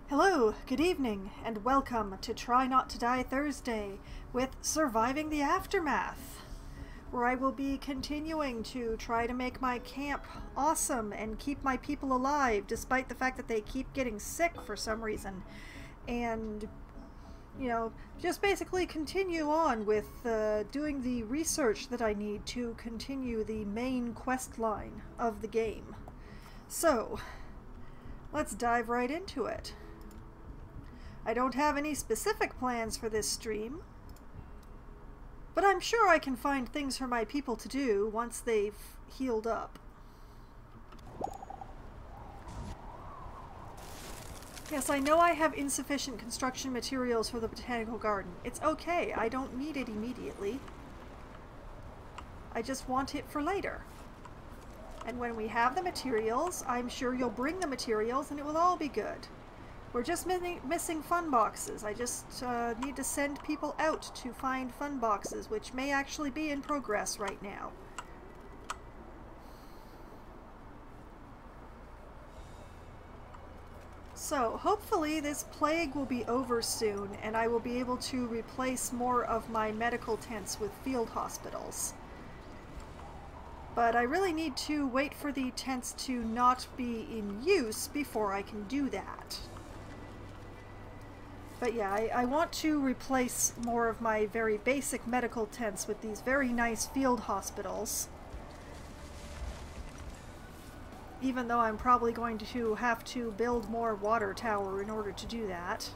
Hello, good evening, and welcome to Try Not to Die Thursday with Surviving the Aftermath, where I will be continuing to try to make my camp awesome and keep my people alive despite the fact that they keep getting sick for some reason. And, just basically continue on with doing the research that I need to continue the main quest line of the game. So, let's dive right into it. I don't have any specific plans for this stream, but I'm sure I can find things for my people to do once they've healed up. Yes, I know I have insufficient construction materials for the botanical garden. It's okay, I don't need it immediately. I just want it for later. And when we have the materials, I'm sure you'll bring the materials and it will all be good. We're just missing fun boxes. I just need to send people out to find fun boxes, which may actually be in progress right now. So, hopefully this plague will be over soon, and I will be able to replace more of my medical tents with field hospitals. But I really need to wait for the tents to not be in use before I can do that. But yeah, I want to replace more of my very basic medical tents with these very nice field hospitals. Even though I'm probably going to have to build more water tower in order to do that.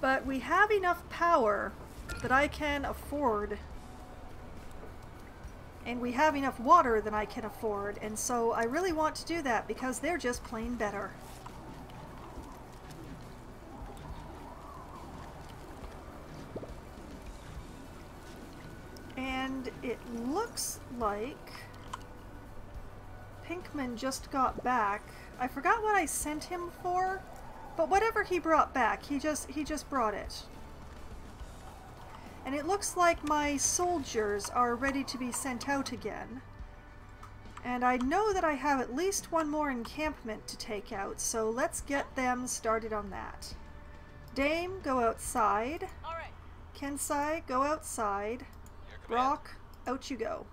But we have enough power that I can afford, and we have enough water that I can afford, and so I really want to do that because they're just plain better. And it looks like Pinkman just got back. I forgot what I sent him for, but whatever he brought back, he just brought it. And it looks like my soldiers are ready to be sent out again. And I know that I have at least one more encampment to take out, so let's get them started on that. Dame, go outside. All right. Kensai, go outside. Brock, out you go.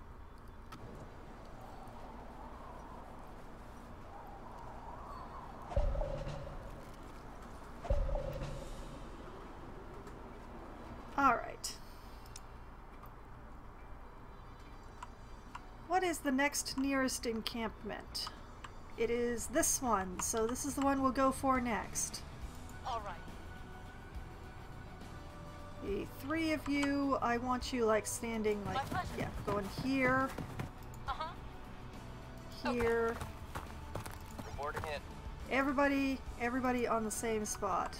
Alright. What is the next nearest encampment? It is this one, so this is the one we'll go for next. All right. The three of you, I want you like standing like, yeah, going here, here. Okay. Reporting in. Everybody on the same spot.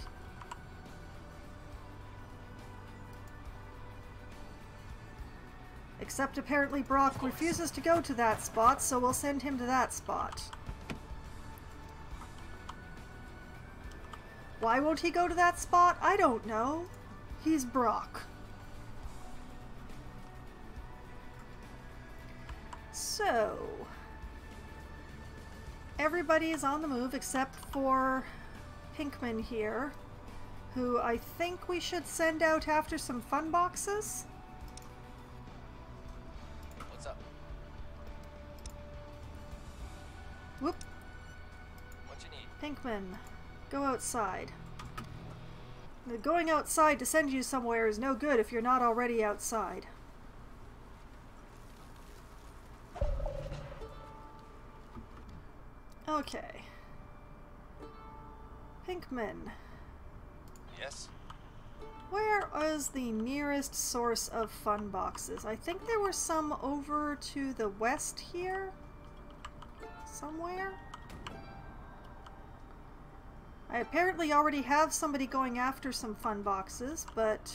Except apparently Brock refuses to go to that spot, so we'll send him to that spot. Why won't he go to that spot? I don't know. He's Brock. So, everybody is on the move except for Pinkman here, who I think we should send out after some fun boxes. What's up? Whoop. What you need? Pinkman, go outside. Going outside to send you somewhere is no good if you're not already outside. Okay. Pinkman. Yes? Where is the nearest source of fun boxes? I think there were some over to the west here? Somewhere? I apparently already have somebody going after some fun boxes, but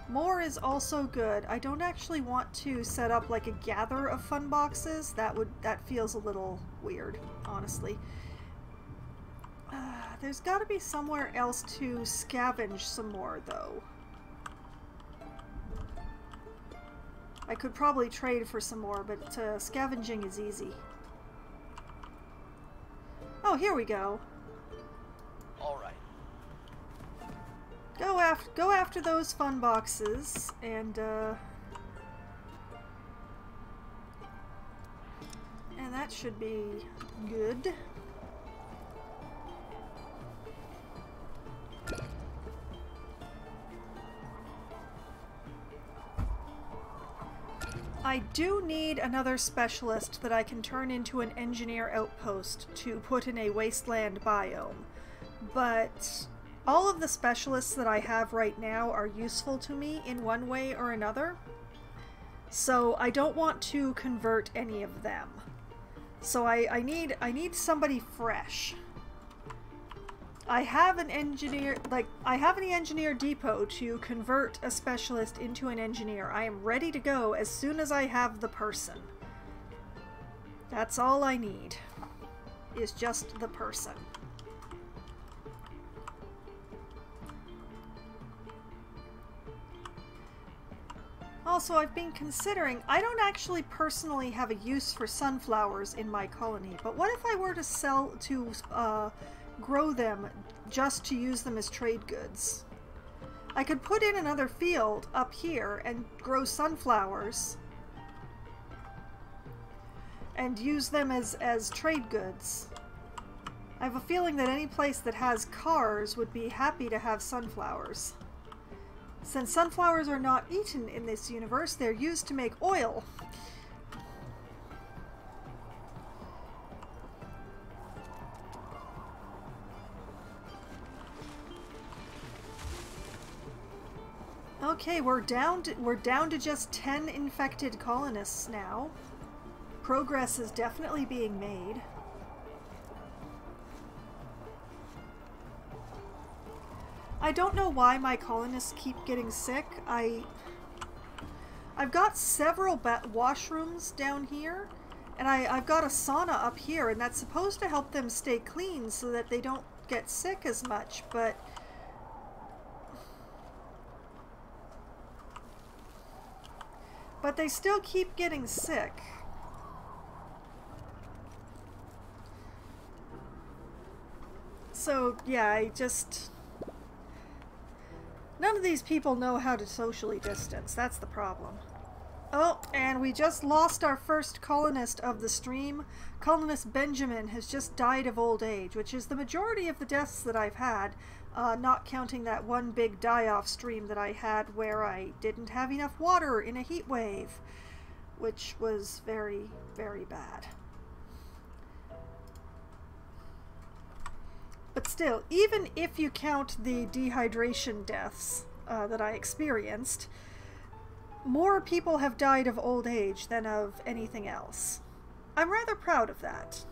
more is also good. I don't actually want to set up like a gather of fun boxes. That feels a little weird, honestly. There's got to be somewhere else to scavenge some more, though. I could probably trade for some more, but scavenging is easy. Oh, here we go. All right. Go after those fun boxes, and that should be good. I do need another specialist that I can turn into an engineer outpost to put in a wasteland biome, but all of the specialists that I have right now are useful to me in one way or another, so I don't want to convert any of them. So I need somebody fresh. I have an engineer, I have an engineer depot to convert a specialist into an engineer. I am ready to go as soon as I have the person. That's all I need, is just the person. Also, I've been considering, I don't actually personally have a use for sunflowers in my colony, but what if I were to grow them just to use them as trade goods? I could put in another field up here and grow sunflowers and use them as trade goods. I have a feeling that any place that has cars would be happy to have sunflowers. Since sunflowers are not eaten in this universe, they're used to make oil. Okay, we're down to just 10 infected colonists now. Progress is definitely being made. I don't know why my colonists keep getting sick. I've got several washrooms down here, and I've got a sauna up here, and that's supposed to help them stay clean so that they don't get sick as much, but they still keep getting sick. So, yeah, none of these people know how to socially distance. That's the problem. Oh, and we just lost our first colonist of the stream. Colonist Benjamin has just died of old age, which is the majority of the deaths that I've had, not counting that one big die-off stream that I had where I didn't have enough water in a heat wave, which was very, very bad. But still, even if you count the dehydration deaths that I experienced, more people have died of old age than of anything else. I'm rather proud of that.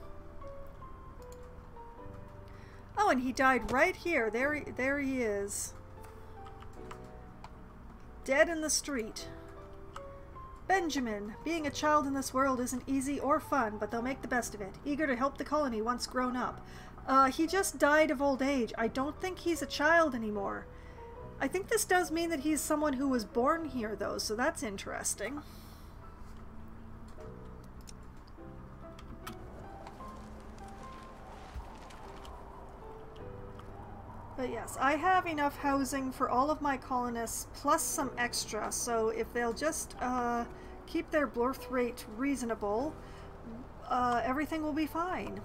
Oh, and he died right here. There he is. Dead in the street. Benjamin, being a child in this world isn't easy or fun, but they'll make the best of it. Eager to help the colony once grown up. He just died of old age. I don't think he's a child anymore. I think this does mean that he's someone who was born here, though, so that's interesting. But yes, I have enough housing for all of my colonists, plus some extra, so if they'll just keep their birth rate reasonable, everything will be fine.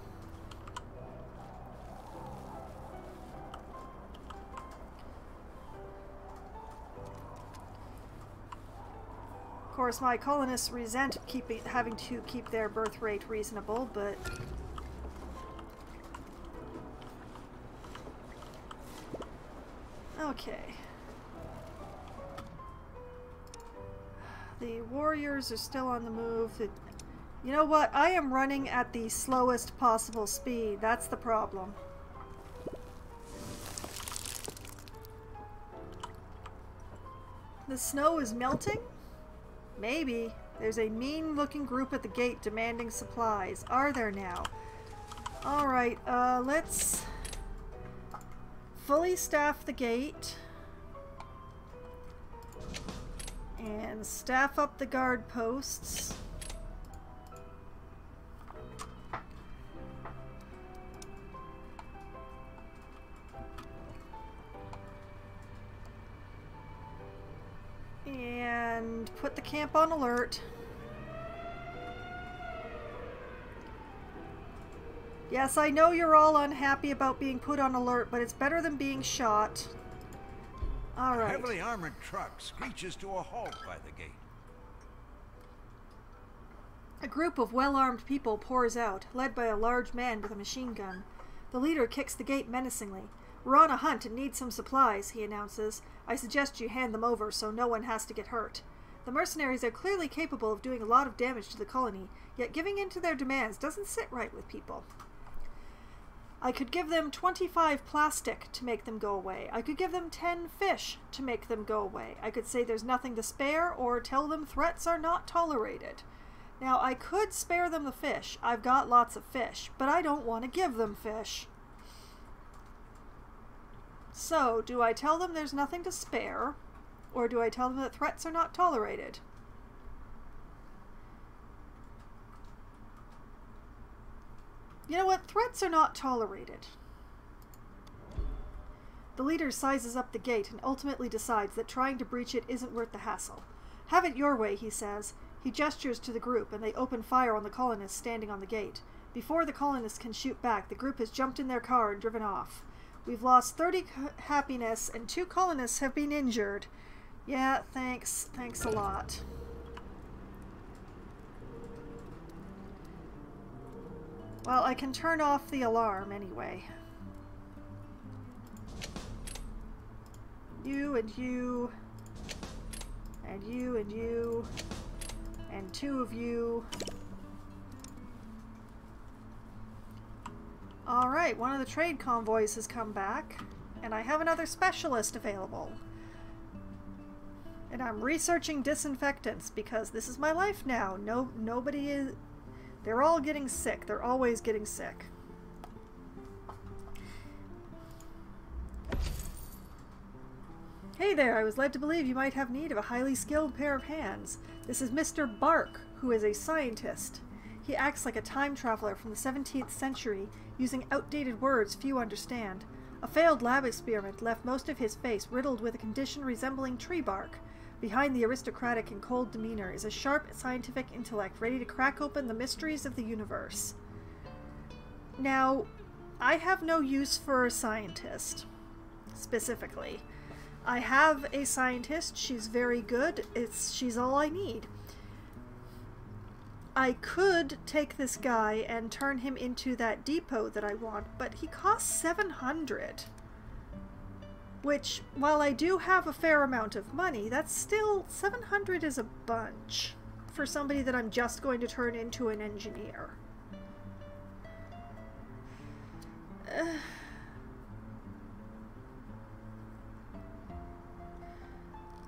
Of course, my colonists resent having to keep their birth rate reasonable, but okay. The warriors are still on the move. You know what? I am running at the slowest possible speed. That's the problem. The snow is melting? Maybe. There's a mean-looking group at the gate demanding supplies. Are there now? Alright, let's fully staff the gate. And staff up the guard posts. put the camp on alert. Yes, I know you're all unhappy about being put on alert, but it's better than being shot. Alright. A heavily armored truck screeches to a halt by the gate. A group of well-armed people pours out, led by a large man with a machine gun. The leader kicks the gate menacingly. "We're on a hunt and need some supplies," he announces. "I suggest you hand them over so no one has to get hurt." The mercenaries are clearly capable of doing a lot of damage to the colony, yet giving in to their demands doesn't sit right with people. I could give them 25 plastic to make them go away. I could give them 10 fish to make them go away. I could say there's nothing to spare or tell them threats are not tolerated. Now, I could spare them the fish. I've got lots of fish, but I don't want to give them fish. So, do I tell them there's nothing to spare, or do I tell them that threats are not tolerated? You know what? Threats are not tolerated. The leader sizes up the gate and ultimately decides that trying to breach it isn't worth the hassle. "Have it your way," he says. He gestures to the group, and they open fire on the colonists standing on the gate. Before the colonists can shoot back, the group has jumped in their car and driven off. "We've lost 30 happiness, and 2 colonists have been injured." Yeah, thanks. Thanks a lot. Well, I can turn off the alarm anyway. You and you. And you and you. And 2 of you. Alright, one of the trade convoys has come back. And I have another specialist available. And I'm researching disinfectants because this is my life now. Nobody is... They're all getting sick. They're always getting sick. "Hey there, I was led to believe you might have need of a highly skilled pair of hands. This is Mr. Bark, who is a scientist. He acts like a time traveler from the 17th century, using outdated words few understand. A failed lab experiment left most of his face riddled with a condition resembling tree bark. Behind the aristocratic and cold demeanor is a sharp scientific intellect ready to crack open the mysteries of the universe." Now, I have no use for a scientist, specifically. I have a scientist. She's very good. She's all I need. I could take this guy and turn him into that depot that I want, but he costs 700. Which, while I do have a fair amount of money, that's still... 700 is a bunch for somebody that I'm just going to turn into an engineer.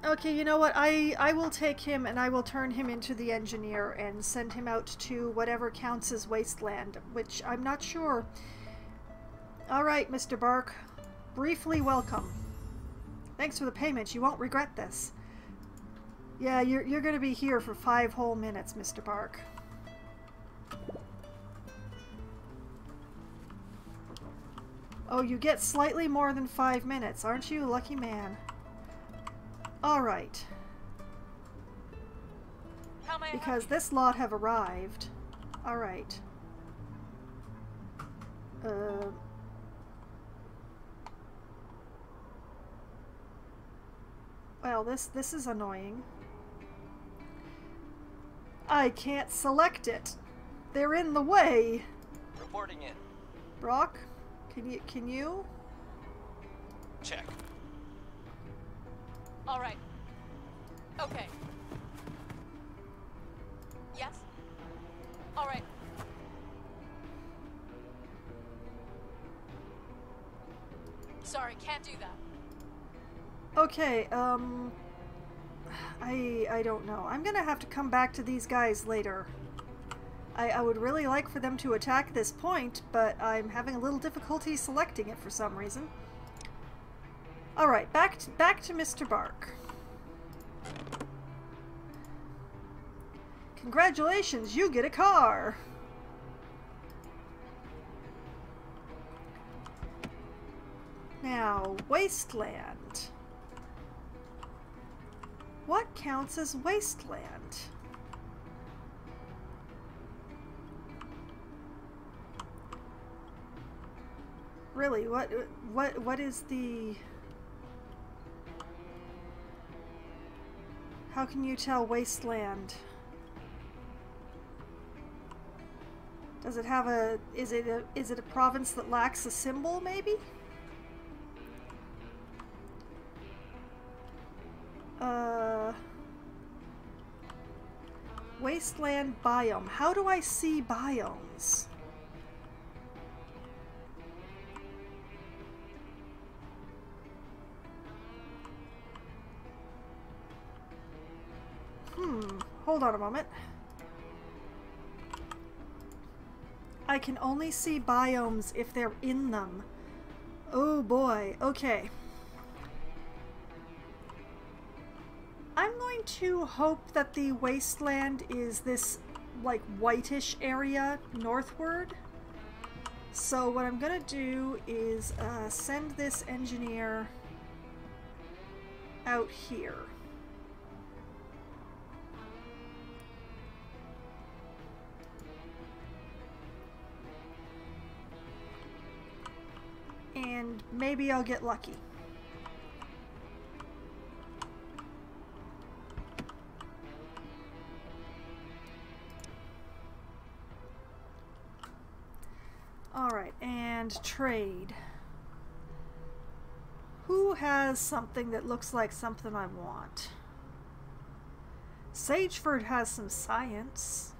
Okay, you know what? I will take him and I will turn him into the engineer and send him out to whatever counts as wasteland, which I'm not sure. Alright, Mr. Bark. Briefly welcome. Thanks for the payment. You won't regret this. Yeah, you're going to be here for 5 whole minutes, Mr. Bark. Oh, you get slightly more than 5 minutes. Aren't you a lucky man? Alright. Because this lot have arrived. Alright. Well, this is annoying. I can't select it. They're in the way. Reporting in. Brock, can you? Check. All right. Okay. Yes? All right. Sorry, can't do that. Okay, I don't know. I'm gonna have to come back to these guys later. I would really like for them to attack this point, but I'm having a little difficulty selecting it for some reason. Alright, back to Mr. Bark. Congratulations, you get a car! Now, Wasteland. What what counts as wasteland? Really, what is the... How can you tell wasteland? Does it have a... Is it a province that lacks a symbol, maybe? Wasteland biome. How do I see biomes? Hold on a moment. I can only see biomes if they're in them. Oh boy, okay. I'm going to hope that the wasteland is this, like, whitish area northward. So what I'm gonna do is send this engineer out here. And maybe I'll get lucky. Alright, and trade. Who has something that looks like something I want? Sageford has some science.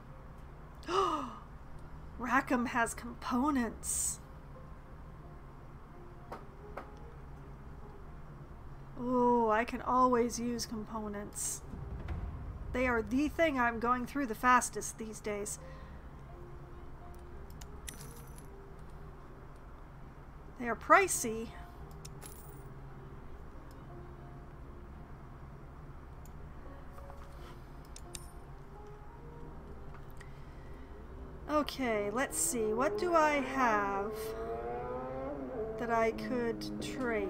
Rackham has components. Oh, I can always use components. They are the thing I'm going through the fastest these days. They are pricey. Okay, let's see. What do I have that I could trade?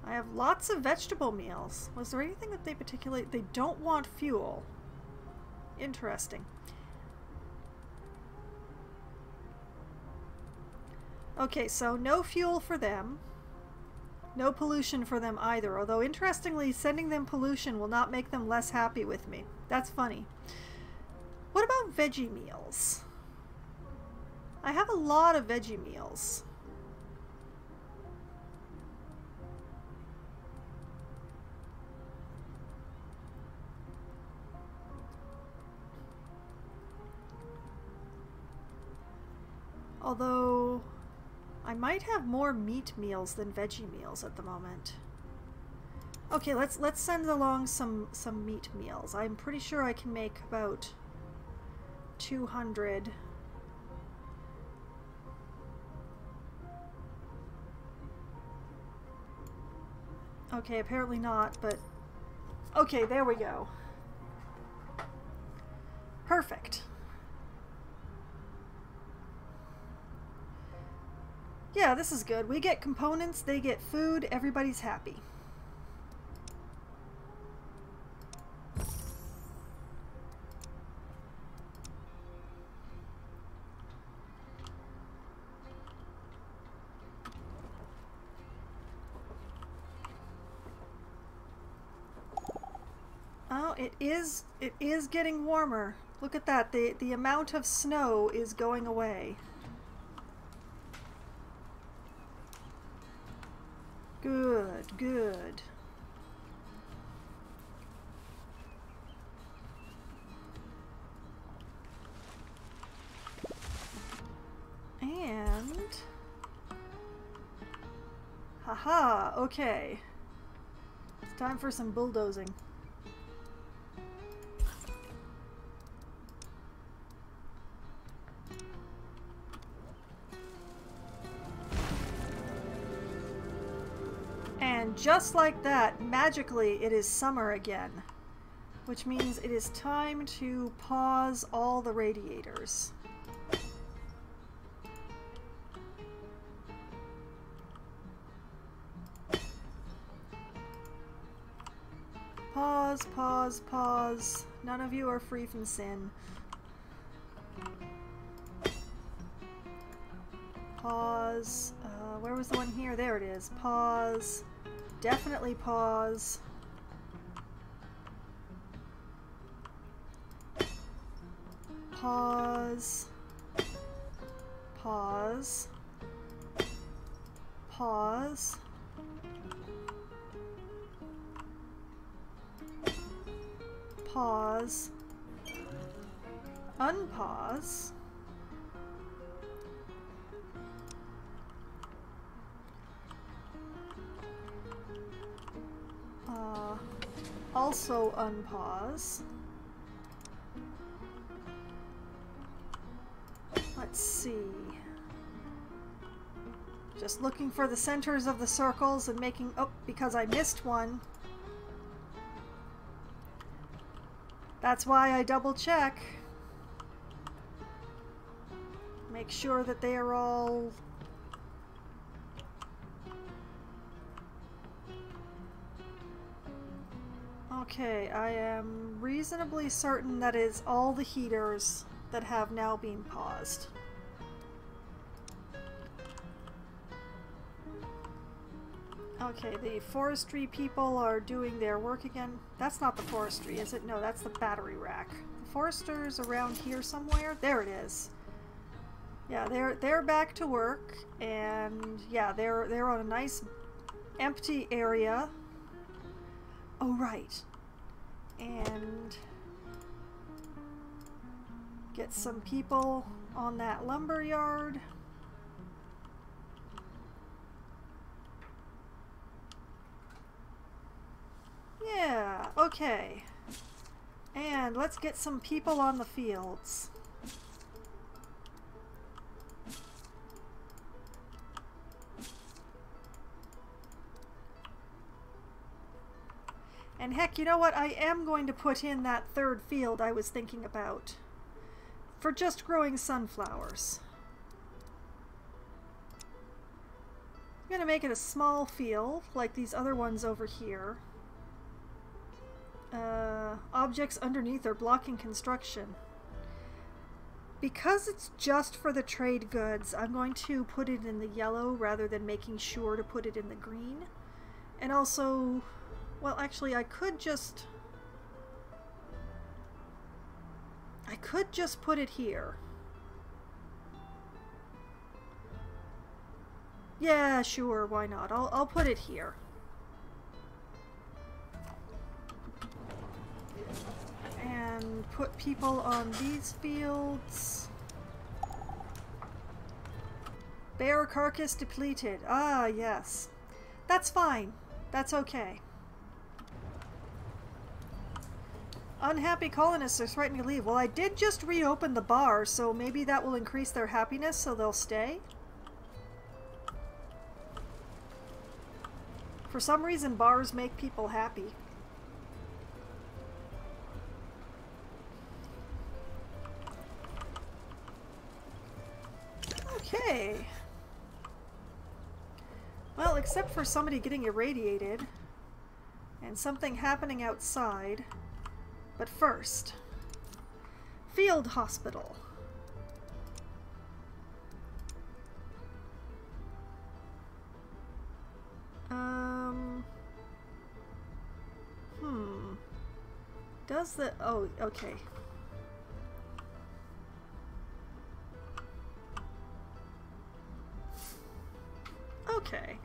I have lots of vegetable meals. Was there anything that they particularly... They don't want fuel. Interesting. Okay, so no fuel for them. No pollution for them either. Although, interestingly, sending them pollution will not make them less happy with me. That's funny. What about veggie meals? I have a lot of veggie meals. Although, I might have more meat meals than veggie meals at the moment. Okay, let's send along some meat meals. I'm pretty sure I can make about 200. Okay, apparently not, but... Okay, there we go. Perfect. Yeah, this is good. We get components, they get food, everybody's happy. Oh, it is getting warmer. Look at that. The amount of snow is going away. Good, good. And... Haha, okay. It's time for some bulldozing. And just like that, magically, it is summer again. Which means it is time to pause all the radiators. Pause, pause, pause. None of you are free from sin. Pause. Where was the one here? There it is. Pause. Definitely pause. Pause. Pause. Pause. Pause. Unpause. Also unpause. Let's see. Just looking for the centers of the circles and making... Oh, because I missed one. That's why I double check. Make sure that they are all... Okay, I am reasonably certain that is all the heaters that have now been paused. Okay, the forestry people are doing their work again. That's not the forestry, is it? No, that's the battery rack. The forester's around here somewhere. There it is. Yeah, they're back to work, and yeah, they're on a nice empty area. Oh, right. And get some people on that lumber yard. Yeah, okay. And let's get some people on the fields. And heck, you know what? I am going to put in that third field I was thinking about. For just growing sunflowers. I'm going to make it a small field, like these other ones over here. Objects underneath are blocking construction. Because it's just for the trade goods, I'm going to put it in the yellow rather than making sure to put it in the green. And also... Well, actually, I could just put it here. Yeah, sure, why not? I'll put it here. And put people on these fields. Bear carcass depleted. Ah, yes. That's fine. That's okay. Unhappy colonists are threatening to leave. Well, I did just reopen the bar, so maybe that will increase their happiness so they'll stay. For some reason, bars make people happy. Okay. Well, except for somebody getting irradiated and something happening outside. But first, field hospital. Does the... Oh, okay. Okay.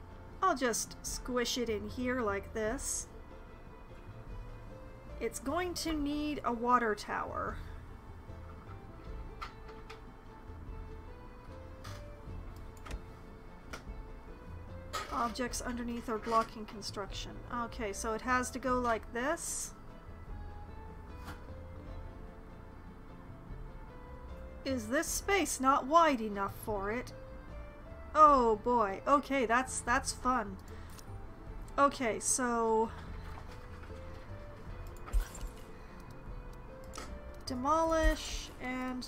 I'll just squish it in here like this. It's going to need a water tower. Objects underneath are blocking construction. Okay, so it has to go like this. Is this space not wide enough for it? Oh boy. Okay, that's fun. Okay, so... demolish and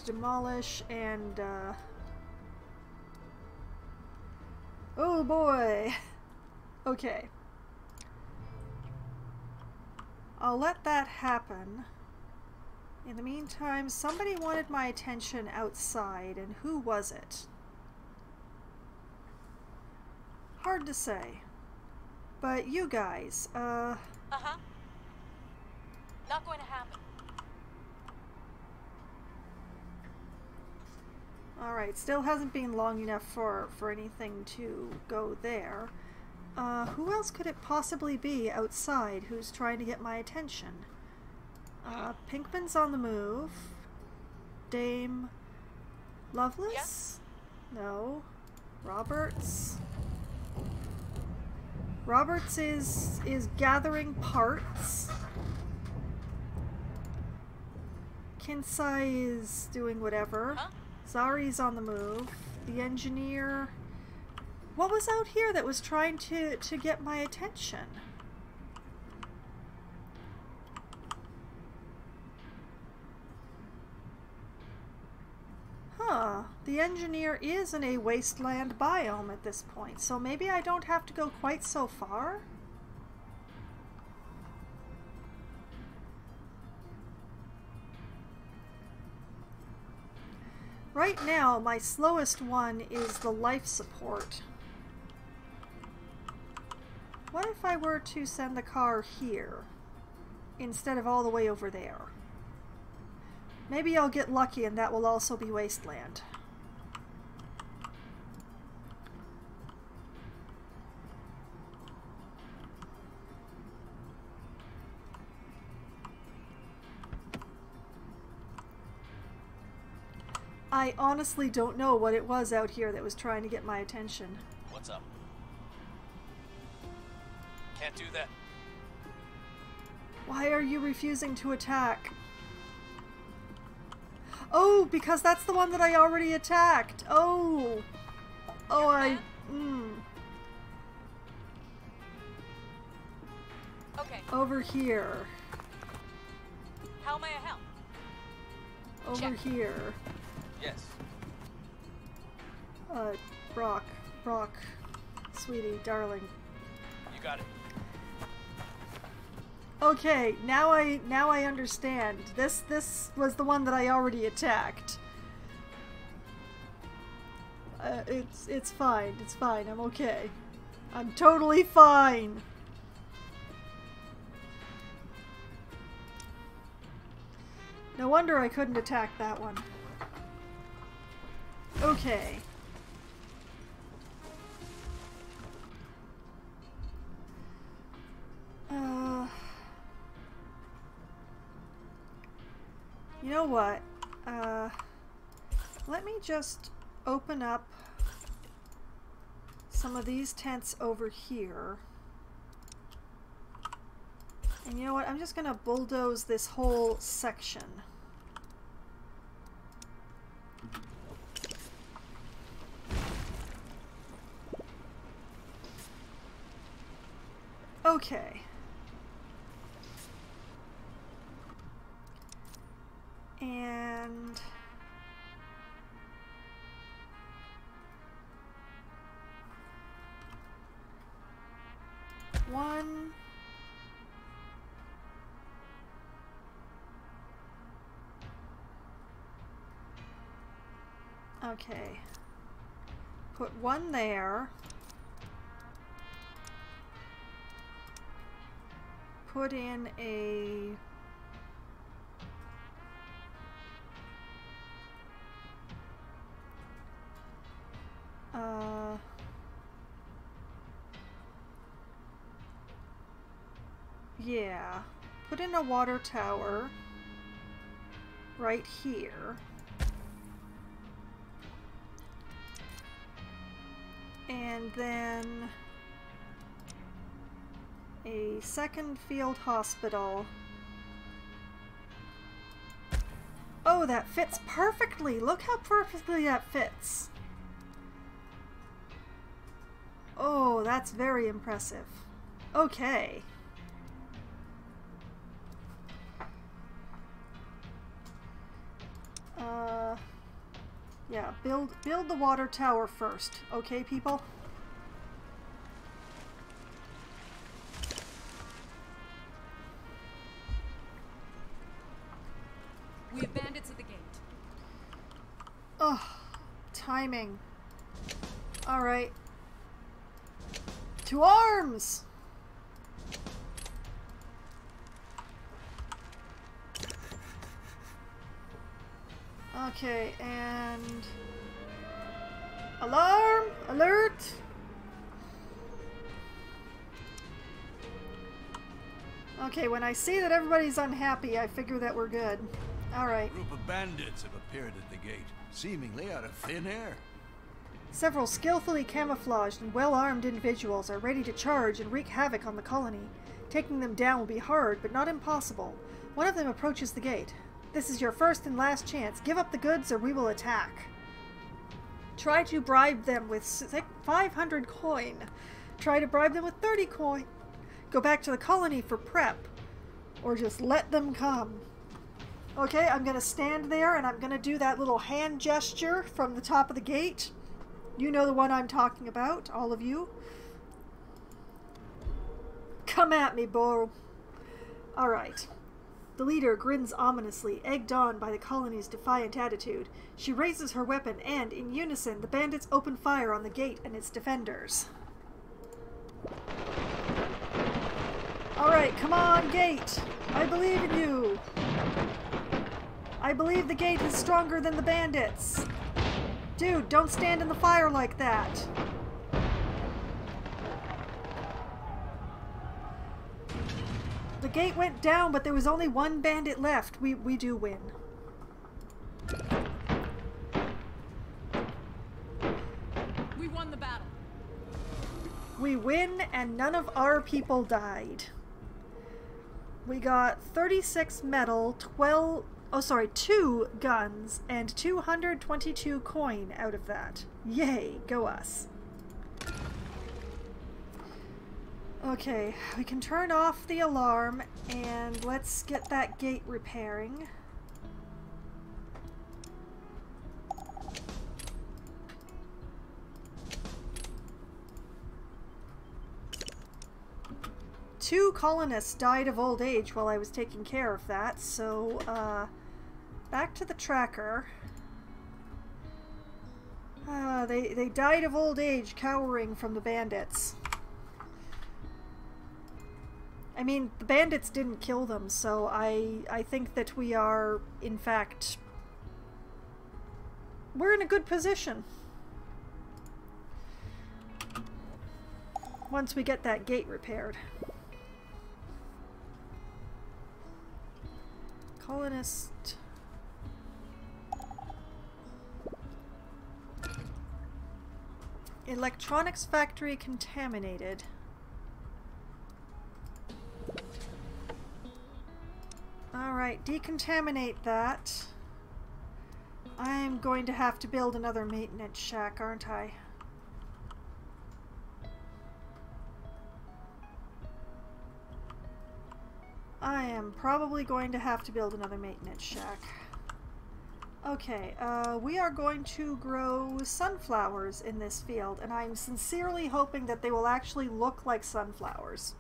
oh boy. Okay. I'll let that happen. In the meantime, somebody wanted my attention outside, and who was it? Hard to say. But you guys, Uh-huh. Not going to happen. Alright, still hasn't been long enough for anything to go there. Who else could it possibly be outside who's trying to get my attention? Pinkman's on the move. Dame Lovelace? Yes? No. Roberts? Roberts is gathering parts. Kinsai is doing whatever. Huh? Zari's on the move. The engineer... What was out here that was trying to get my attention? Huh. The engineer is in a wasteland biome at this point, so maybe I don't have to go quite so far? Right now, my slowest one is the life support. What if I were to send the car here instead of all the way over there? Maybe I'll get lucky and that will also be wasteland. I honestly don't know what it was out here that was trying to get my attention. What's up? Can't do that. Why are you refusing to attack? Oh, because that's the one that I already attacked. Oh. Oh, Okay. Over here. How may I help? Over Check. here. Yes. Brock. Sweetie, darling. You got it. Okay, now I understand. This was the one that I already attacked. It's fine. It's fine. I'm okay. I'm totally fine. No wonder I couldn't attack that one. Okay. You know what? Let me just open up some of these tents over here. And you know what? I'm just gonna bulldoze this whole section. Okay. And one. Okay. Put one there. Put in a yeah, put in a water tower right here. And then a second field hospital. Oh, that fits perfectly! Look how perfectly that fits! Oh, that's very impressive. Okay. Yeah, build the water tower first. Okay, people? We have bandits at the gate. Oh, timing. Alright. To arms! Okay, and... Alarm! Alert! Okay, when I see that everybody's unhappy, I figure that we're good. Alright. A group of bandits have appeared at the gate, seemingly out of thin air. Several skillfully camouflaged and well-armed individuals are ready to charge and wreak havoc on the colony. Taking them down will be hard, but not impossible. One of them approaches the gate. This is your first and last chance. Give up the goods or we will attack. Try to bribe them with 500 coin. Try to bribe them with 30 coin. Go back to the colony for prep. Or just let them come. Okay, I'm going to stand there and I'm going to do that little hand gesture from the top of the gate. You know the one I'm talking about, all of you. Come at me, Bo. Alright. The leader grins ominously, egged on by the colony's defiant attitude. She raises her weapon and, in unison, the bandits open fire on the gate and its defenders. Alright, come on, gate! I believe in you! I believe the gate is stronger than the bandits! Dude, don't stand in the fire like that! The gate went down, but there was only one bandit left. We do win. We won the battle. We win, and none of our people died. We got 36 metal, 2 guns, and 222 coin out of that. Yay, go us. Okay, we can turn off the alarm, and let's get that gate repairing. Two colonists died of old age while I was taking care of that, so, back to the tracker. They died of old age cowering from the bandits. I mean, the bandits didn't kill them, so I think that we are, in fact, we're in a good position. Once we get that gate repaired. Colonist... Electronics factory contaminated. Alright, decontaminate that. I'm going to have to build another maintenance shack, aren't I? I am probably going to have to build another maintenance shack. Okay, we are going to grow sunflowers in this field, and I'm sincerely hoping that they will actually look like sunflowers.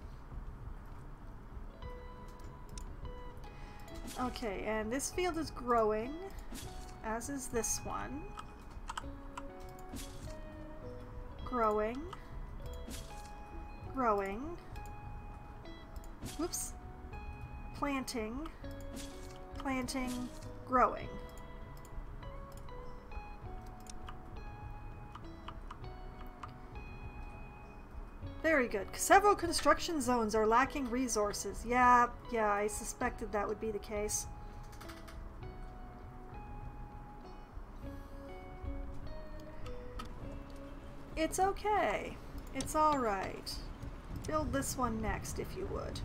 Okay, and this field is growing, as is this one. Growing. Growing. Whoops. Planting. Planting. Growing. Very good. Several construction zones are lacking resources. Yeah, I suspected that would be the case. It's okay. It's alright. Build this one next, if you would.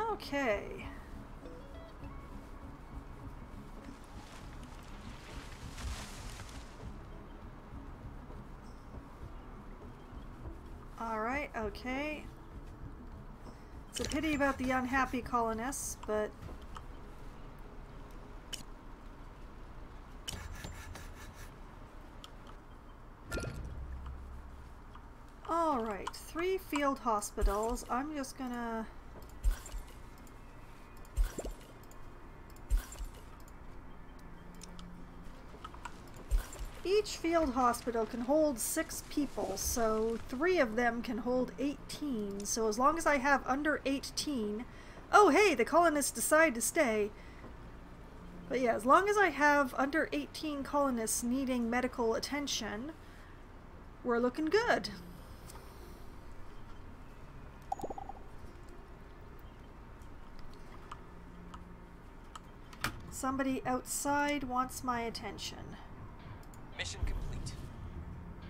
Okay. Alright, okay. It's a pity about the unhappy colonists, but 3 field hospitals. I'm just gonna... Each field hospital can hold 6 people, so 3 of them can hold 18. So as long as I have under 18... Oh, hey, the colonists decide to stay. But yeah, as long as I have under 18 colonists needing medical attention, we're looking good. Somebody outside wants my attention. Mission complete.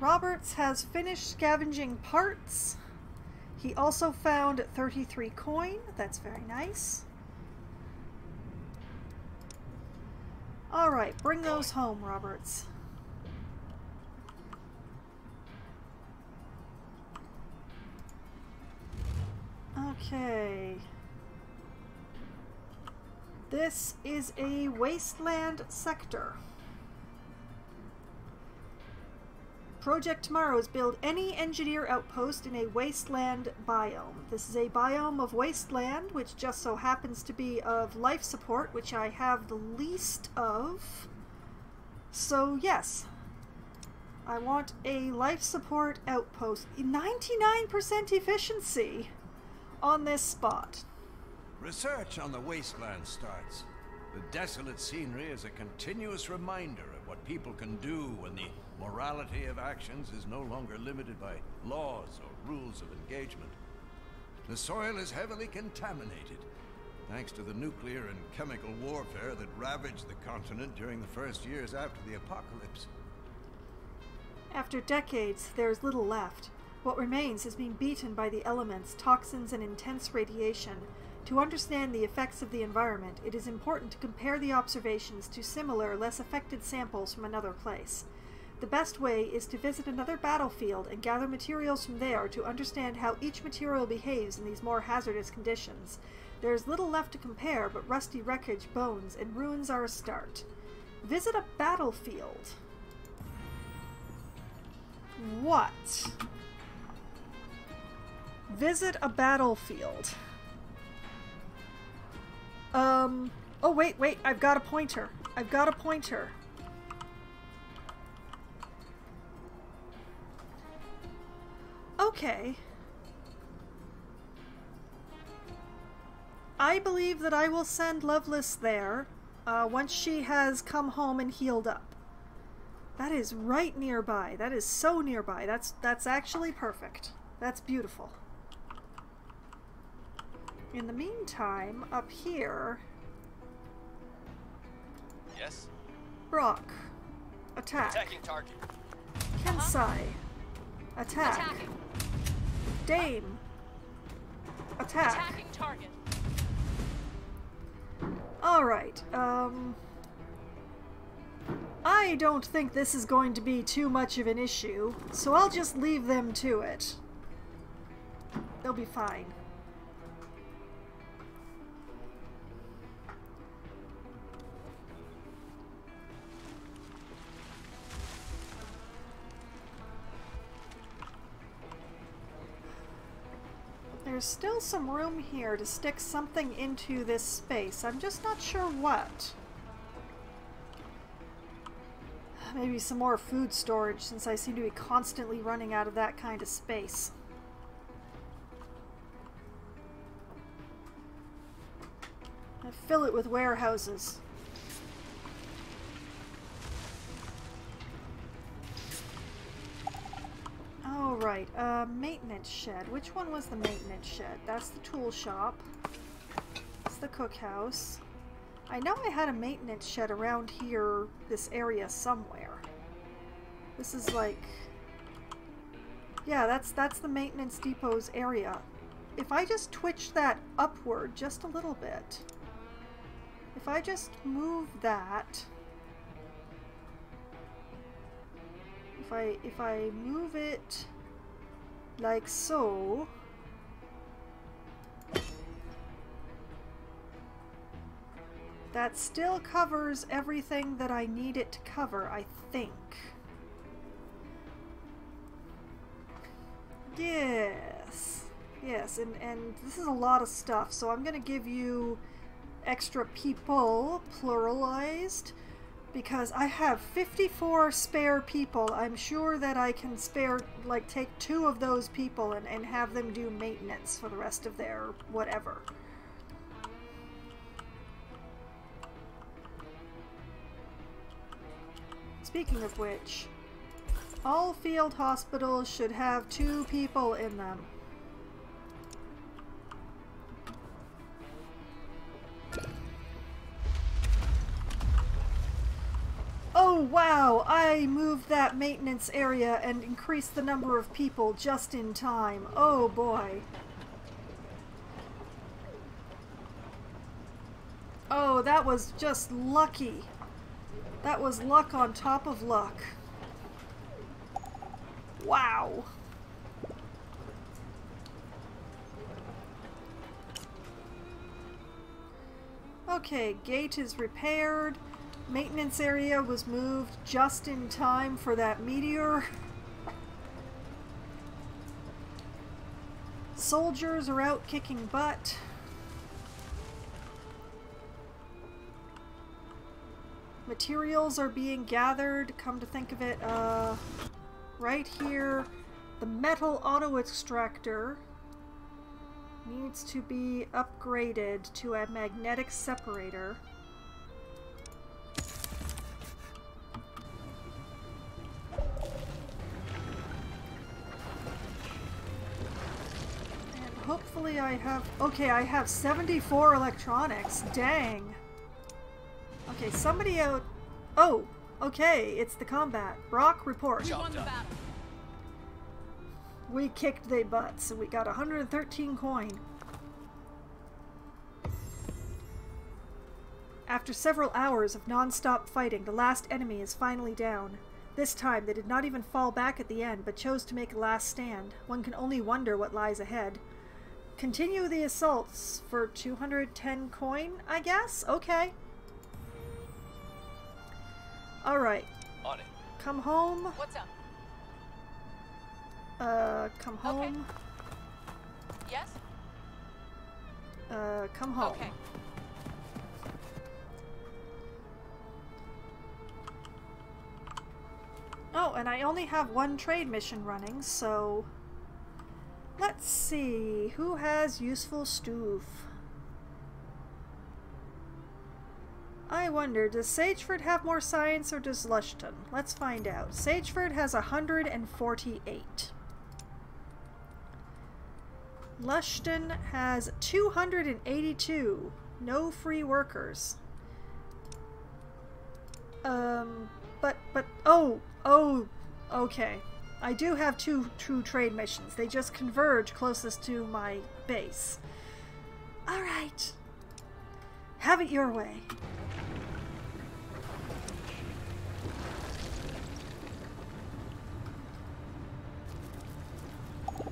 Roberts has finished scavenging parts. He also found 33 coin. That's very nice. Alright, bring those home, Roberts. Okay. This is a wasteland sector. Project Tomorrow's build any engineer outpost in a wasteland biome. This is a biome of wasteland, which just so happens to be of life support, which I have the least of. So yes, I want a life support outpost. 99% efficiency on this spot. Research on the wasteland starts. The desolate scenery is a continuous reminder of what people can do when the morality of actions is no longer limited by laws or rules of engagement. The soil is heavily contaminated, thanks to the nuclear and chemical warfare that ravaged the continent during the first years after the apocalypse. After decades, there is little left. What remains has been beaten by the elements, toxins, and intense radiation. To understand the effects of the environment, it is important to compare the observations to similar, less affected samples from another place. The best way is to visit another battlefield and gather materials from there to understand how each material behaves in these more hazardous conditions. There is little left to compare, but rusty wreckage, bones, and ruins are a start. Visit a battlefield. What? Visit a battlefield. Oh wait, I've got a pointer. I've got a pointer. Okay. I believe that I will send Lovelace there once she has come home and healed up. That is right nearby. That is so nearby. That's actually perfect. That's beautiful. In the meantime, up here... Yes? Brock. Attack. Attacking target. Kensai. Attack. Attacking. Dame. Attack. Attacking target. Alright, I don't think this is going to be too much of an issue, so I'll just leave them to it. They'll be fine. There's still some room here to stick something into this space. I'm just not sure what. Maybe some more food storage, since I seem to be constantly running out of that kind of space. I fill it with warehouses. Oh, right. Maintenance shed. Which one was the maintenance shed? That's the tool shop. That's the cookhouse. I know I had a maintenance shed around here, this area somewhere. This is like... Yeah, that's the maintenance depot's area. If I just twitch that upward just a little bit. If I just move that... If I move it like so, that still covers everything that I need it to cover, I think. Yes. Yes. Yes, and this is a lot of stuff, so I'm gonna give you extra people, pluralized, because I have 54 spare people. I'm sure that I can spare, like, take 2 of those people and have them do maintenance for the rest of their whatever. Speaking of which, all field hospitals should have 2 people in them. Oh wow, I moved that maintenance area and increased the number of people just in time. Oh boy. Oh, that was just lucky. That was luck on top of luck. Wow. Okay, gate is repaired. Maintenance area was moved just in time for that meteor. Soldiers are out kicking butt. Materials are being gathered, come to think of it, right here. The metal auto extractor needs to be upgraded to a magnetic separator. And hopefully I have... Okay, I have 74 electronics. Dang. Okay, somebody out... Oh, okay, it's the combat. Brock, report. We won the battle. We kicked their butts, so we got 113 coin. After several hours of non-stop fighting, the last enemy is finally down. This time, they did not even fall back at the end, but chose to make a last stand. One can only wonder what lies ahead. Continue the assaults for 210 coin, I guess? Okay. Alright. On it. Come home. What's up? Come home. Okay. Yes? Come home. Okay. Oh, and I only have 1 trade mission running, so... Let's see, who has useful stoof? I wonder, does Sageford have more science or does Lushton? Let's find out. Sageford has 148. Lushton has 282. No free workers. Oh, okay. I do have 2 true trade missions. They just converge closest to my base. Alright. Have it your way.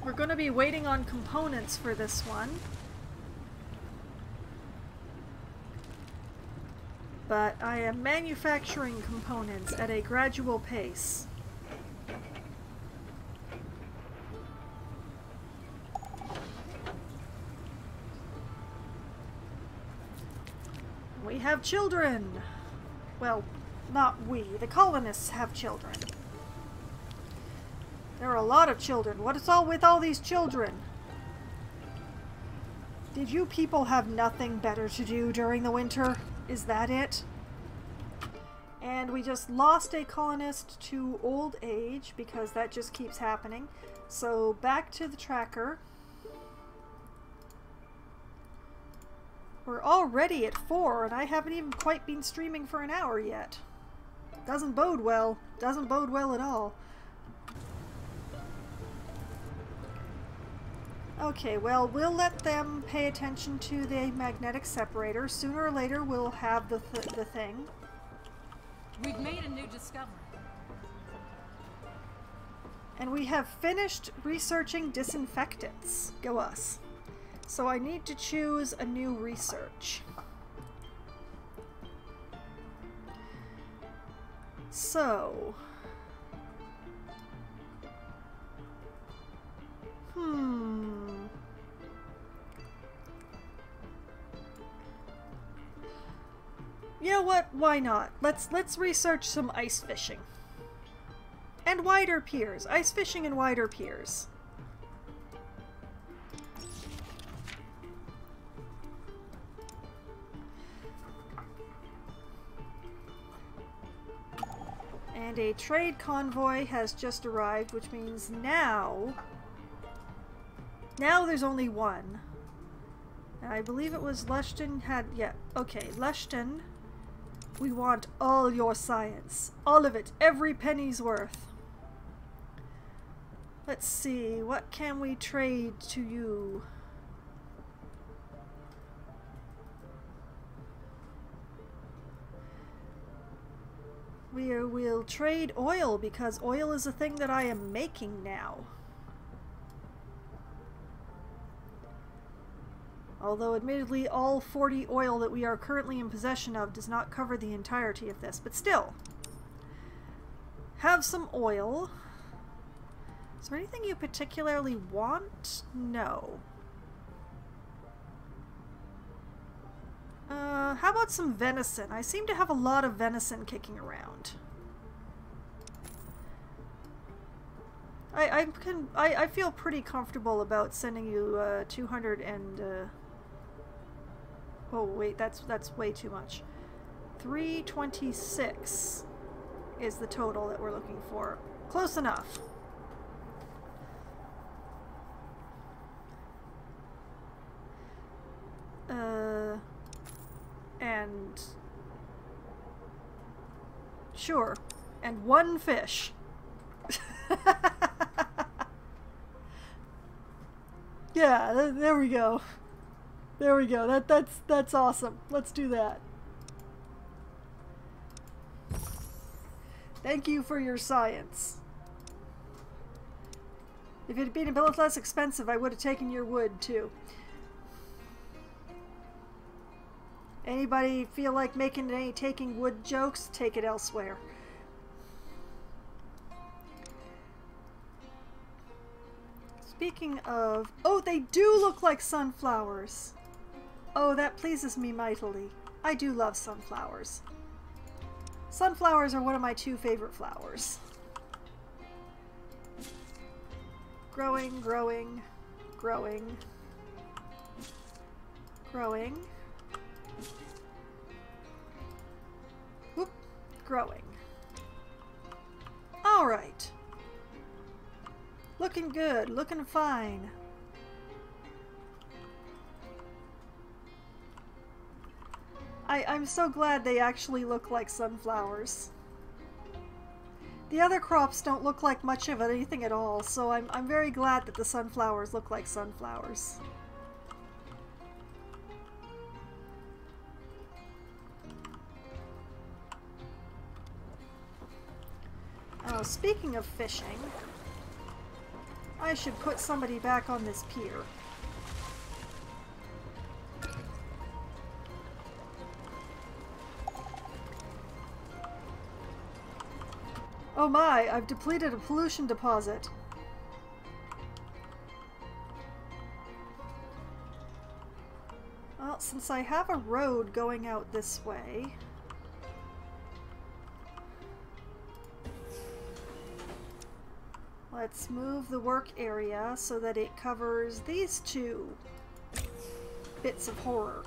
We're going to be waiting on components for this one. But I am manufacturing components at a gradual pace. We have children! Well, not we. The colonists have children. There are a lot of children. What is all with all these children? Did you people have nothing better to do during the winter? Is that it? And we just lost a colonist to old age because that just keeps happening. So back to the tracker. We're already at 4 and I haven't even quite been streaming for an hour yet. Doesn't bode well. Doesn't bode well at all. Okay, well, we'll let them pay attention to the magnetic separator. Sooner or later, we'll have the thing. We've made a new discovery. And we have finished researching disinfectants. Go us. So I need to choose a new research. So... You know what? Why not? Let's research some ice fishing. And wider piers. Ice fishing and wider piers. And a trade convoy has just arrived, which means now there's only one. And I believe it was Lushton had, yeah, okay, Lushton, we want all your science. All of it, every penny's worth. Let's see, what can we trade to you? We'll trade oil, because oil is a thing that I am making now. Although admittedly all 40 oil that we are currently in possession of does not cover the entirety of this, but still. Have some oil. Is there anything you particularly want? No. How about some venison? I seem to have a lot of venison kicking around. I feel pretty comfortable about sending you 200 and oh wait, that's way too much. 326 is the total that we're looking for. Close enough. And sure, and one fish. Yeah, there we go. There we go. That's awesome. Let's do that. Thank you for your science. If it had been a bit less expensive, I would have taken your wood too. Anybody feel like making any taking wood jokes? Take it elsewhere. Speaking of... Oh, they do look like sunflowers. Oh, that pleases me mightily. I do love sunflowers. Sunflowers are one of my two favorite flowers. Growing, growing, growing, growing. Whoop, growing. All right. Looking good, looking fine. I'm so glad they actually look like sunflowers. The other crops don't look like much of anything at all, so I'm very glad that the sunflowers look like sunflowers. Oh, speaking of fishing, I should put somebody back on this pier. Oh my, I've depleted a pollution deposit. Well, since I have a road going out this way... Let's move the work area so that it covers these two bits of horror.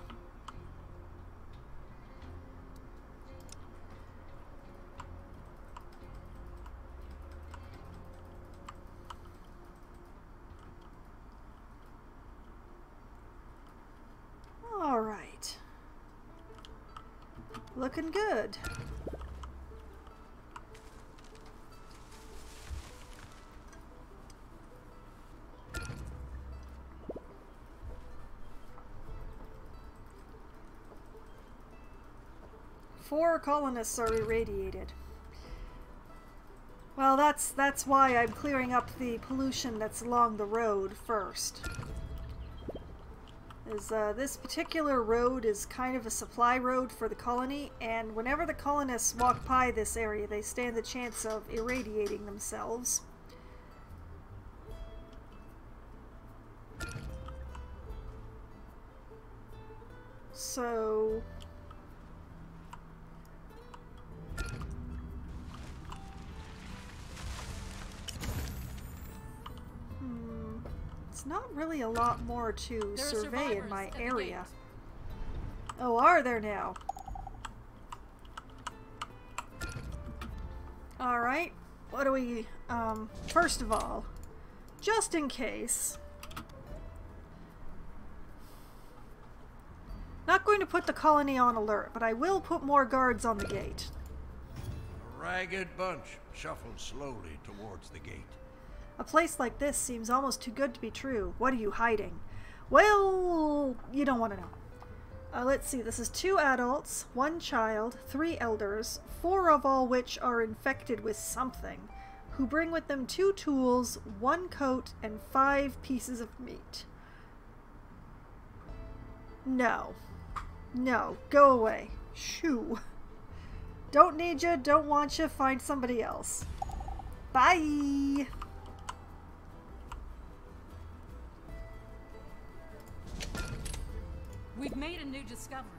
All right. Looking good. Four colonists are irradiated. Well, that's why I'm clearing up the pollution that's along the road first. This particular road is kind of a supply road for the colony, and whenever the colonists walk by this area, they stand the chance of irradiating themselves. So... It's not really a lot more to There are survey in survivors my at the area. gate. Oh, are there now? Alright, what do we, first of all, just in case, not going to put the colony on alert, but I will put more guards on the gate. A ragged bunch shuffled slowly towards the gate. A place like this seems almost too good to be true. What are you hiding? Well, you don't want to know. Let's see, this is 2 adults, 1 child, 3 elders, 4 of all which are infected with something, who bring with them 2 tools, 1 coat, and 5 pieces of meat. No. No, go away. Shoo. Don't need you, don't want you, find somebody else. Bye! We've made a new discovery.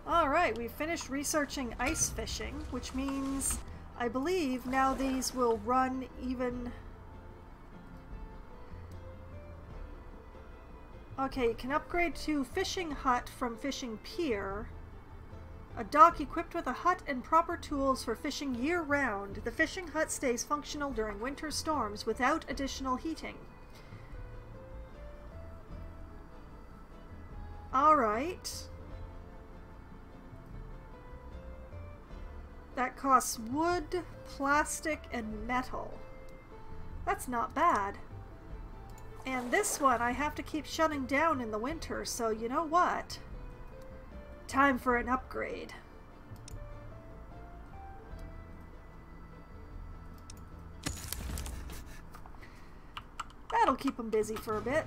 Alright, we've finished researching ice fishing, which means, I believe, now these will run even... Okay, you can upgrade to fishing hut from fishing pier. A dock equipped with a hut and proper tools for fishing year-round. The fishing hut stays functional during winter storms without additional heating. Alright. That costs wood, plastic, and metal. That's not bad. And this one I have to keep shutting down in the winter, so you know what? Time for an upgrade. That'll keep them busy for a bit.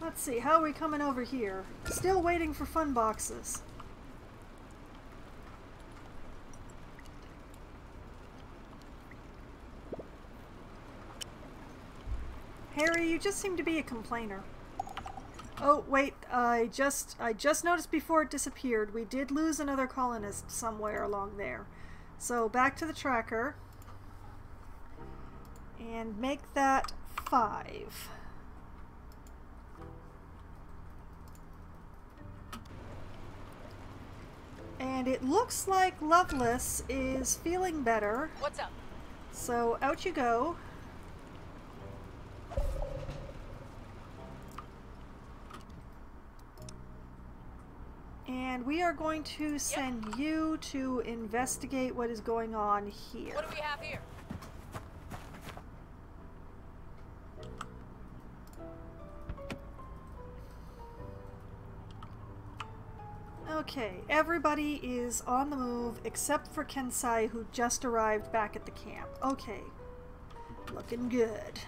Let's see, how are we coming over here? Still waiting for fun boxes. Harry, you just seem to be a complainer. Oh, wait, I just noticed before it disappeared, we did lose another colonist somewhere along there. So back to the tracker. And make that 5. And it looks like Loveless is feeling better. What's up? So out you go. And we are going to send you to investigate what is going on here. What do we have here? Okay, everybody is on the move except for Kensai, who just arrived back at the camp. Okay, looking good.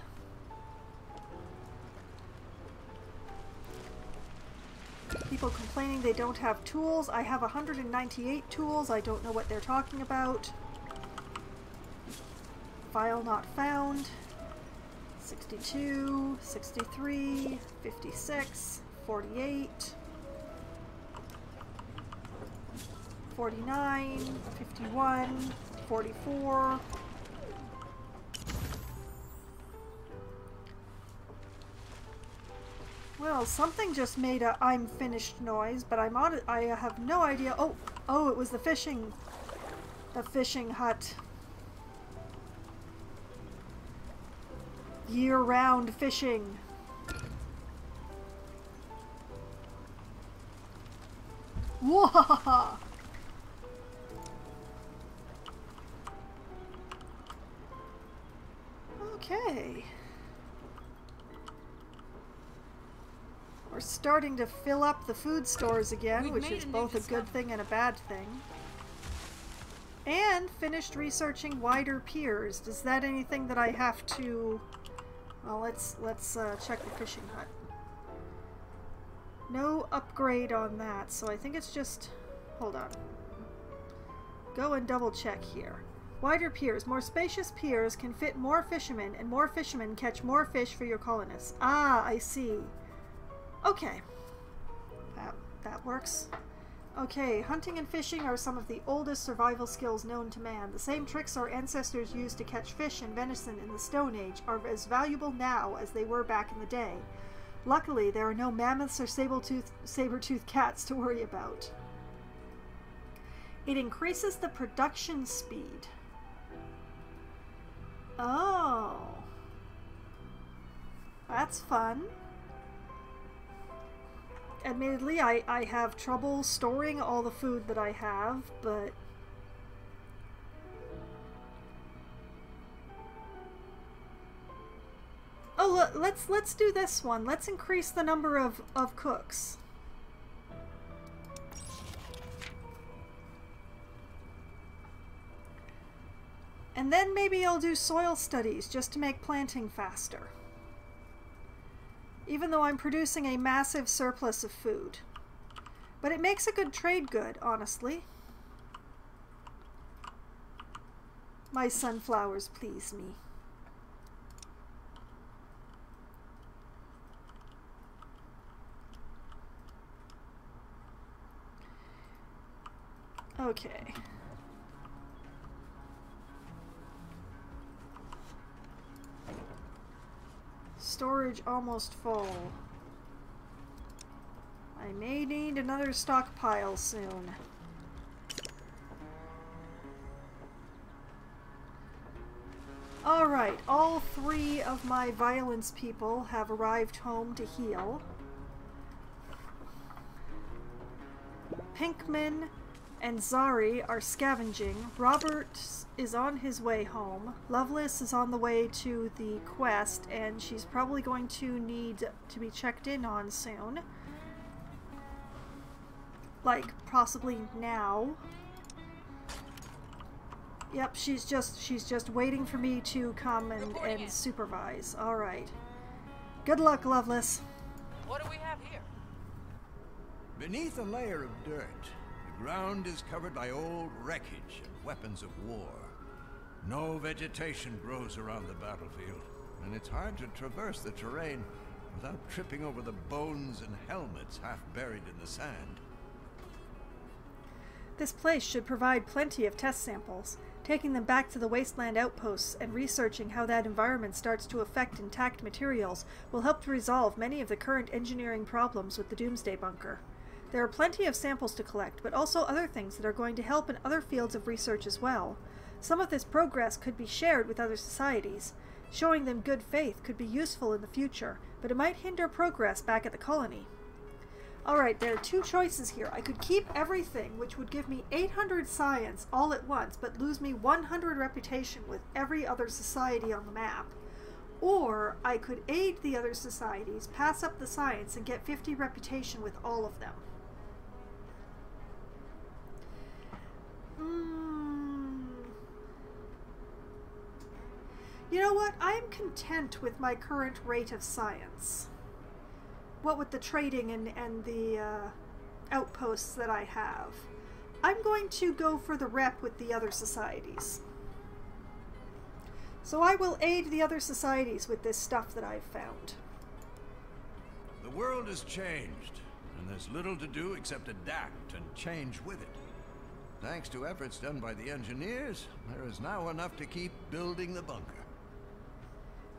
People complaining they don't have tools. I have 198 tools. I don't know what they're talking about. File not found. 62, 63, 56, 48, 49, 51, 44. Well, something just made a "I'm finished" noise, but I have no idea. Oh, it was the fishing hut. Year-round fishing. Whoa! Okay. We're starting to fill up the food stores again, which is both a good thing and a bad thing. And finished researching wider piers. Does that anything that I have to... Well, let's check the fishing hut. No upgrade on that, so I think it's just... Hold on. Go and double check here. Wider piers. More spacious piers can fit more fishermen, and more fishermen catch more fish for your colonists. Ah, I see. Okay. That works. Okay, hunting and fishing are some of the oldest survival skills known to man. The same tricks our ancestors used to catch fish and venison in the Stone Age are as valuable now as they were back in the day. Luckily, there are no mammoths or saber-toothed cats to worry about. It increases the production speed. Oh. That's fun. Admittedly, I have trouble storing all the food that I have, but... Oh, let's do this one. Let's increase the number of cooks. And then maybe I'll do soil studies just to make planting faster. Even though I'm producing a massive surplus of food. But it makes a good trade good, honestly. My sunflowers please me. Okay. Storage almost full. I may need another stockpile soon. Alright, all 3 of my violence people have arrived home to heal. Pinkman and Zari are scavenging. Robert is on his way home. Loveless is on the way to the quest, and she's probably going to need to be checked in on soon. Like, possibly now. Yep, she's just waiting for me to come and supervise. Alright. Good luck, Loveless. What do we have here? Beneath a layer of dirt, the ground is covered by old wreckage and weapons of war. No vegetation grows around the battlefield, and it's hard to traverse the terrain without tripping over the bones and helmets half buried in the sand. This place should provide plenty of test samples. Taking them back to the wasteland outposts and researching how that environment starts to affect intact materials will help to resolve many of the current engineering problems with the Doomsday Bunker. There are plenty of samples to collect, but also other things that are going to help in other fields of research as well. Some of this progress could be shared with other societies. Showing them good faith could be useful in the future, but it might hinder progress back at the colony. Alright, there are 2 choices here. I could keep everything, which would give me 800 science all at once, but lose me 100 reputation with every other society on the map. Or I could aid the other societies, pass up the science, and get 50 reputation with all of them. You know what? I'm content with my current rate of science. What with the trading and the outposts that I have. I'm going to go for the rep with the other societies. So I will aid the other societies with this stuff that I've found. The world has changed, and there's little to do except adapt and change with it. Thanks to efforts done by the engineers, there is now enough to keep building the bunker.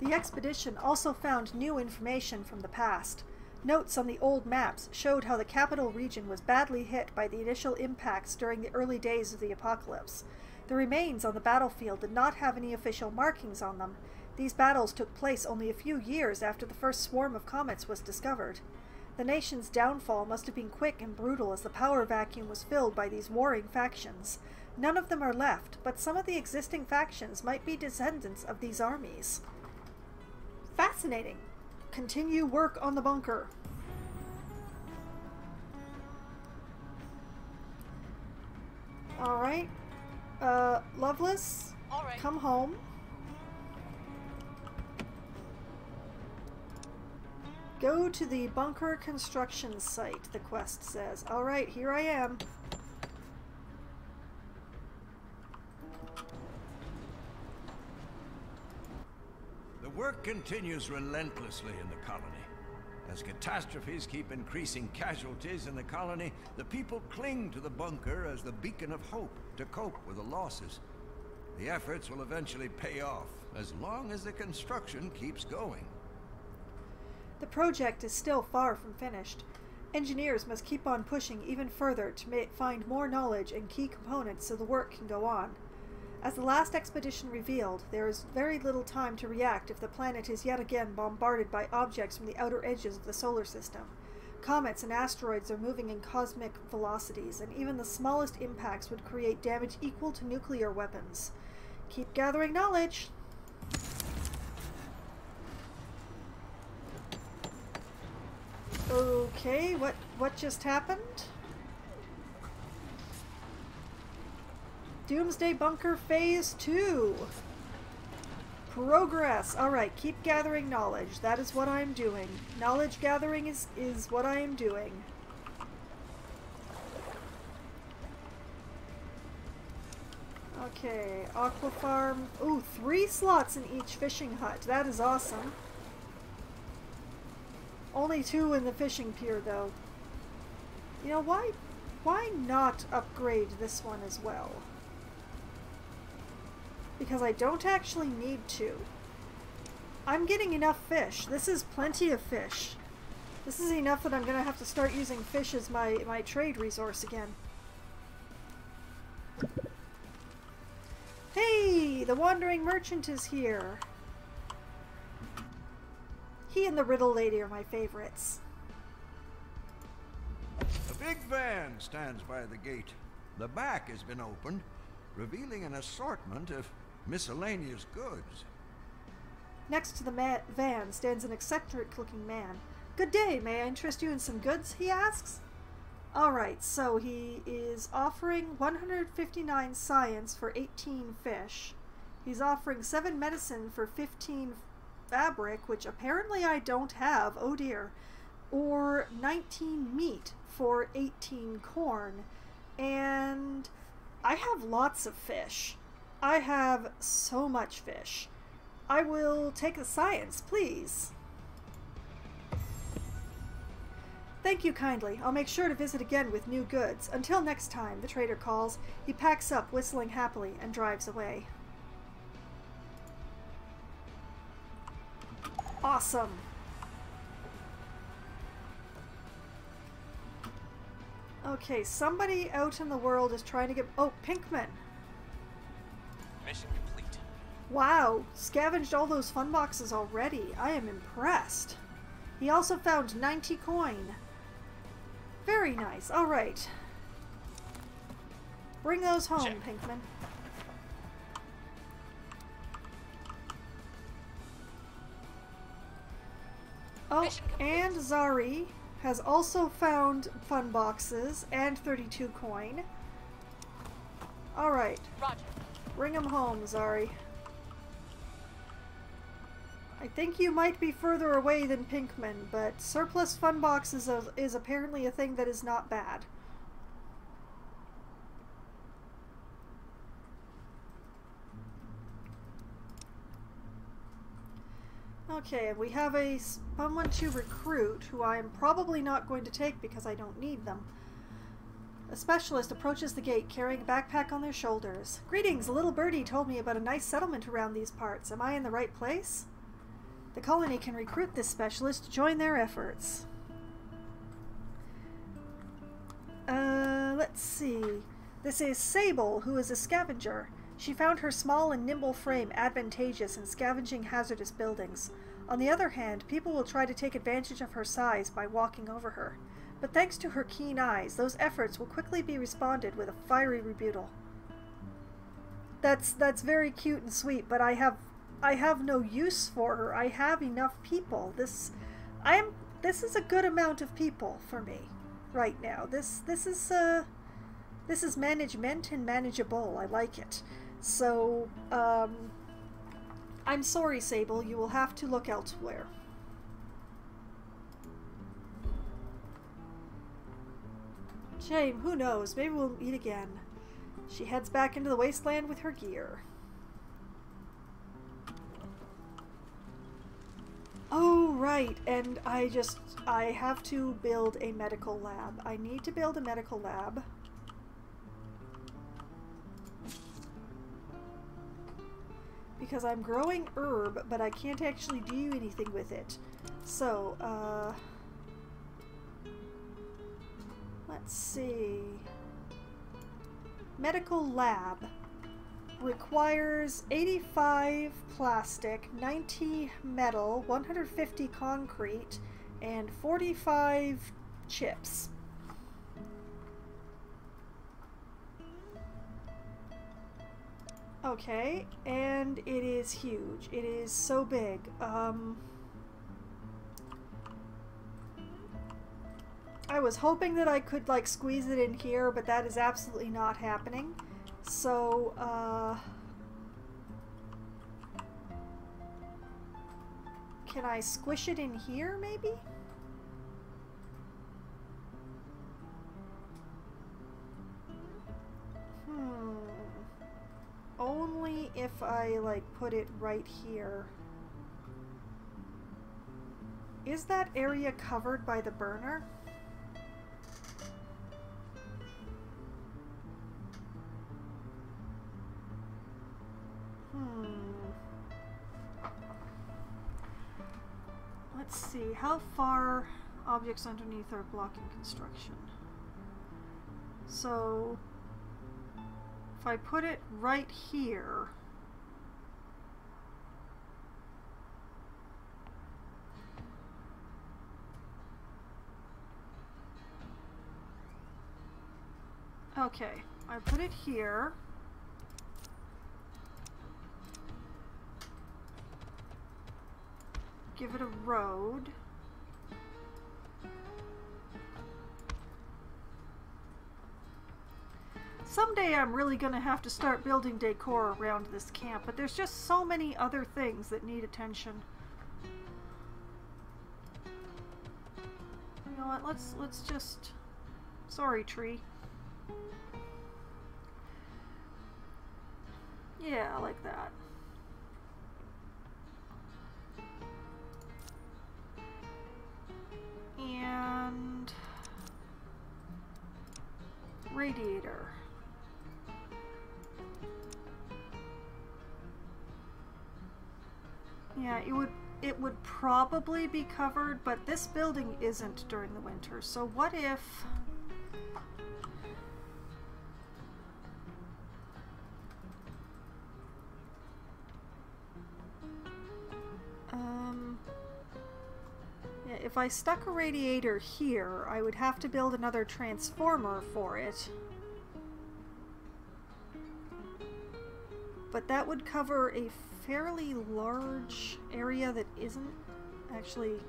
The expedition also found new information from the past. Notes on the old maps showed how the capital region was badly hit by the initial impacts during the early days of the apocalypse. The remains on the battlefield did not have any official markings on them. These battles took place only a few years after the first swarm of comets was discovered. The nation's downfall must have been quick and brutal as the power vacuum was filled by these warring factions. None of them are left, but some of the existing factions might be descendants of these armies. Fascinating. Continue work on the bunker. Alright. Loveless, All right. come home. Go to the bunker construction site, the quest says. Alright, here I am. The work continues relentlessly in the colony. As catastrophes keep increasing casualties in the colony, the people cling to the bunker as the beacon of hope to cope with the losses. The efforts will eventually pay off, as long as the construction keeps going. The project is still far from finished. Engineers must keep on pushing even further to find more knowledge and key components so the work can go on. As the last expedition revealed, there is very little time to react if the planet is yet again bombarded by objects from the outer edges of the solar system. Comets and asteroids are moving in cosmic velocities, and even the smallest impacts would create damage equal to nuclear weapons. Keep gathering knowledge! Okay, what just happened? Doomsday Bunker Phase 2. Progress. Alright, keep gathering knowledge. That is what I'm doing. Knowledge gathering is what I am doing. Okay, Aqua Farm. Ooh, 3 slots in each fishing hut. That is awesome. Only 2 in the fishing pier, though. You know, why not upgrade this one as well? Because I don't actually need to. I'm getting enough fish. This is plenty of fish. This is enough that I'm going to have to start using fish as my trade resource again. Hey! The Wandering Merchant is here. He and the Riddle Lady are my favorites. A big van stands by the gate. The back has been opened, revealing an assortment of miscellaneous goods. Next to the van stands an eccentric-looking man. Good day, may I interest you in some goods? He asks. Alright, so he is offering 159 science for 18 fish. He's offering 7 medicine for 15 fabric, which apparently I don't have, oh dear, or 19 meat for 18 corn, and I have lots of fish. I have so much fish. I will take the science, please. Thank you kindly. I'll make sure to visit again with new goods. Until next time, the trader calls. He packs up, whistling happily, and drives away. Awesome. Okay, somebody out in the world is trying to get... Oh, Pinkman. Mission complete. Wow, scavenged all those fun boxes already. I am impressed. He also found 90 coin. Very nice. Alright. Bring those home, Check. Pinkman. Oh, and Zari has also found fun boxes and 32 coin. Alright. Roger. Bring them home, Zari. I think you might be further away than Pinkman, but surplus fun boxes is apparently a thing that is not bad. Okay, we have someone to recruit who I am probably not going to take because I don't need them. A specialist approaches the gate carrying a backpack on their shoulders. Greetings, a little birdie told me about a nice settlement around these parts. Am I in the right place? The colony can recruit this specialist to join their efforts. Let's see. This is Sable, who is a scavenger. She found her small and nimble frame advantageous in scavenging hazardous buildings. On the other hand, people will try to take advantage of her size by walking over her. But thanks to her keen eyes, those efforts will quickly be responded with a fiery rebuttal. That's very cute and sweet, but I have no use for her. I have enough people. This is a good amount of people for me right now. This is management and manageable. I like it. So, I'm sorry, Sable. You will have to look elsewhere. Shame. Who knows? Maybe we'll meet again. She heads back into the wasteland with her gear. Oh, right, and I have to build a medical lab. I need to build a medical lab. Because I'm growing herb, but I can't actually do anything with it. So, let's see. Medical lab requires 85 plastic, 90 metal, 150 concrete, and 45 chips. Okay, and it is huge. It is so big. I was hoping that I could like squeeze it in here, but that is absolutely not happening. So, can I squish it in here, maybe? Only if I, like, put it right here. Is that area covered by the burner? Let's see, how far objects underneath are blocking construction. So, if I put it right here, okay, I put it here. Give it a road. Someday I'm really gonna have to start building decor around this camp, but there's just so many other things that need attention. You know what, let's just... Sorry, tree. Yeah, like that. And radiator. Yeah, it would probably be covered, but this building isn't during the winter. So what if yeah, if I stuck a radiator here, I would have to build another transformer for it. But that would cover a fairly large area that isn't actually...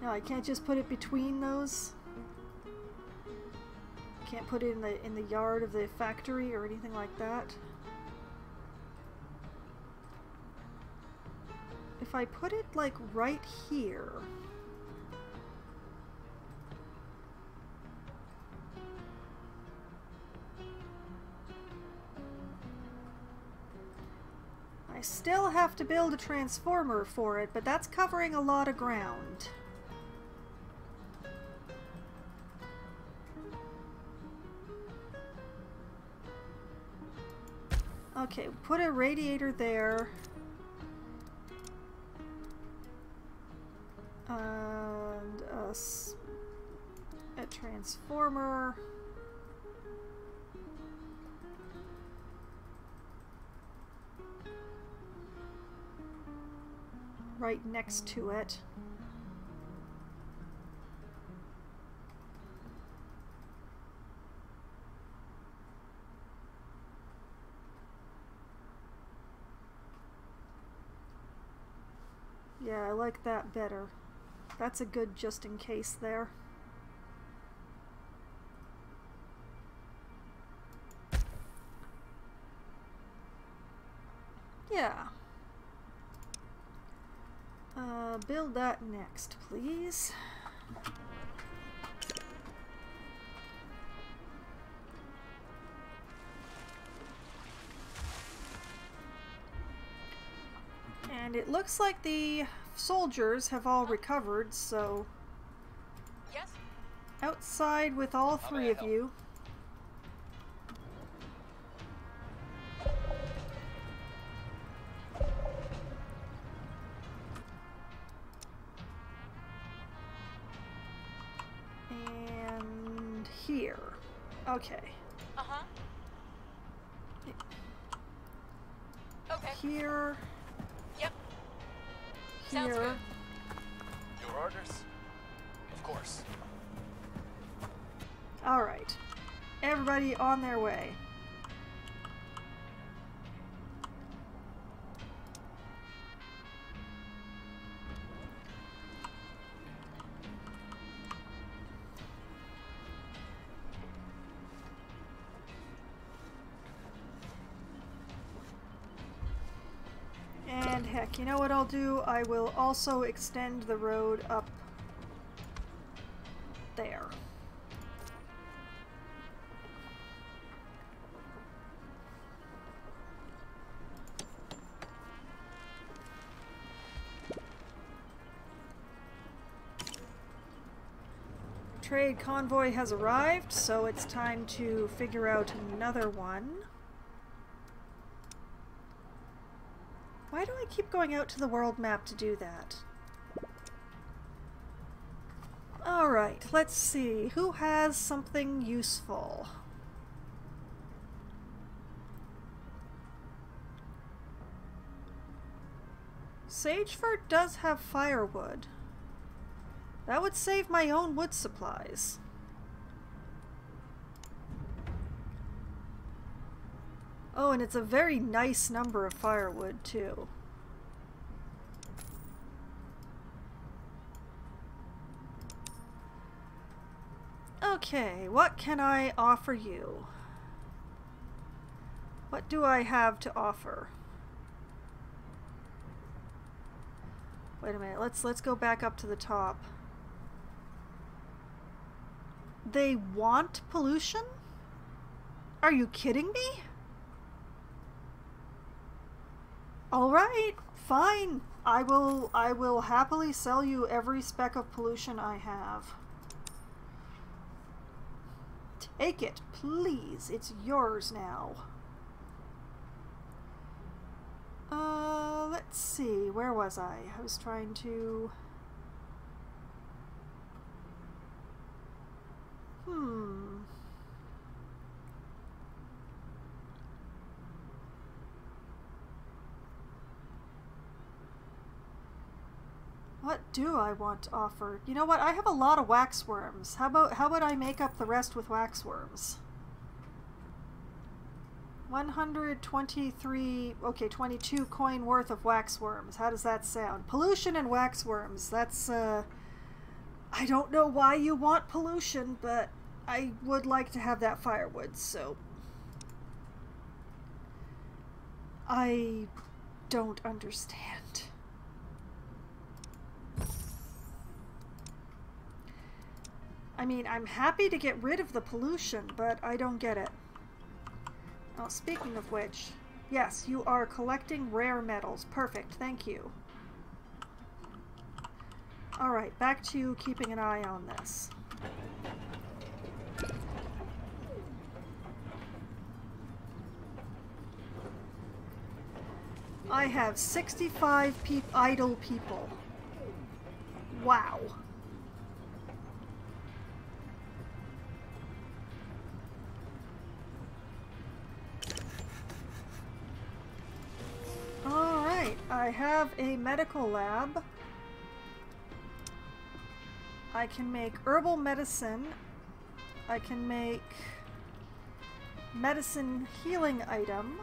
No, I can't just put it between those. Can't put it in the yard of the factory or anything like that. If I put it like right here, I still have to build a transformer for it, but that's covering a lot of ground. Okay, put a radiator there. And a transformer. Right next to it. Yeah, I like that better. That's a good just in case there. Yeah. Build that next, please. And it looks like the soldiers have all recovered, so Yes? outside with all three of you. And here. Okay. Uh-huh. Okay. Here. Yep. Sounds Here. good. Your orders? Of course. Alright. Everybody on their way. And heck, you know what I'll do? I will also extend the road up there. Trade convoy has arrived, so it's time to figure out another one. Why do I keep going out to the world map to do that? Alright, let's see. Who has something useful? Sageford does have firewood. That would save my own wood supplies. Oh, and it's a very nice number of firewood, too. Okay, what can I offer you? What do I have to offer? Wait a minute, let's go back up to the top. They want pollution? Are you kidding me? All right, fine. I will happily sell you every speck of pollution I have. Take it, please. It's yours now. Let's see. Where was I? I was trying to... What do I want to offer? You know what? I have a lot of waxworms. How about I make up the rest with waxworms? 123, okay, 22 coin worth of waxworms. How does that sound? Pollution and waxworms. That's, I don't know why you want pollution, but I would like to have that firewood, so... I don't understand. I mean, I'm happy to get rid of the pollution, but I don't get it. Oh, speaking of which, yes, you are collecting rare metals. Perfect, thank you. Alright, back to keeping an eye on this. I have 65 idle people. Wow. Alright, I have a medical lab. I can make herbal medicine. I can make medicine healing item.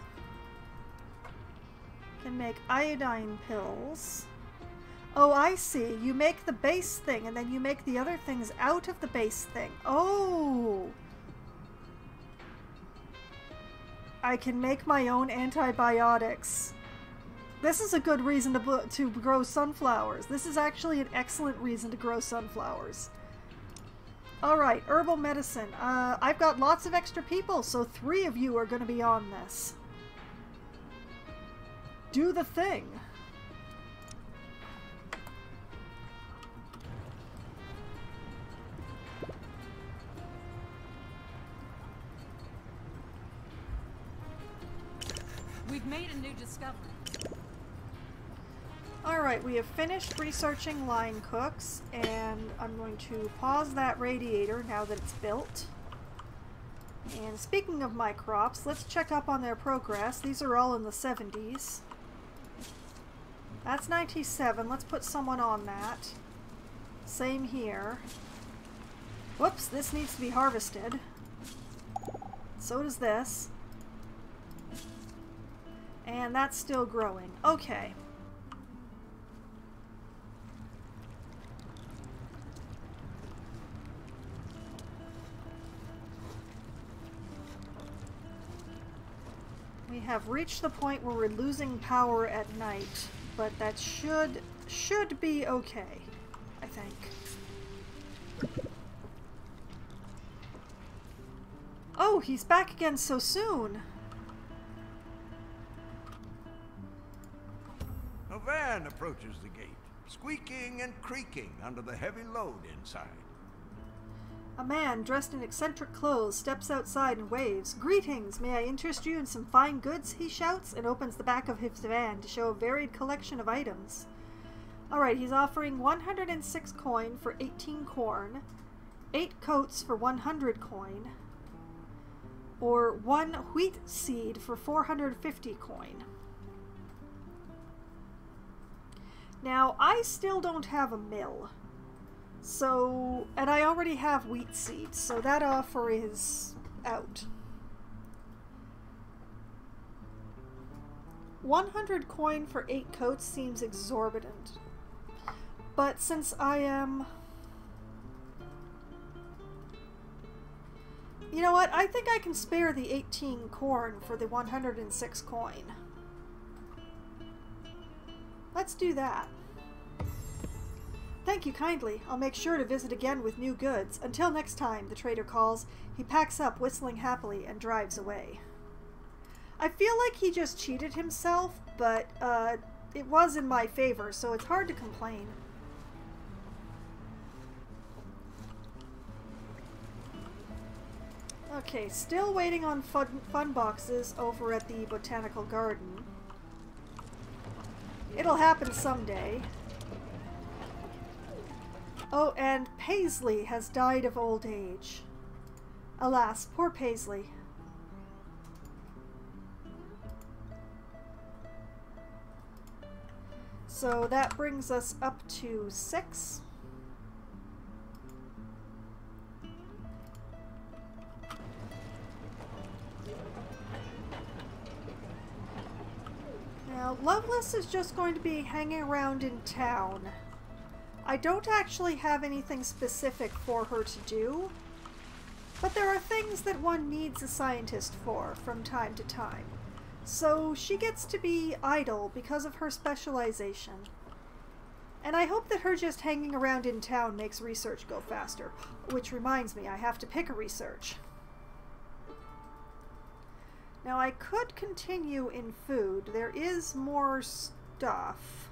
Can make iodine pills. Oh, I see. You make the base thing and then you make the other things out of the base thing. Oh! I can make my own antibiotics. This is a good reason to grow sunflowers. This is actually an excellent reason to grow sunflowers. Alright, herbal medicine. I've got lots of extra people, so 3 of you are going to be on this. Do the thing. We've made a new discovery. Alright, we have finished researching line cooks, and I'm going to pause that radiator now that it's built. And speaking of my crops, let's check up on their progress. These are all in the 70s. That's 97. Let's put someone on that. Same here. Whoops, this needs to be harvested. So does this. And that's still growing. Okay. We have reached the point where we're losing power at night, but that should be okay, I think. Oh, he's back again so soon. A van approaches the gate, squeaking and creaking under the heavy load inside. A man dressed in eccentric clothes steps outside and waves. "Greetings! May I interest you in some fine goods?" he shouts, and opens the back of his van to show a varied collection of items. Alright, he's offering 106 coin for 18 corn, 8 coats for 100 coin, or 1 wheat seed for 450 coin. Now, I still don't have a mill. So, and I already have wheat seeds, so that offer is out. 100 coin for 8 coats seems exorbitant. But since I am... You know what? I think I can spare the 18 corn for the 106 coin. Let's do that. Thank you kindly. I'll make sure to visit again with new goods. Until next time, the trader calls. He packs up, whistling happily, and drives away. I feel like he just cheated himself, but it was in my favor, so it's hard to complain. Okay, still waiting on fun boxes over at the Botanical Garden. It'll happen someday. Oh, and Paisley has died of old age. Alas, poor Paisley. So that brings us up to 6. Now, Loveless is just going to be hanging around in town. I don't actually have anything specific for her to do, but there are things that one needs a scientist for from time to time. So she gets to be idle because of her specialization. And I hope that her just hanging around in town makes research go faster. Which reminds me, I have to pick a research. Now I could continue in food. There is more stuff.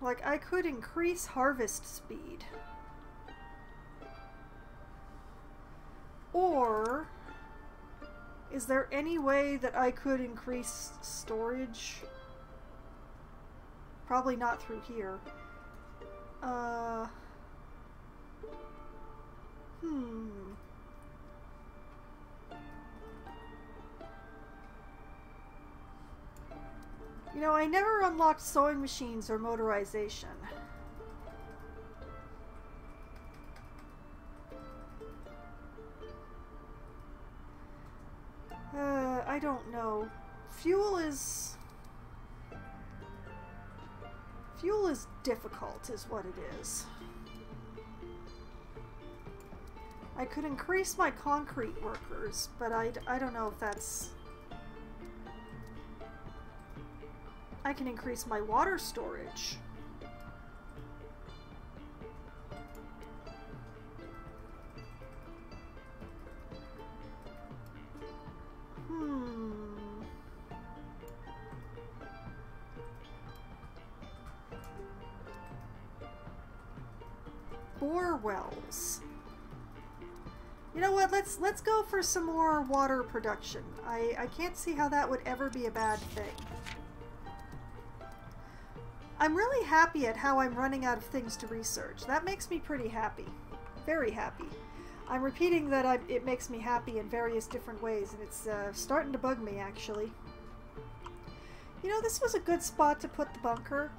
Like, I could increase harvest speed. Or, is there any way that I could increase storage? Probably not through here. You know, I never unlocked sewing machines or motorization. I don't know. Fuel is difficult, is what it is. I could increase my concrete workers, but I don't know if that's... I can increase my water storage. wells. You know what? Let's go for some more water production. I can't see how that would ever be a bad thing. I'm really happy at how I'm running out of things to research. That makes me pretty happy. Very happy. I'm repeating that it makes me happy in various different ways, and it's starting to bug me, actually. You know, this was a good spot to put the bunker.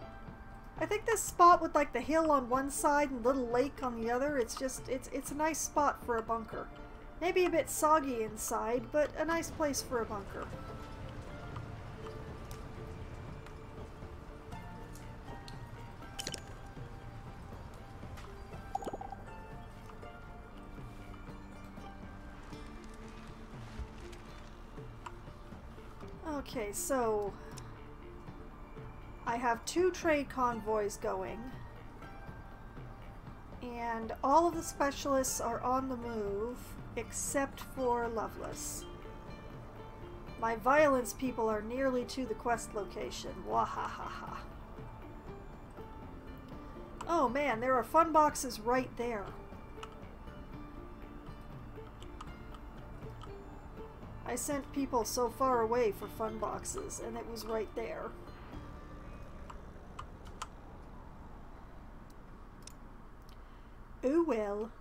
I think this spot with like the hill on one side and little lake on the other, it's a nice spot for a bunker. Maybe a bit soggy inside, but a nice place for a bunker. Okay, so I have 2 trade convoys going, and all of the specialists are on the move except for Loveless. My violence people are nearly to the quest location. Wahahaha. Oh man, there are fun boxes right there. I sent people so far away for fun boxes, and it was right there. Oh well.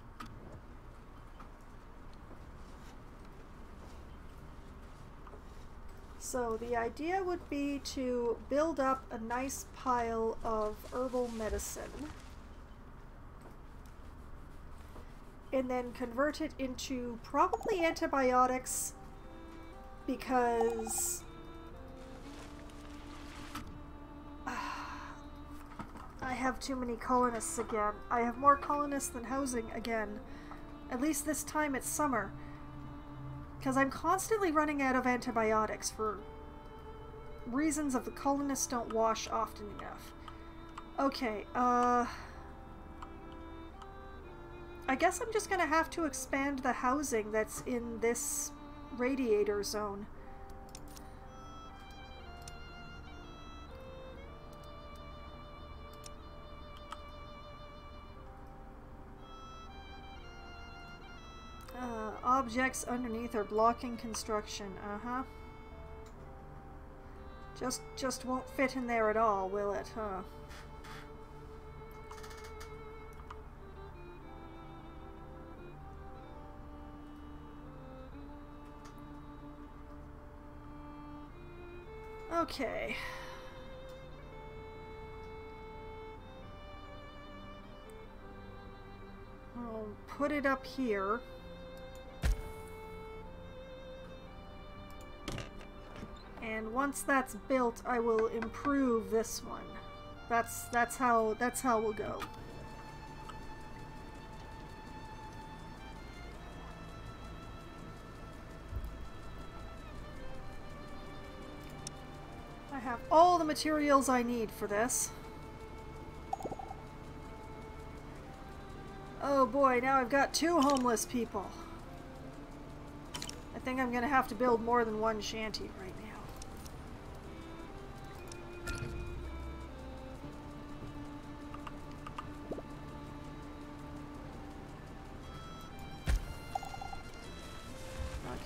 So the idea would be to build up a nice pile of herbal medicine and then convert it into probably antibiotics, because I have too many colonists again. I have more colonists than housing again. At least this time it's summer. Because I'm constantly running out of antibiotics for reasons of the colonists don't wash often enough. Okay, I guess I'm just gonna have to expand the housing that's in this radiator zone. Objects underneath are blocking construction. Just won't fit in there at all, will it, huh? Okay. I'll put it up here. And once that's built, I will improve this one. That's how we'll go. I have all the materials I need for this. Oh boy, now I've got 2 homeless people. I think I'm gonna have to build more than one shanty right now.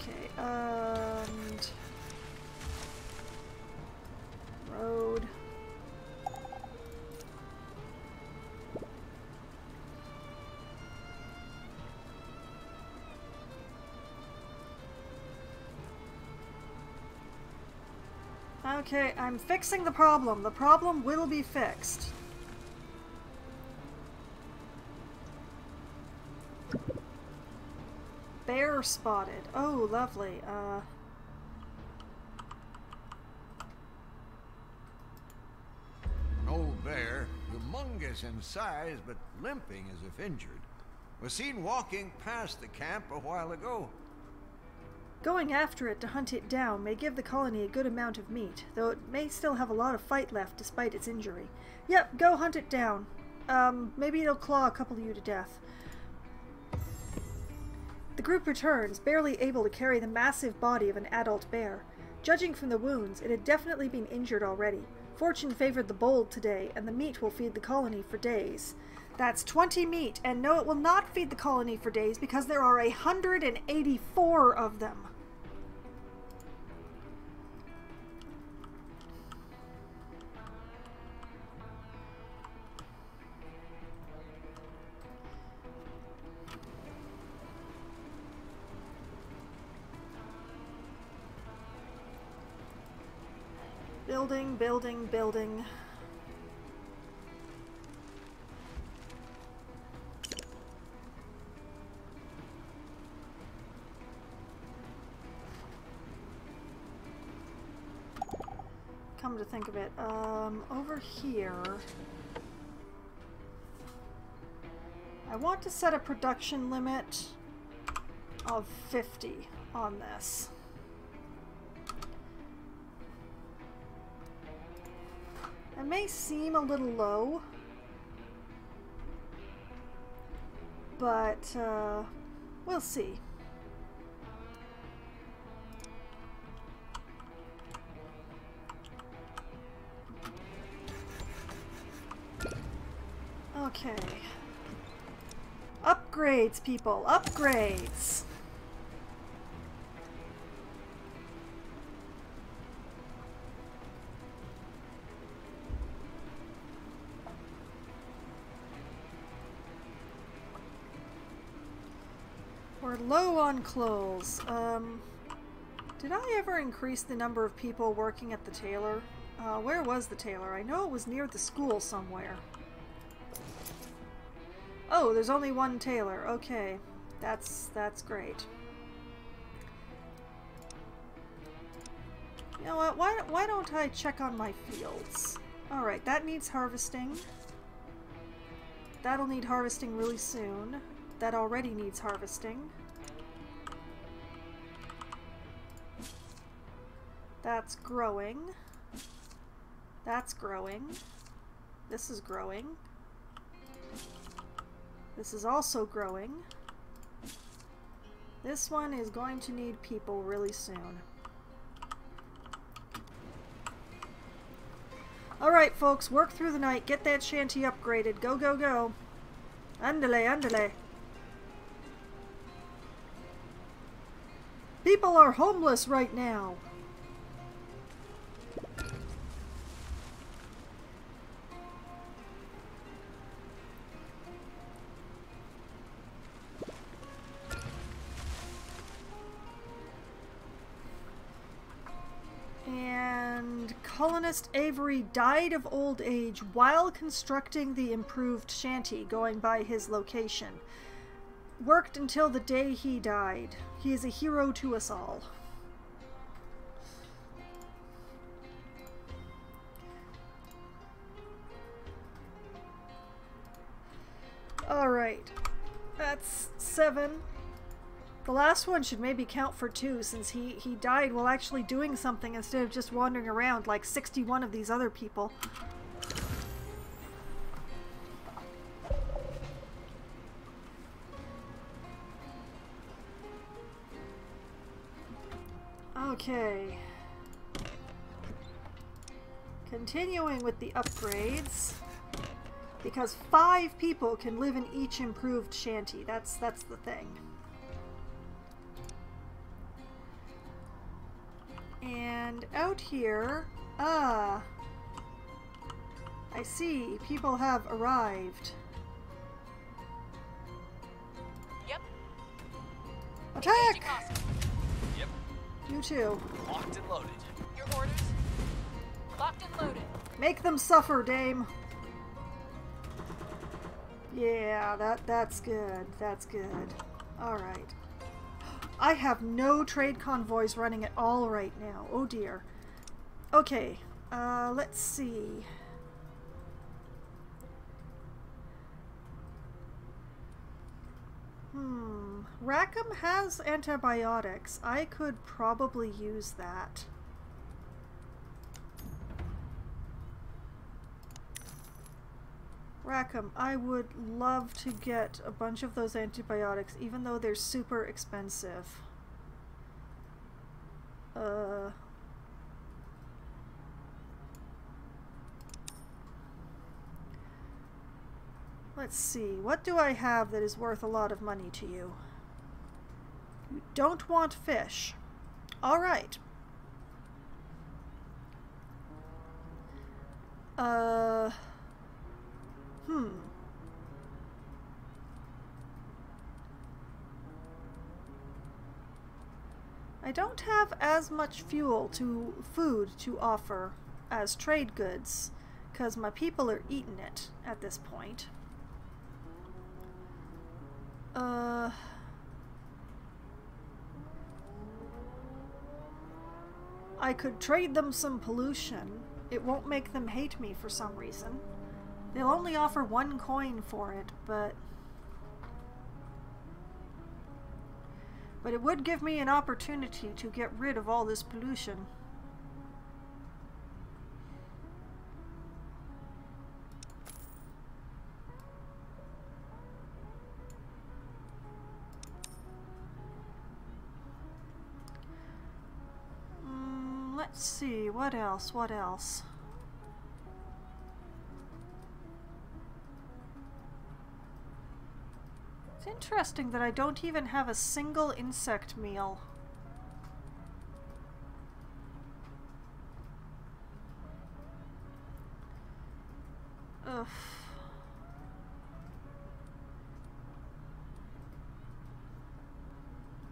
Okay, and road. Okay, I'm fixing the problem. The problem will be fixed. Bear spotted. Oh, lovely. An old bear, humongous in size but limping as if injured, was seen walking past the camp a while ago. Going after it to hunt it down may give the colony a good amount of meat, though it may still have a lot of fight left despite its injury. Yep, go hunt it down. Maybe it'll claw a couple of you to death. The group returns, barely able to carry the massive body of an adult bear. Judging from the wounds, it had definitely been injured already. Fortune favored the bold today, and the meat will feed the colony for days. That's 20 meat, and no, it will not feed the colony for days because there are 184 of them. Building, building, building. Come to think of it, over here, I want to set a production limit of 50 on this. It may seem a little low, but we'll see. Okay. Upgrades, people. Upgrades. We're low on clothes. Did I ever increase the number of people working at the tailor? Where was the tailor? I know it was near the school somewhere. Oh, there's only one tailor. Okay. That's great. You know what? Why don't I check on my fields? Alright, that needs harvesting. That'll need harvesting really soon. That already needs harvesting. That's growing. That's growing. This is growing. This is also growing. This one is going to need people really soon. Alright, folks, work through the night. Get that shanty upgraded. Go, go, go. Andale, andale. People are homeless right now. And colonist Avery died of old age while constructing the improved shanty going by his location. Worked until the day he died. He is a hero to us all. Alright. That's 7. The last one should maybe count for 2 since he died while actually doing something instead of just wandering around like 61 of these other people. Okay. Continuing with the upgrades. Because 5 people can live in each improved shanty. That's the thing. And out here, I see people have arrived. Yep. Attack! Yep. You too. Locked and loaded. Your orders? Locked and loaded. Make them suffer, Dame. Yeah, that's good. That's good. Alright. I have no trade convoys running at all right now. Oh dear. Okay, let's see. Rackham has antibiotics. I could probably use that. Rackham, I would love to get a bunch of those antibiotics, even though they're super expensive. Let's see, what do I have that is worth a lot of money to you? You don't want fish. Alright. I don't have as much food to offer as trade goods, because my people are eating it at this point. I could trade them some pollution. It won't make them hate me for some reason. They'll only offer 1 coin for it, but it would give me an opportunity to get rid of all this pollution. Let's see, what else? It's interesting that I don't even have a single insect meal. Ugh.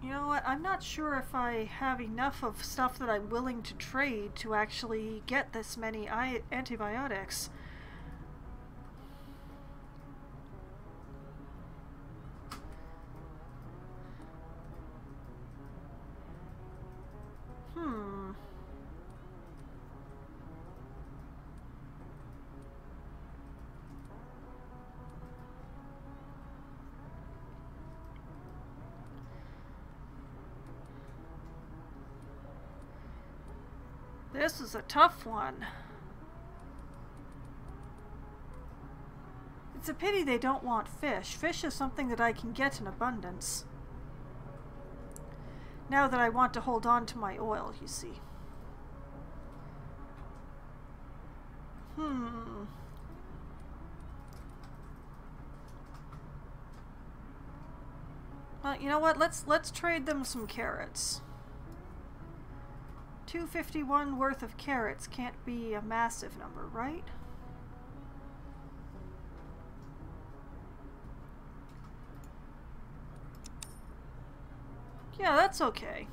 You know what? I'm not sure if I have enough of stuff that I'm willing to trade to actually get this many antibiotics. This is a tough one. It's a pity they don't want fish. Fish is something that I can get in abundance. Now that I want to hold on to my oil, you see. Well, you know what? Let's trade them some carrots. 251 worth of carrots can't be a massive number, right? Yeah, that's okay.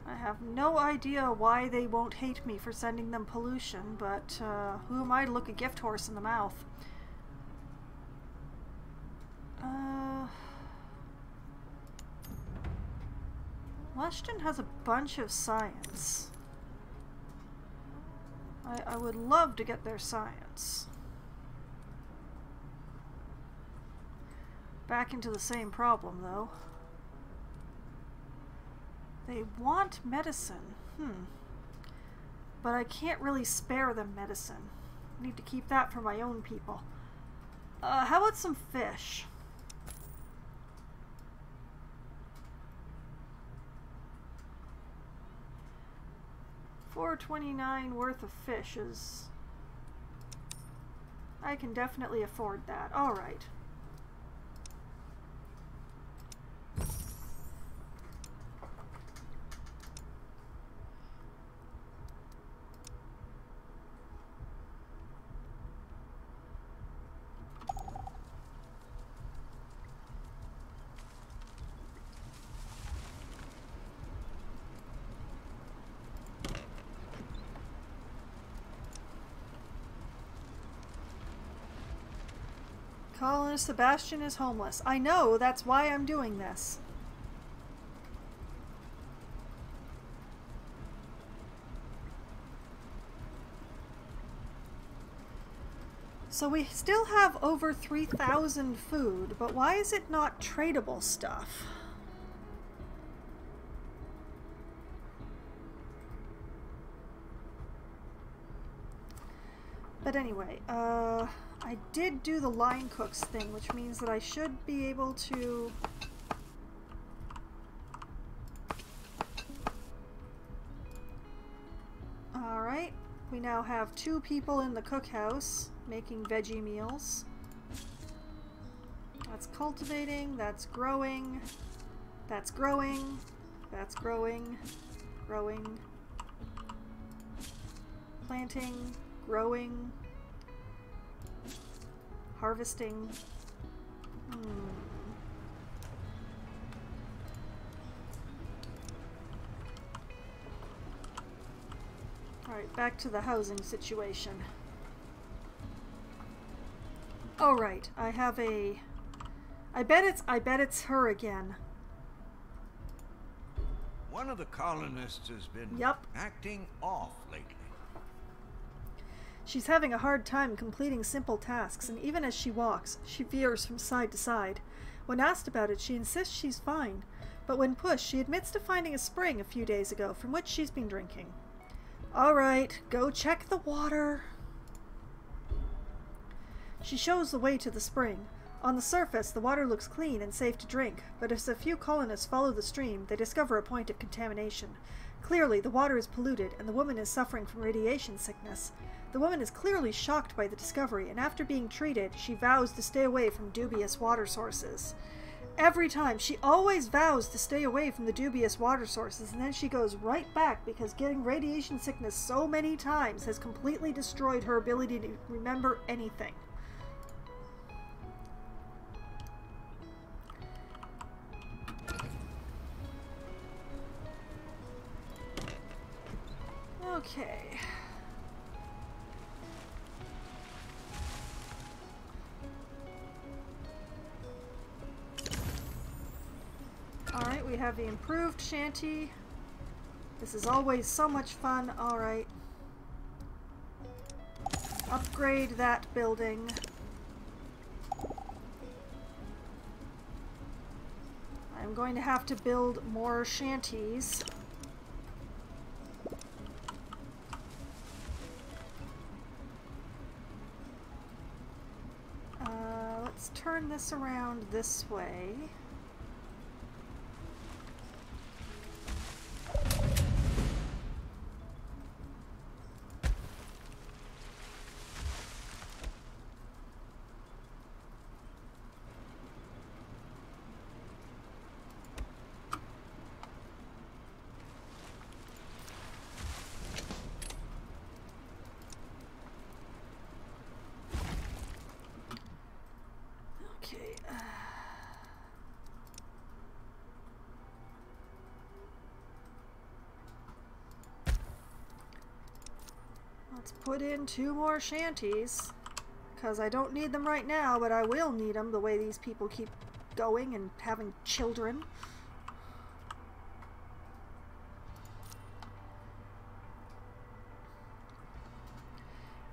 I have no idea why they won't hate me for sending them pollution, but who am I to look a gift horse in the mouth? Lushton has a bunch of science. I would love to get their science. Back into the same problem, though. They want medicine. But I can't really spare them medicine. I need to keep that for my own people. How about some fish? $4.29 worth of fish is... I can definitely afford that. Alright. Colonist Sebastian is homeless. I know, that's why I'm doing this. So we still have over 3,000 food, but why is it not tradable stuff? But anyway, I did do the line cooks thing, which means that I should be able to We now have 2 people in the cookhouse making veggie meals. That's cultivating, that's growing, that's growing, that's growing, growing, planting, growing, harvesting. Alright, back to the housing situation. Alright, I have a... I bet it's her again. One of the colonists has been Yep. acting off lately. She's having a hard time completing simple tasks, and even as she walks, she veers from side to side. When asked about it, she insists she's fine, but when pushed, she admits to finding a spring a few days ago from which she's been drinking. Alright, go check the water. She shows the way to the spring. On the surface, the water looks clean and safe to drink, but as a few colonists follow the stream, they discover a point of contamination. Clearly, the water is polluted, and the woman is suffering from radiation sickness. The woman is clearly shocked by the discovery, and after being treated, she vows to stay away from dubious water sources. Every time, she always vows to stay away from the dubious water sources, and then she goes right back because getting radiation sickness so many times has completely destroyed her ability to remember anything. Okay. Alright, we have the improved shanty. This is always so much fun. Alright. Upgrade that building. I'm going to have to build more shanties. Let's turn this around this way. Let's put in 2 more shanties, because I don't need them right now, but I will need them the way these people keep going and having children.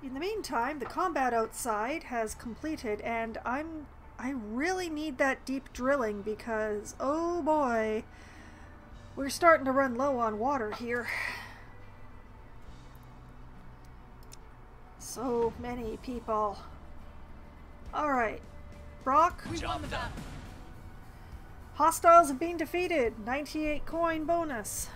In the meantime, the combat outside has completed, and I really need that deep drilling because, oh boy, we're starting to run low on water here. So many people. Alright. Brock. We won the battle. Hostiles have been defeated. 98 coin bonus.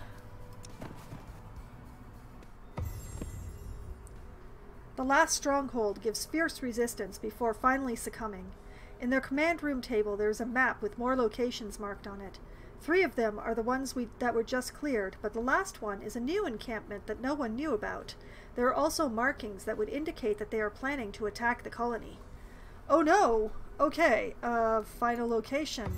The last stronghold gives fierce resistance before finally succumbing. In their command room table there is a map with more locations marked on it. 3 of them are the ones that were just cleared, but the last one is a new encampment that no one knew about. There are also markings that would indicate that they are planning to attack the colony. Oh no! Okay, final location.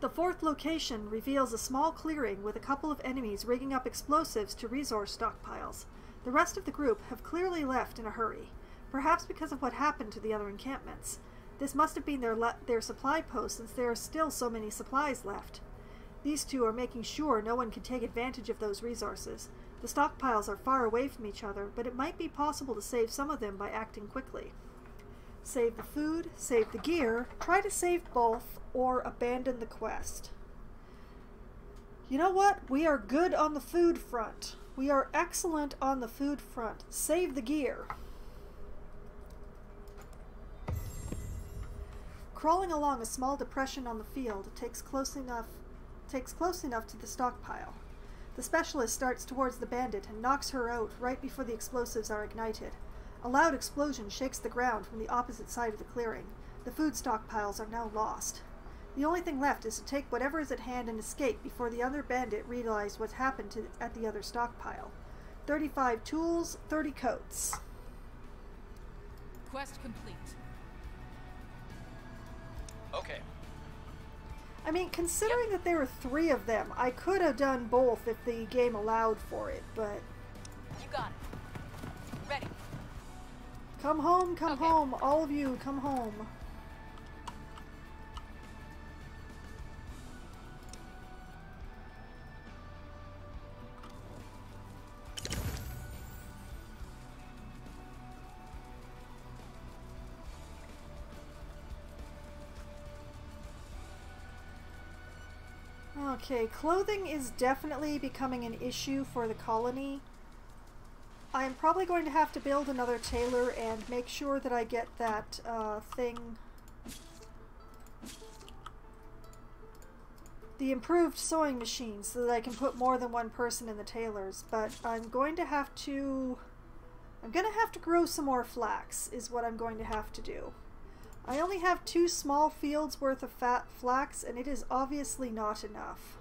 The 4th location reveals a small clearing with a couple of enemies rigging up explosives to resource stockpiles. The rest of the group have clearly left in a hurry, perhaps because of what happened to the other encampments. This must have been their supply post since there are still so many supplies left. These 2 are making sure no one can take advantage of those resources. The stockpiles are far away from each other, but it might be possible to save some of them by acting quickly. Save the food, save the gear, try to save both, or abandon the quest. You know what? We are good on the food front. We are excellent on the food front. Save the gear. Crawling along a small depression on the field takes close enough to the stockpile. The specialist starts towards the bandit and knocks her out right before the explosives are ignited. A loud explosion shakes the ground from the opposite side of the clearing. The food stockpiles are now lost. The only thing left is to take whatever is at hand and escape before the other bandit realizes what's happened at the other stockpile. 35 tools, 30 coats. Quest complete. Okay. I mean, considering that there were 3 of them, I could have done both if the game allowed for it, but... You got it. Ready. Come home, come Okay. home. All of you, come home. Okay, clothing is definitely becoming an issue for the colony. I'm probably going to have to build another tailor and make sure that I get that thing, the improved sewing machine, so that I can put more than one person in the tailors. But I'm going to have to grow some more flax is what I'm going to have to do. I only have 2 small fields worth of fat flax, and it is obviously not enough.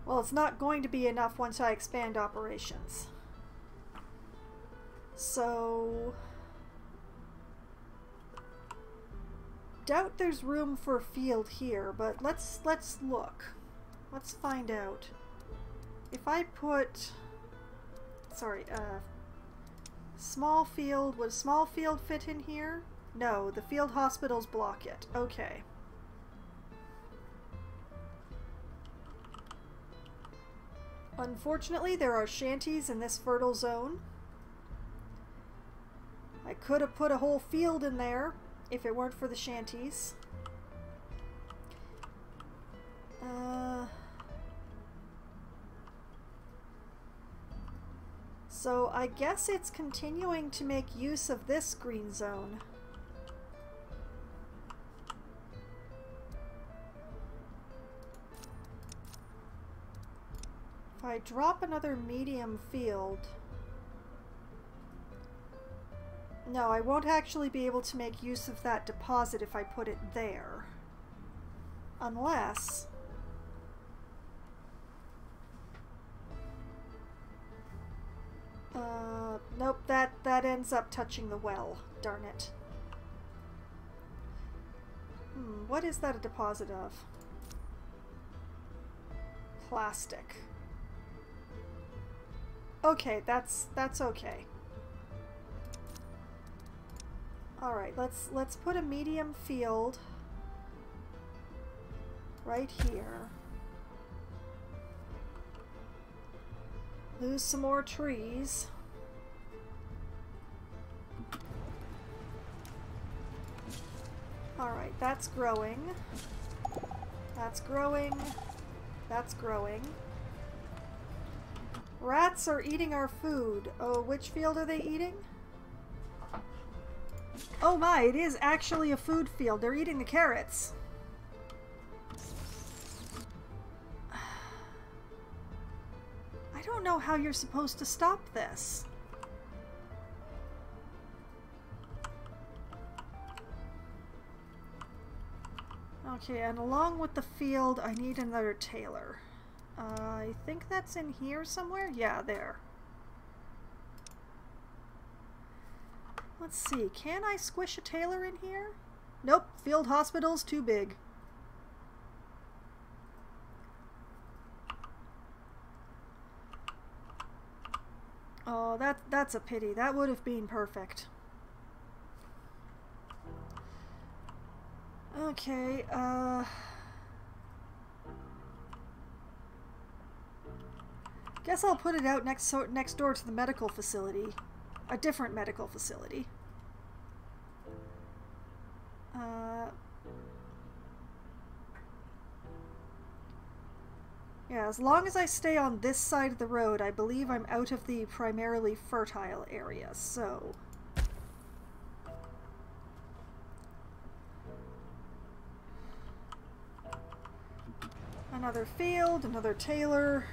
Well, it's not going to be enough once I expand operations. So... doubt there's room for a field here, but let's look. Let's find out. If I put... Sorry, small field. Would a small field fit in here? No, the field hospitals block it. Okay. Unfortunately, there are shanties in this fertile zone. I could have put a whole field in there if it weren't for the shanties. So I guess it's continuing to make use of this green zone. If I drop another medium field... No, I won't actually be able to make use of that deposit if I put it there. Unless... nope, that ends up touching the well. Darn it. What is that a deposit of? Plastic. Okay, that's okay. Alright, let's put a medium field right here. Lose some more trees. Alright, that's growing. That's growing. That's growing. Rats are eating our food. Oh, which field are they eating? Oh my, it is actually a food field. They're eating the carrots. I don't know how you're supposed to stop this. Okay, and along with the field, I need another tailor. I think that's in here somewhere? Yeah, there. Let's see, can I squish a tailor in here? Nope, field hospital's too big. Oh, that's a pity. That would have been perfect. Okay, guess I'll put it out next door to the medical facility. A different medical facility. Yeah, as long as I stay on this side of the road, I believe I'm out of the primarily fertile area, so... Another field, another tailor.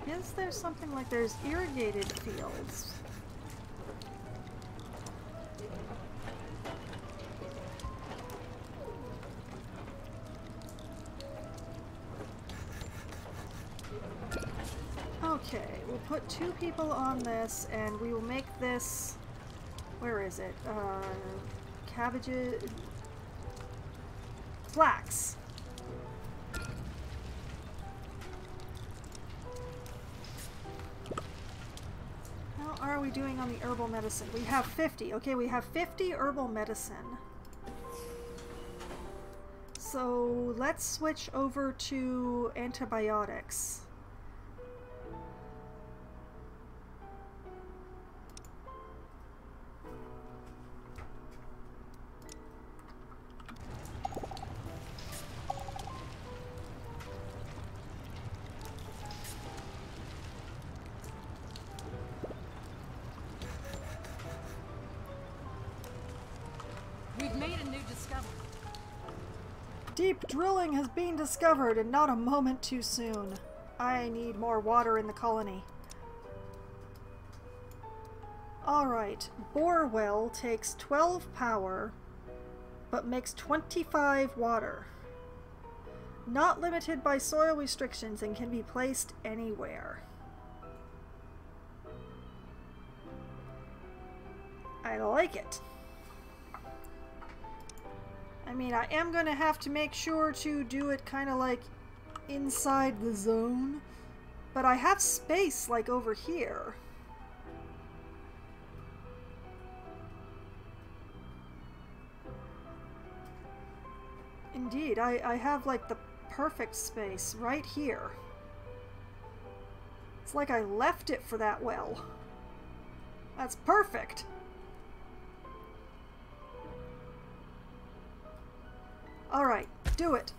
Is there something like there's irrigated fields? Okay, we'll put 2 people on this and we will make this, where is it? Cabbages, flax. How are we doing on the herbal medicine? We have 50. Okay, we have 50 herbal medicine. So let's switch over to antibiotics. We've made a new discovery. Deep drilling has been discovered, and not a moment too soon. I need more water in the colony. Alright, bore well takes 12 power, but makes 25 water. Not limited by soil restrictions and can be placed anywhere. I like it. I mean, I am going to have to make sure to do it kind of like inside the zone, but I have space like over here. Indeed, I have like the perfect space right here. It's like I left it for that well. That's perfect. Alright, do it.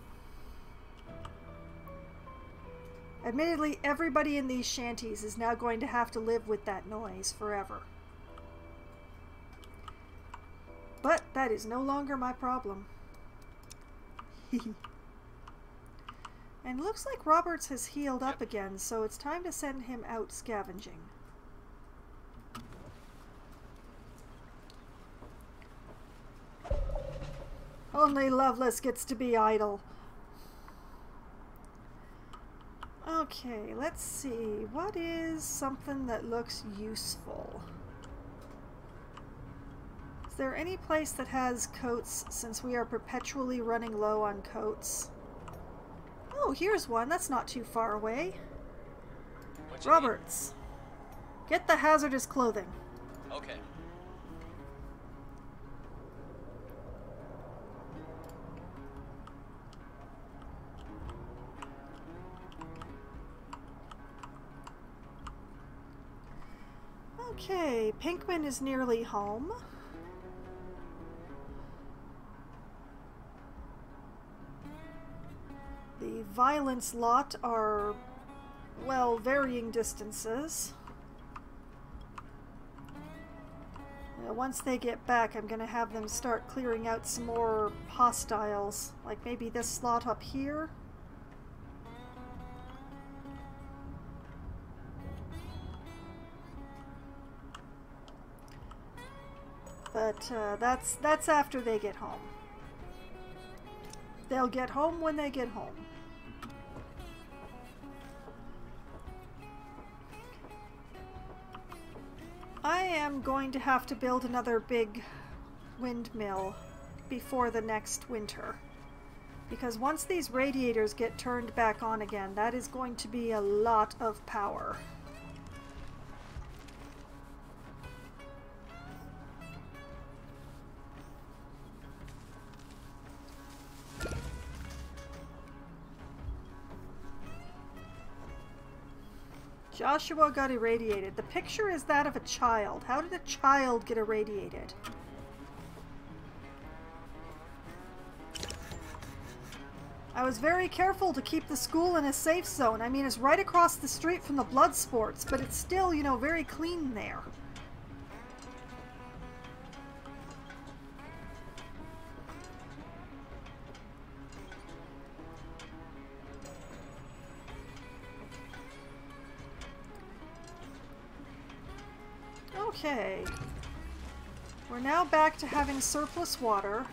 Admittedly, everybody in these shanties is now going to have to live with that noise forever. But that is no longer my problem. And looks like Roberts has healed up again, so it's time to send him out scavenging. Only Loveless gets to be idle. Okay, let's see. What is something that looks useful? Is there any place that has coats, since we are perpetually running low on coats? Oh, here's one. That's not too far away. Roberts, get the hazardous clothing. Okay. Okay, Pinkman is nearly home. The Violence lot are, well, varying distances. Once they get back, I'm going to have them start clearing out some more hostiles. Like maybe this slot up here. But that's after they get home. They'll get home when they get home. I am going to have to build another big windmill before the next winter. Because once these radiators get turned back on again, that is going to be a lot of power. Joshua got irradiated. The picture is that of a child. How did a child get irradiated? I was very careful to keep the school in a safe zone. I mean, it's right across the street from the blood sports, but it's still, you know, very clean there. Okay. We're now back to having surplus water.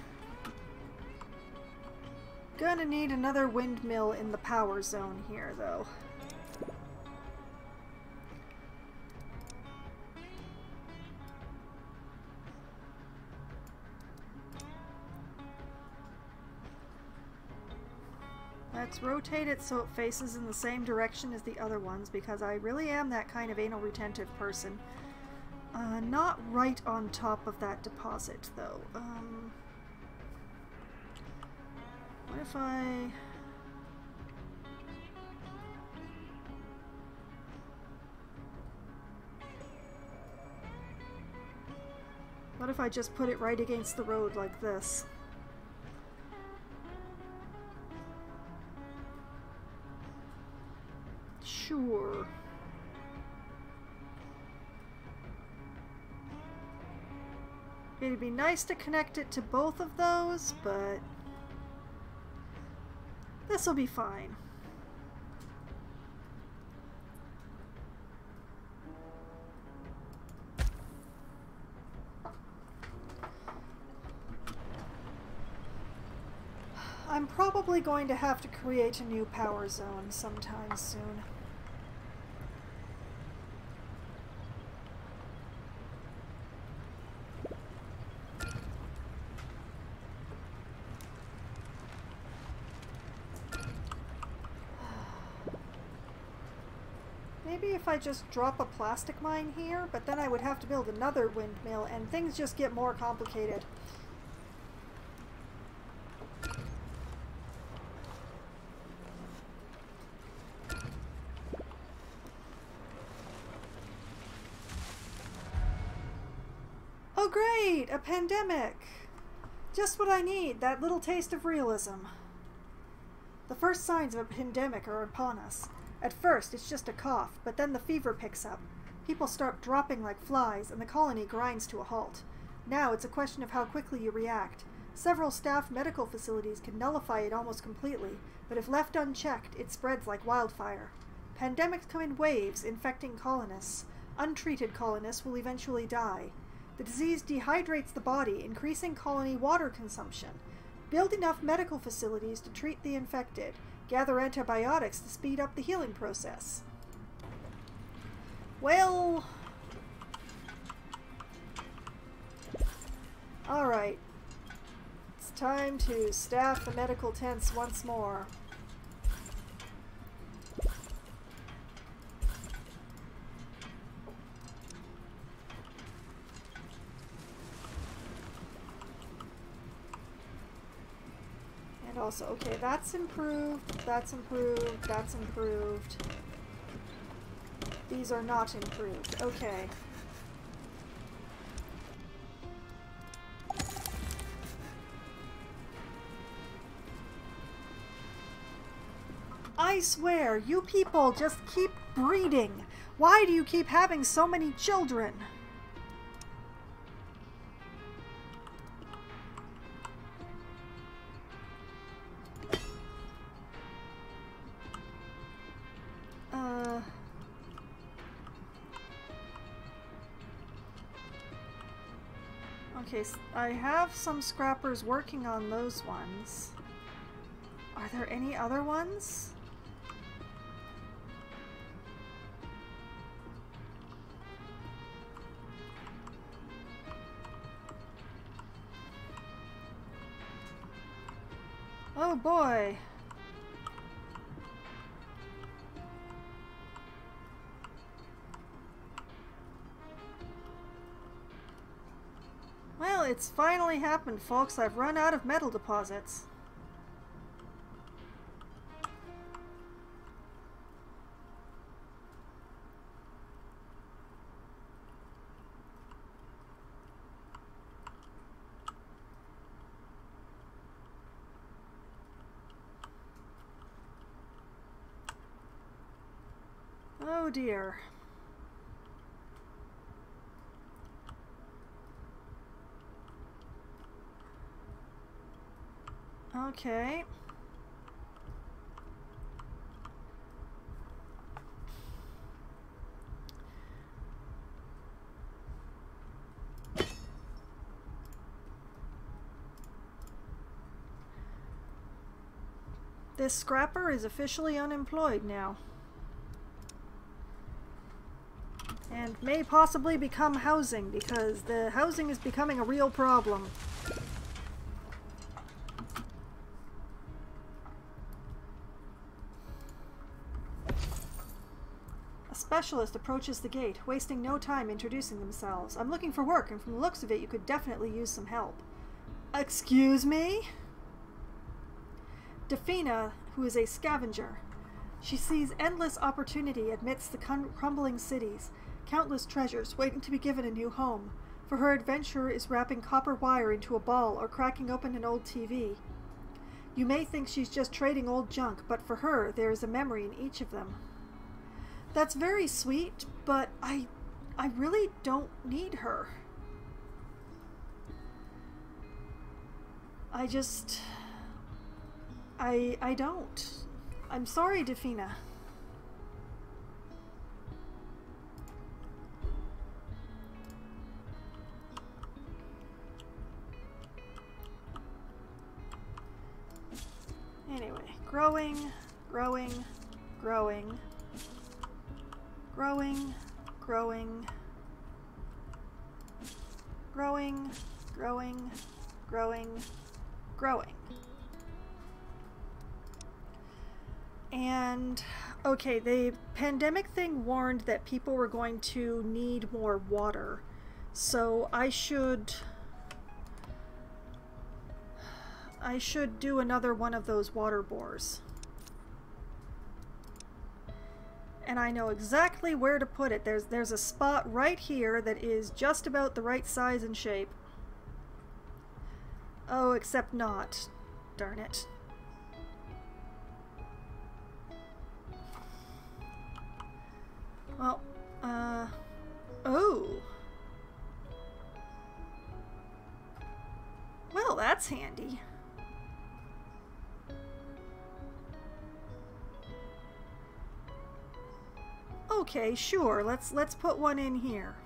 Gonna need another windmill in the power zone here, though. Let's rotate it so it faces in the same direction as the other ones, because I really am that kind of anal retentive person. Not right on top of that deposit, though. What if I... What if I just put it right against the road like this? Sure. It'd be nice to connect it to both of those, but this'll be fine. I'm probably going to have to create a new power zone sometime soon. Maybe if I just drop a plastic mine here, but then I would have to build another windmill, and things just get more complicated. Oh great! A pandemic! Just what I need, that little taste of realism. The first signs of a pandemic are upon us. At first, it's just a cough, but then the fever picks up. People start dropping like flies, and the colony grinds to a halt. Now it's a question of how quickly you react. Several staff medical facilities can nullify it almost completely, but if left unchecked, it spreads like wildfire. Pandemics come in waves, infecting colonists. Untreated colonists will eventually die. The disease dehydrates the body, increasing colony water consumption. Build enough medical facilities to treat the infected. Gather antibiotics to speed up the healing process. Well... Alright. It's time to staff the medical tents once more. And also, okay, that's improved, that's improved, that's improved. These are not improved. Okay. I swear, you people just keep breeding. Why do you keep having so many children? Okay, so I have some scrappers working on those ones. Are there any other ones? Oh boy. Well, it's finally happened, folks. I've run out of metal deposits. dear. Okay. This scrapper is officially unemployed now. And may possibly become housing, because the housing is becoming a real problem. A specialist approaches the gate, wasting no time introducing themselves. I'm looking for work, and from the looks of it, you could definitely use some help. Excuse me? Defina, who is a scavenger. She sees endless opportunity amidst the crumbling cities, countless treasures waiting to be given a new home. For her, adventure is wrapping copper wire into a ball or cracking open an old TV. You may think she's just trading old junk, but for her, there is a memory in each of them. That's very sweet, but I really don't need her. I don't. I'm sorry, Defina. Anyway, growing, growing, growing, growing, growing, growing, growing, growing, growing. And, okay, the pandemic thing warned that people were going to need more water. So I should do another one of those water bores. And I know exactly where to put it. There's a spot right here that is just about the right size and shape. Oh, except not. Darn it. Well, oh. Well, that's handy. Okay, sure. Let's put one in here.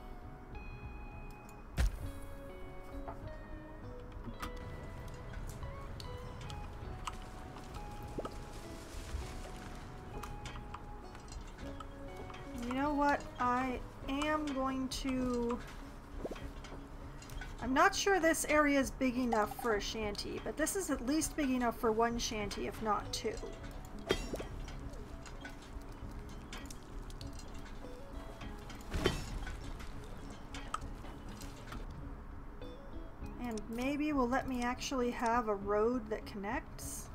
You know what? I am going to... I'm not sure this area is big enough for a shanty, but this is at least big enough for one shanty, if not two. And maybe will let me actually have a road that connects.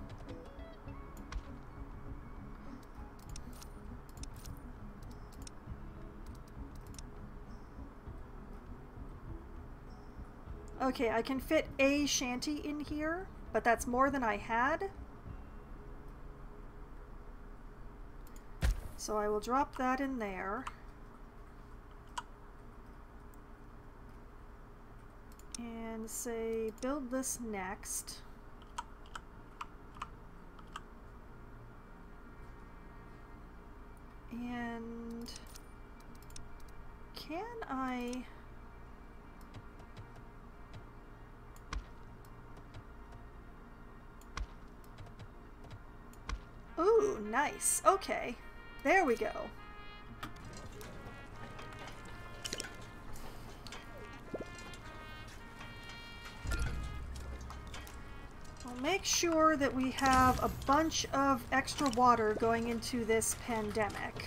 Okay, I can fit a shanty in here, but that's more than I had. So I will drop that in there. And say, build this next. And can I... Ooh, nice. Okay. There we go. I'll make sure that we have a bunch of extra water going into this pandemic.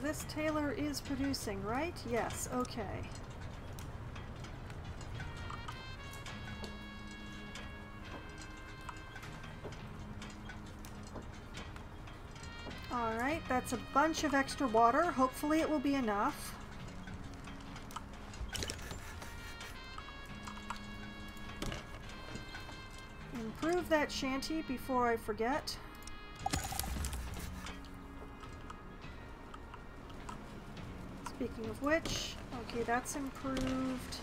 This tailor is producing, right? Yes, okay. Alright, that's a bunch of extra water. Hopefully it will be enough. Improve that shanty before I forget. Speaking of which, okay, that's improved.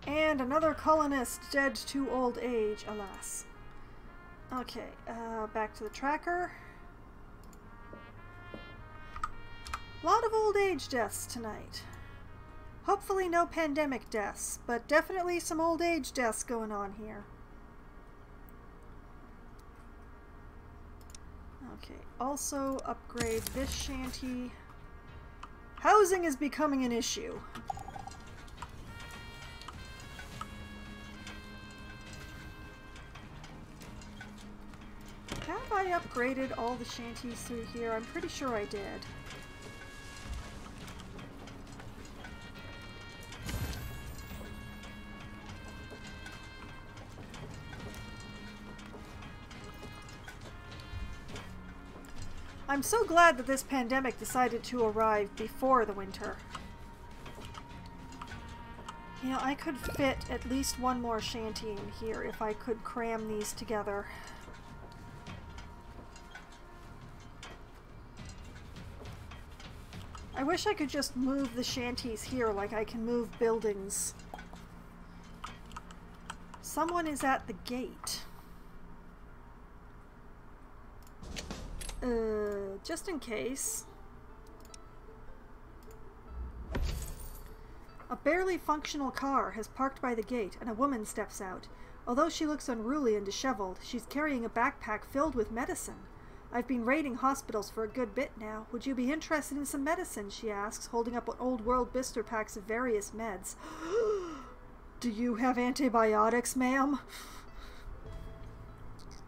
And another colonist dead to old age, alas. Okay, back to the tracker. A lot of old age deaths tonight. Hopefully no pandemic deaths, but definitely some old age deaths going on here. Okay, also upgrade this shanty. Housing is becoming an issue. Have I upgraded all the shanties through here? I'm pretty sure I did. I'm so glad that this pandemic decided to arrive before the winter. You know, I could fit at least one more shanty in here if I could cram these together. I wish I could just move the shanties here like I can move buildings. Someone is at the gate. Just in case. A barely functional car has parked by the gate and a woman steps out. Although she looks unruly and disheveled, she's carrying a backpack filled with medicine. I've been raiding hospitals for a good bit now. Would you be interested in some medicine? She asks, holding up old world blister packs of various meds. Do you have antibiotics, ma'am?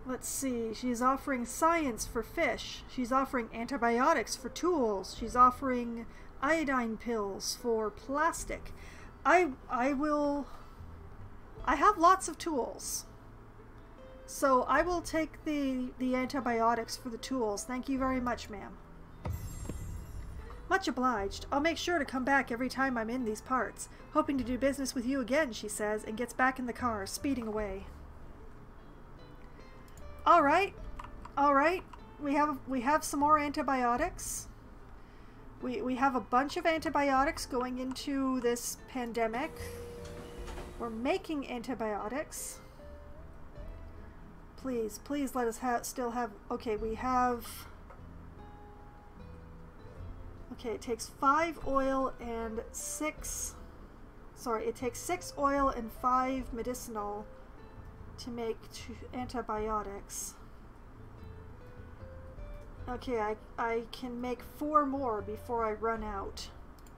Let's see, she's offering science for fish. She's offering antibiotics for tools. She's offering iodine pills for plastic. I have lots of tools. So I will take the antibiotics for the tools. Thank you very much, ma'am. Much obliged. I'll make sure to come back every time I'm in these parts. Hoping to do business with you again, she says, and gets back in the car, speeding away. Alright. Alright. We have some more antibiotics. We have a bunch of antibiotics going into this pandemic. We're making antibiotics. Please, please let us still have... Okay, we have... Okay, it takes 5 oil and 6... Sorry, it takes 6 oil and 5 medicinal to make 2 antibiotics. Okay, I can make 4 more before I run out.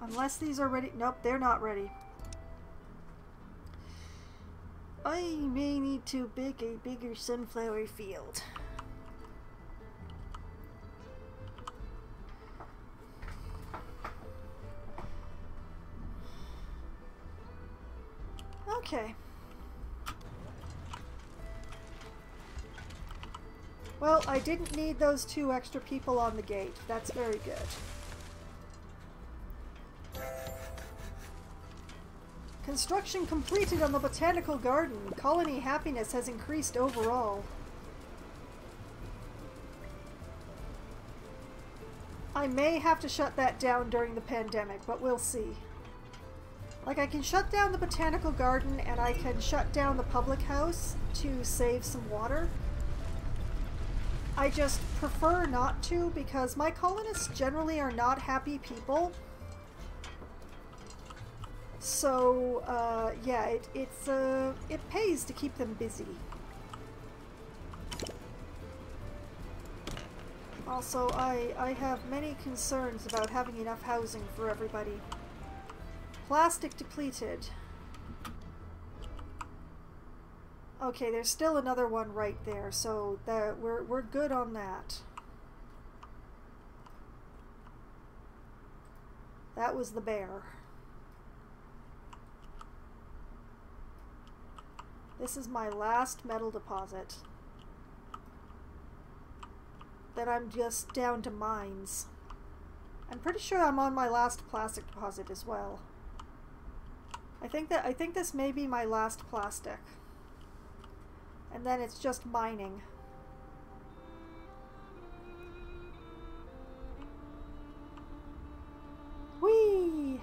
Unless these are ready. Nope, they're not ready. I may need to make a bigger sunflower field. Okay. Well, I didn't need those 2 extra people on the gate. That's very good. Construction completed on the botanical garden. Colony happiness has increased overall. I may have to shut that down during the pandemic, but we'll see. Like, I can shut down the botanical garden and I can shut down the public house to save some water. I just prefer not to because my colonists generally are not happy people. So, yeah, it pays to keep them busy. Also, I have many concerns about having enough housing for everybody. Plastic depleted. Okay, there's still another one right there, so we're good on that. That was the bear. This is my last metal deposit. Then I'm just down to mines. I'm pretty sure I'm on my last plastic deposit as well. I think this may be my last plastic. And then it's just mining. Whee!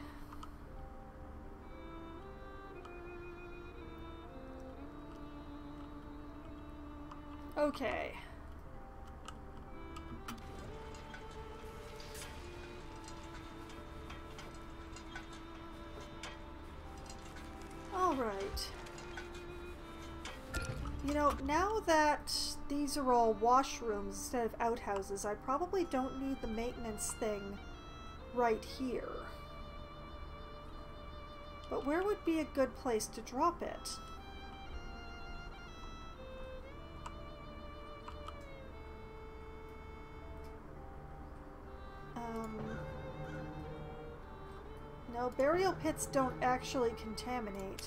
Okay. All right. You know, now that these are all washrooms instead of outhouses, I probably don't need the maintenance thing right here. But where would be a good place to drop it? No, burial pits don't actually contaminate.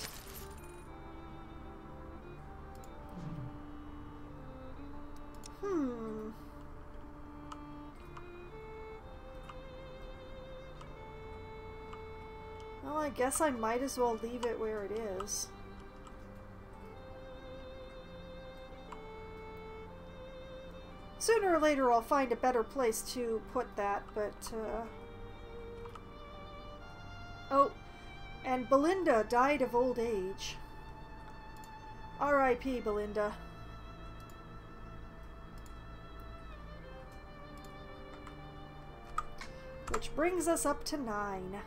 Well, I guess I might as well leave it where it is. Sooner or later I'll find a better place to put that, but, Oh, and Belinda died of old age. R.I.P. Belinda. Which brings us up to 9.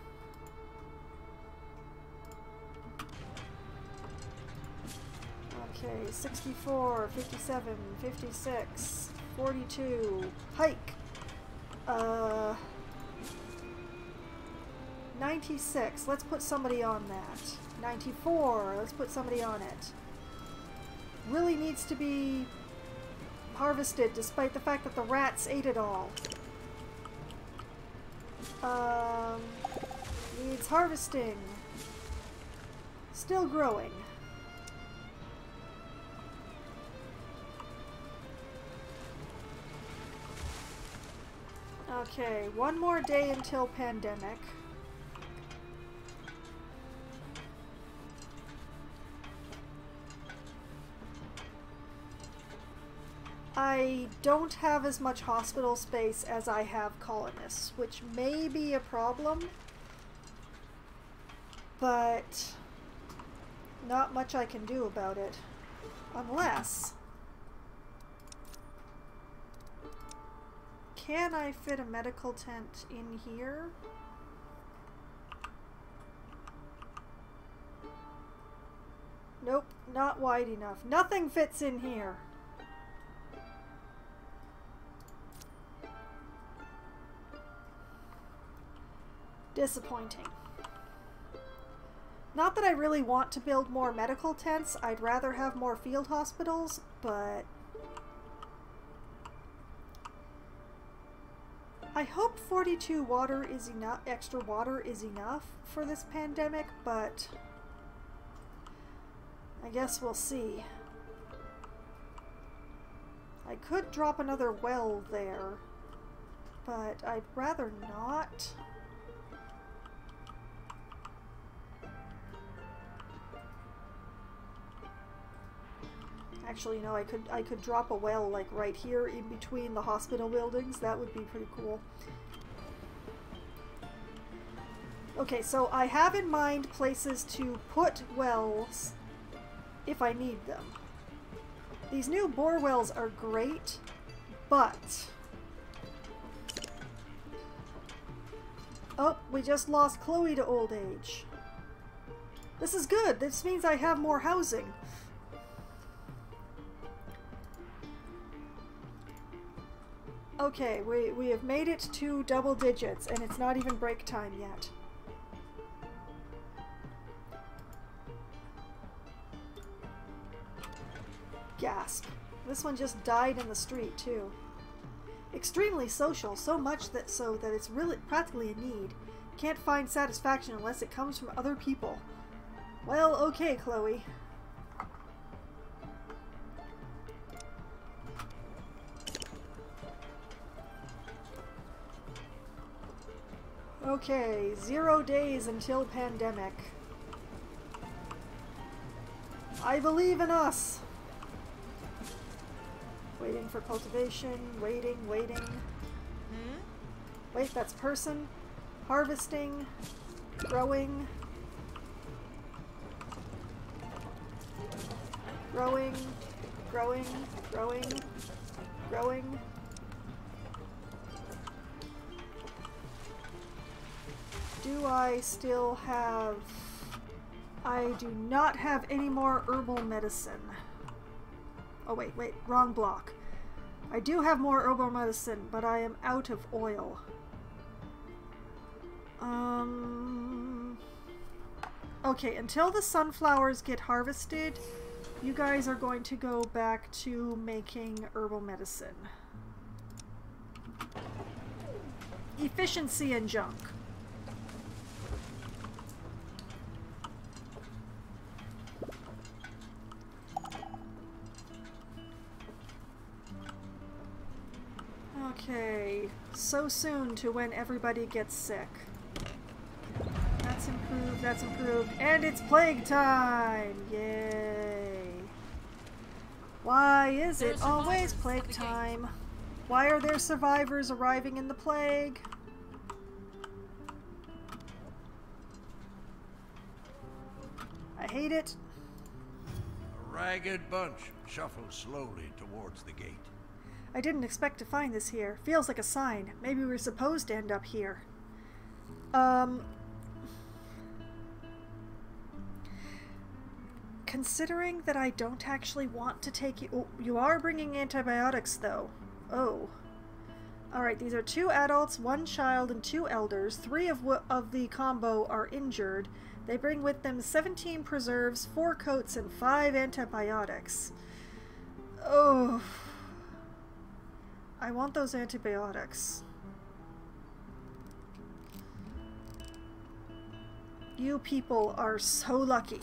Okay, 64, 57, 56, 42, hike. 96, let's put somebody on that. 94, let's put somebody on it. Really needs to be harvested despite the fact that the rats ate it all. Needs harvesting. Still growing. Okay, one more day until pandemic. I don't have as much hospital space as I have colonists, which may be a problem, but not much I can do about it. Unless... Can I fit a medical tent in here? Nope, not wide enough. Nothing fits in here. Disappointing. Not that I really want to build more medical tents. I'd rather have more field hospitals, but... I hope 42 water is enough, extra water is enough for this pandemic, but I guess we'll see. I could drop another well there, but I'd rather not. Actually, no, I could drop a well like right here in between the hospital buildings. That would be pretty cool. Okay, so I have in mind places to put wells if I need them. These new bore wells are great, but... Oh, we just lost Chloe to old age. This is good. This means I have more housing. Okay, we have made it to double digits, and it's not even break time yet. Gasp. This one just died in the street, too. Extremely social, so much that it's really practically a need. Can't find satisfaction unless it comes from other people. Well, okay, Chloe. Okay, 0 days until pandemic. I believe in us! Waiting for cultivation, waiting. Wait, that's person. Harvesting, growing. Growing. Do I still have... I do not have any more herbal medicine. Oh wait, wrong block. I do have more herbal medicine, but I am out of oil. Okay, until the sunflowers get harvested, you guys are going to go back to making herbal medicine. Efficiency and junk. Okay, so soon to when everybody gets sick. That's improved, and it's plague time! Yay! Why is it always plague time? Why are there survivors arriving in the plague? I hate it. A ragged bunch shuffle slowly towards the gate. I didn't expect to find this here. Feels like a sign. Maybe we're supposed to end up here. Considering that I don't actually want to take you... Oh, you are bringing antibiotics, though. Oh. Alright, these are 2 adults, 1 child, and 2 elders. 3 of the combo are injured. They bring with them 17 preserves, 4 coats, and 5 antibiotics. Oh... I want those antibiotics. You people are so lucky.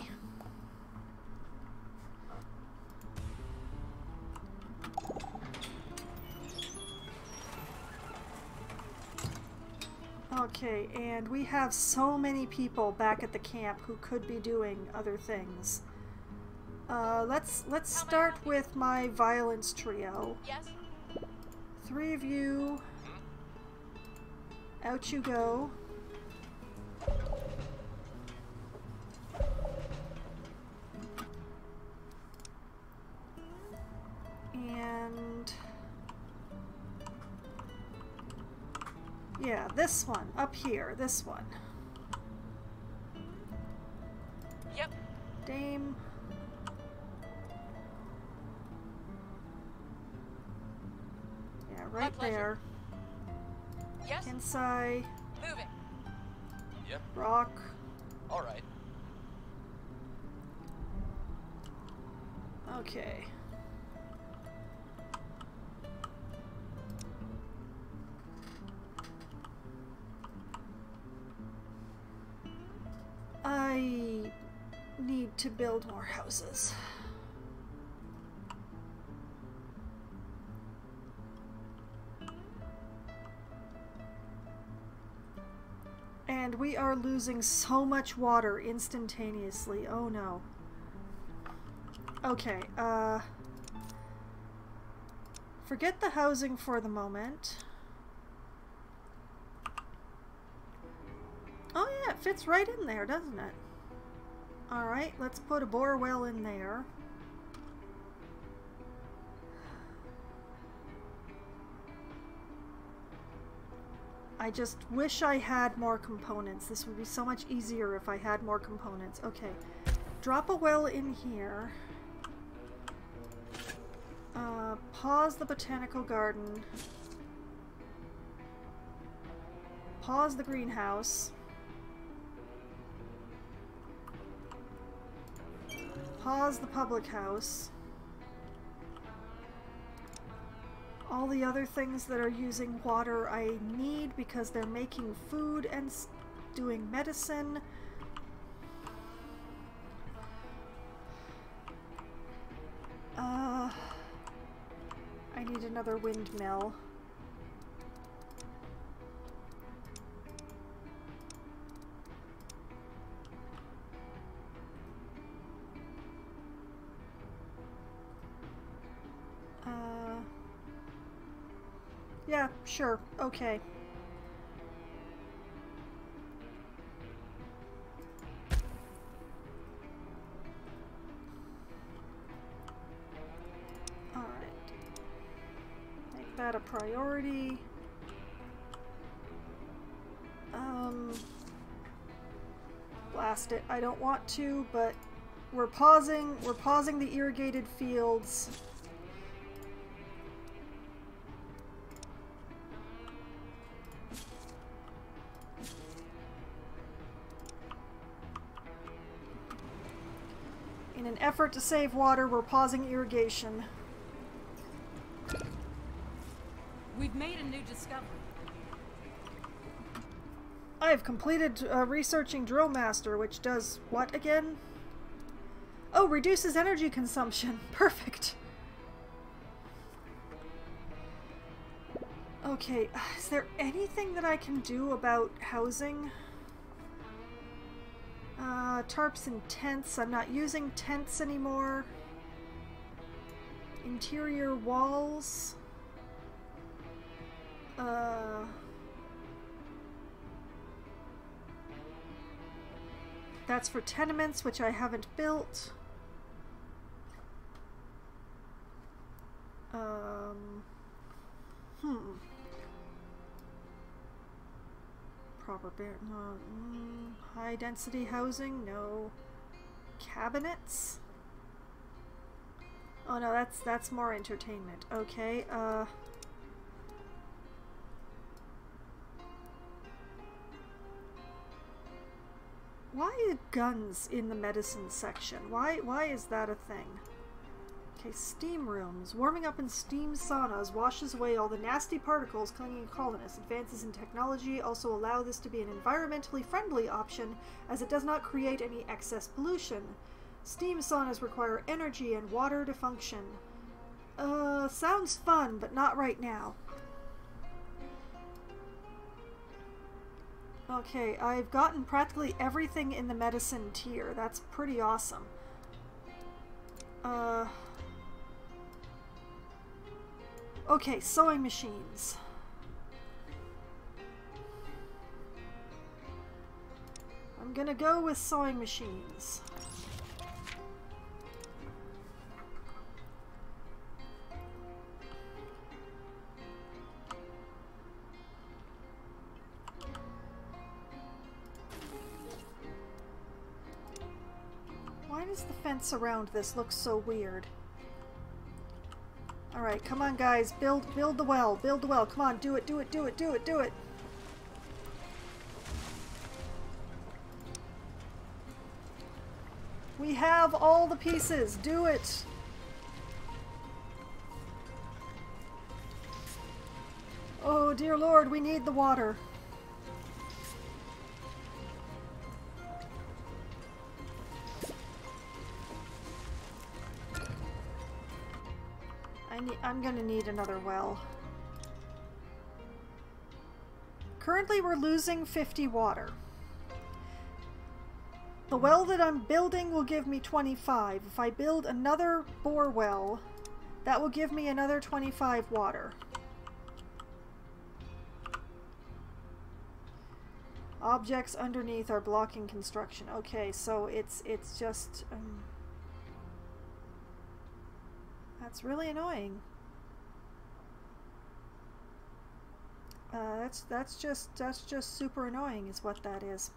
Okay, and we have so many people back at the camp who could be doing other things. Let's start with my violence trio. Yes? 3 of you. Out you go. And... yeah, this one. Up here. This one. Yep. Dame. Yeah, right there. Yes? Kinsai. Moving. Yep. Rock. All right. Okay. I need to build more houses. And we are losing so much water instantaneously. Oh no. Okay, forget the housing for the moment. Oh yeah, it fits right in there, doesn't it? Alright, let's put a bore well in there. I just wish I had more components. This would be so much easier if I had more components. Okay, drop a well in here. Pause the botanical garden. Pause the greenhouse. Pause the public house. All the other things that are using water I need because they're making food and doing medicine. I need another windmill. Yeah, sure. Okay. Alright. Make that a priority. Blast it. I don't want to, but we're pausing the irrigated fields. In an effort to save water, we're pausing irrigation. We've made a new discovery. I have completed researching Drill Master, which does what again? Oh, reduces energy consumption. Perfect. Okay, is there anything that I can do about housing? Tarps and tents. I'm not using tents anymore. Interior walls. That's for tenements, which I haven't built. Proper bear. No. High density housing. No. Cabinets. Oh no, that's more entertainment. Okay. Why guns in the medicine section? Why is that a thing? Okay, steam rooms. Warming up in steam saunas washes away all the nasty particles clinging to colonists. Advances in technology also allow this to be an environmentally friendly option, as it does not create any excess pollution. Steam saunas require energy and water to function. Sounds fun, but not right now. Okay, I've gotten practically everything in the medicine tier. That's pretty awesome. Okay, sewing machines. I'm gonna go with sewing machines. Why does the fence around this look so weird? Alright, come on guys, build the well, build the well, come on, do it, do it, do it, do it, do it! We have all the pieces, do it! Oh dear lord, we need the water. I'm gonna need another well. Currently we're losing 50 water. The well that I'm building will give me 25. If I build another bore well, that will give me another 25 water. Objects underneath are blocking construction. Okay, so it's just... that's really annoying. That's just super annoying is what that is.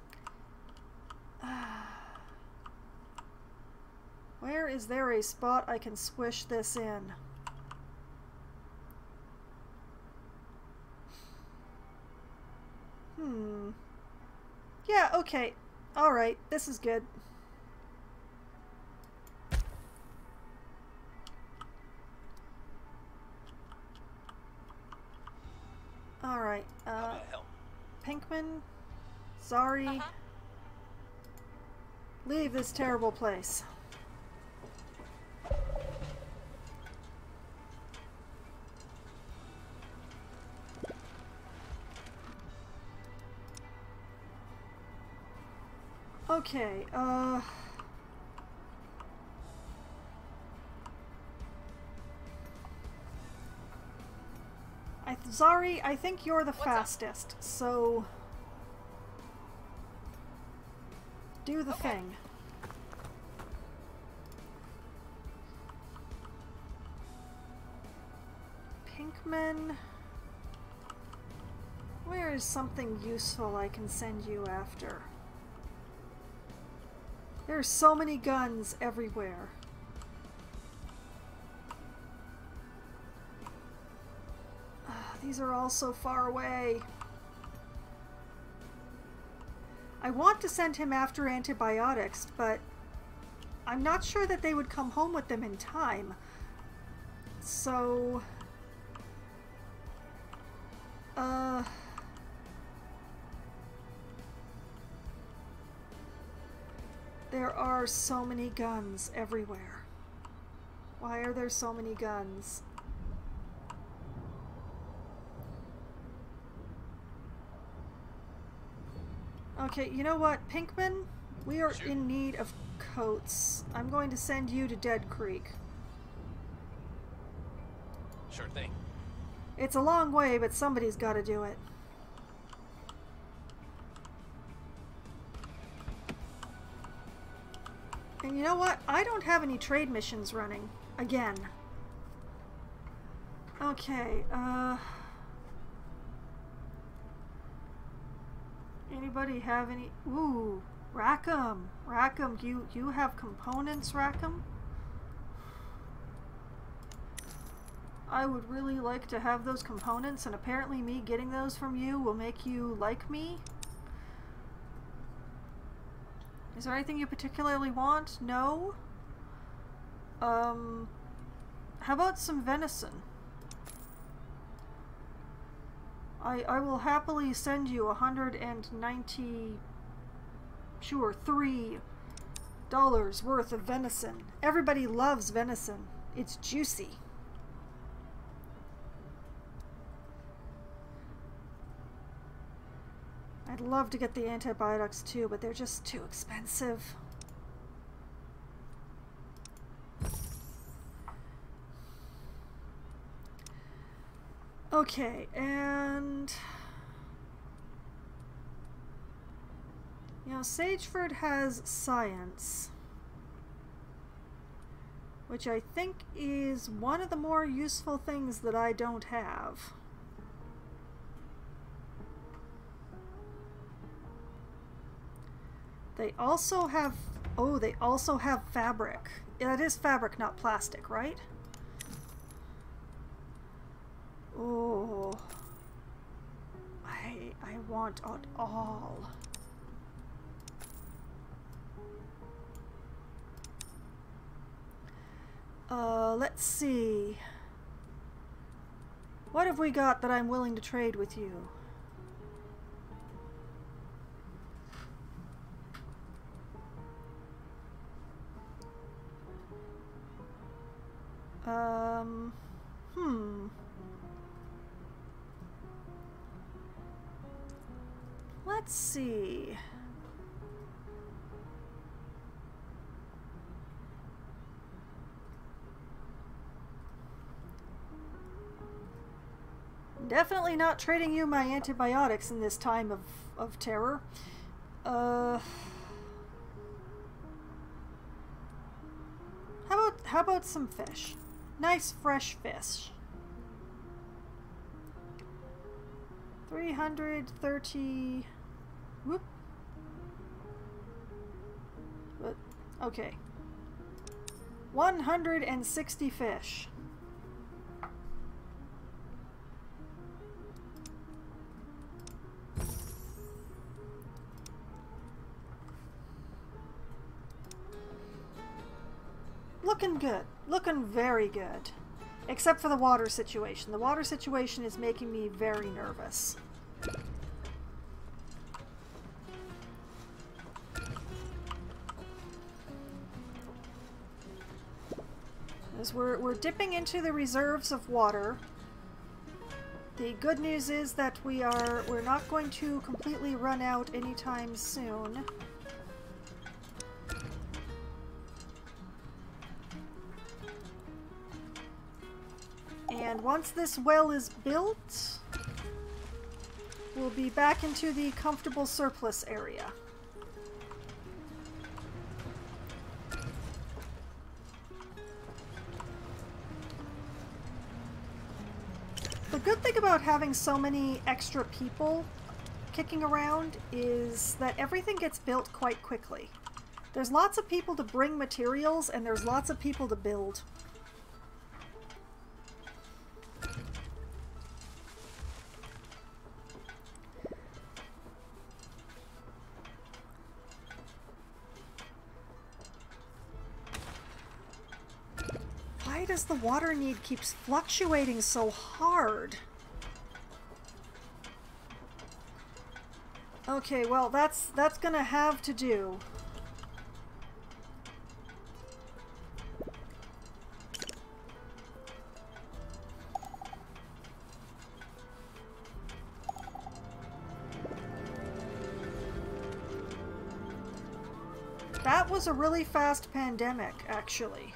Where is there a spot I can squish this in? Yeah, okay. Alright, this is good. Alright, Pinkman, Zari, leave this terrible place. Okay, I Zari, I think you're the What's up? fastest, so do the Okay. thing. Pinkman, where is something useful I can send you after? There are so many guns everywhere. These are all so far away. I want to send him after antibiotics, but I'm not sure that they would come home with them in time. So... there are so many guns everywhere. Why are there so many guns? Okay, you know what, Pinkman? We are Sure. in need of coats. I'm going to send you to Dead Creek. Sure thing. It's a long way, but somebody's got to do it. And you know what? I don't have any trade missions running. Again. Okay, anybody have any... Ooh, Rackham. Rackham, you have components, Rackham? I would really like to have those components, and apparently me getting those from you will make you like me. Is there anything you particularly want? No? How about some venison? I will happily send you $190... Sure, $3 worth of venison. Everybody loves venison. It's juicy. I'd love to get the antibiotics too, but they're just too expensive. Okay, and... you know, Sageford has science, which I think is one of the more useful things that I don't have. They also have... oh, they also have fabric. That is fabric, not plastic, right? Oh, I want it all. Let's see. What have we got that I'm willing to trade with you? Let's see. Definitely not trading you my antibiotics in this time of terror. How about some fish? Nice fresh fish. 330... whoop. But, okay. 160 fish. Looking good. Looking very good. Except for the water situation. The water situation is making me very nervous. As we're dipping into the reserves of water. The good news is that we're not going to completely run out anytime soon. And once this well is built, we'll be back into the comfortable surplus area. The good thing about having so many extra people kicking around is that everything gets built quite quickly. There's lots of people to bring materials, and there's lots of people to build. Why does the water need keeps fluctuating so hard? Okay, well, that's gonna have to do. That was a really fast pandemic, actually.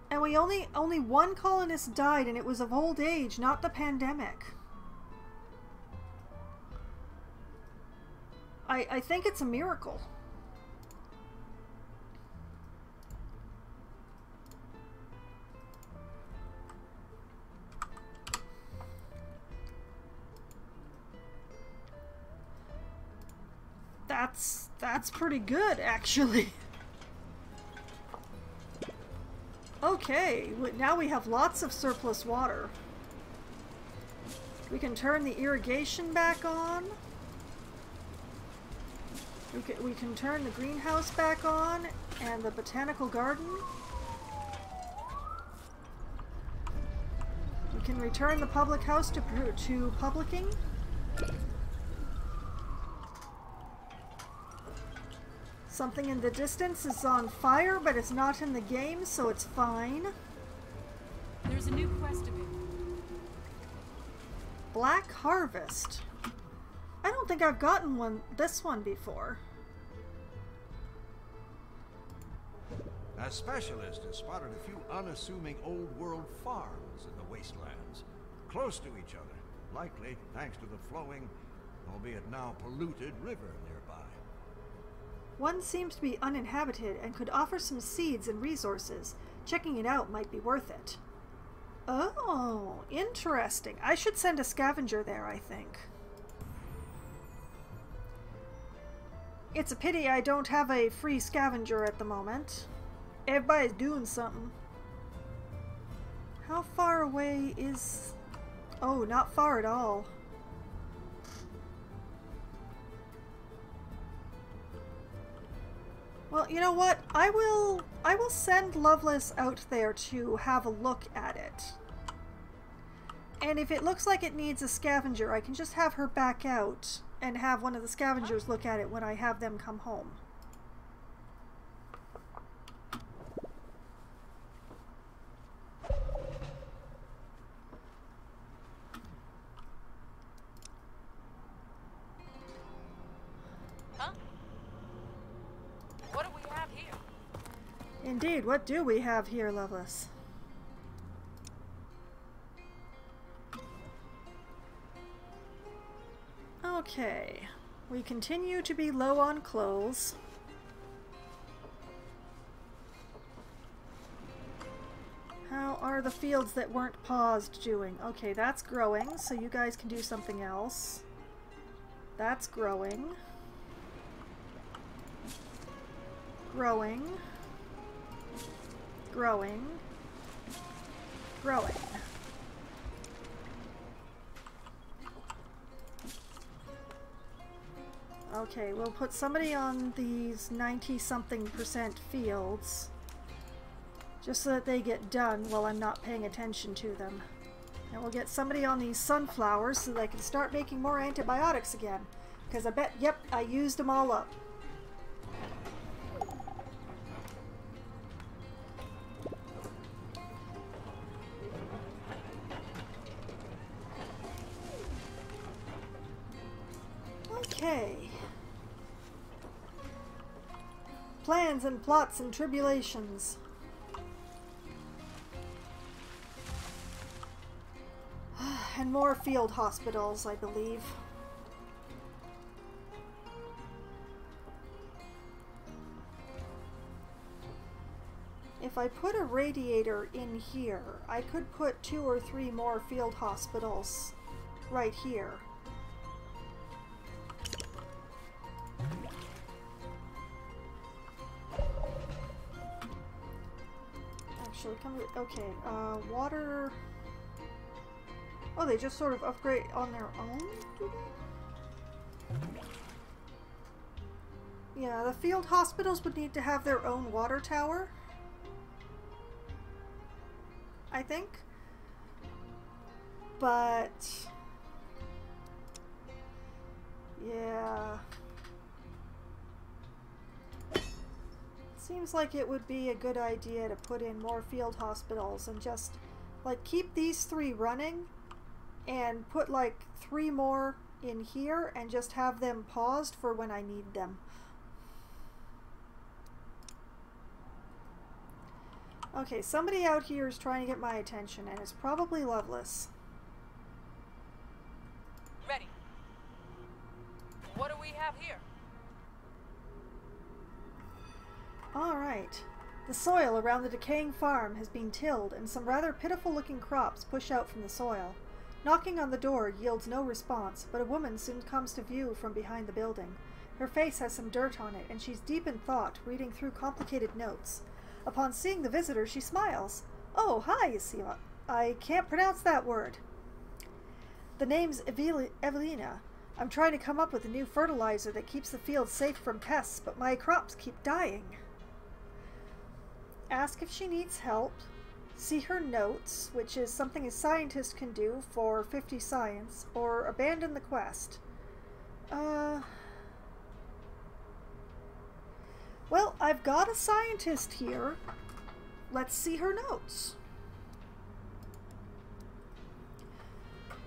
And we only one colonist died, and it was of old age, not the pandemic. I think it's a miracle. That's pretty good, actually. Okay, now we have lots of surplus water. We can turn the irrigation back on. We can turn the greenhouse back on, and the botanical garden. We can return the public house to publicing. Something in the distance is on fire, but it's not in the game, so it's fine. There's a new quest available. Black Harvest. I don't think I've gotten this one before. A specialist has spotted a few unassuming old-world farms in the wastelands, close to each other, likely thanks to the flowing, albeit now polluted, river nearby. One seems to be uninhabited and could offer some seeds and resources. Checking it out might be worth it. Oh, interesting. I should send a scavenger there, I think. It's a pity I don't have a free scavenger at the moment. Everybody's doing something. How far away is... Oh, not far at all. Well, you know what? I will send Loveless out there to have a look at it. And if it looks like it needs a scavenger, I can just have her back out and have one of the scavengers look at it when I have them come home. Huh? What do we have here? Indeed, what do we have here, Loveless? Okay, we continue to be low on clothes. How are the fields that weren't paused doing? Okay, that's growing, so you guys can do something else. That's growing. Growing. Growing. Growing. Okay, we'll put somebody on these 90-something% fields just so that they get done while I'm not paying attention to them. And we'll get somebody on these sunflowers so they can start making more antibiotics again. Because I bet, yep, I used them all up. Okay. Plans and plots and tribulations. and more field hospitals, I believe. If I put a radiator in here, I could put 2 or 3 more field hospitals right here. Actually, okay, water... Oh, they just sort of upgrade on their own, do they? Yeah, the field hospitals would need to have their own water tower, I think. But... yeah... seems like it would be a good idea to put in more field hospitals and just, like, keep these 3 running and put, like, 3 more in here and just have them paused for when I need them. Okay, somebody out here is trying to get my attention, and it's probably Loveless. Ready. What do we have here? Alright. The soil around the decaying farm has been tilled, and some rather pitiful-looking crops push out from the soil. Knocking on the door yields no response, but a woman soon comes to view from behind the building. Her face has some dirt on it, and she's deep in thought, reading through complicated notes. Upon seeing the visitor, she smiles. "Oh, hi, Sima. I can't pronounce that word." "The name's Evelina. I'm trying to come up with a new fertilizer that keeps the fields safe from pests, but my crops keep dying." Ask if she needs help. See her notes, which is something a scientist can do for 50 science, or abandon the quest. Well, I've got a scientist here. Let's see her notes.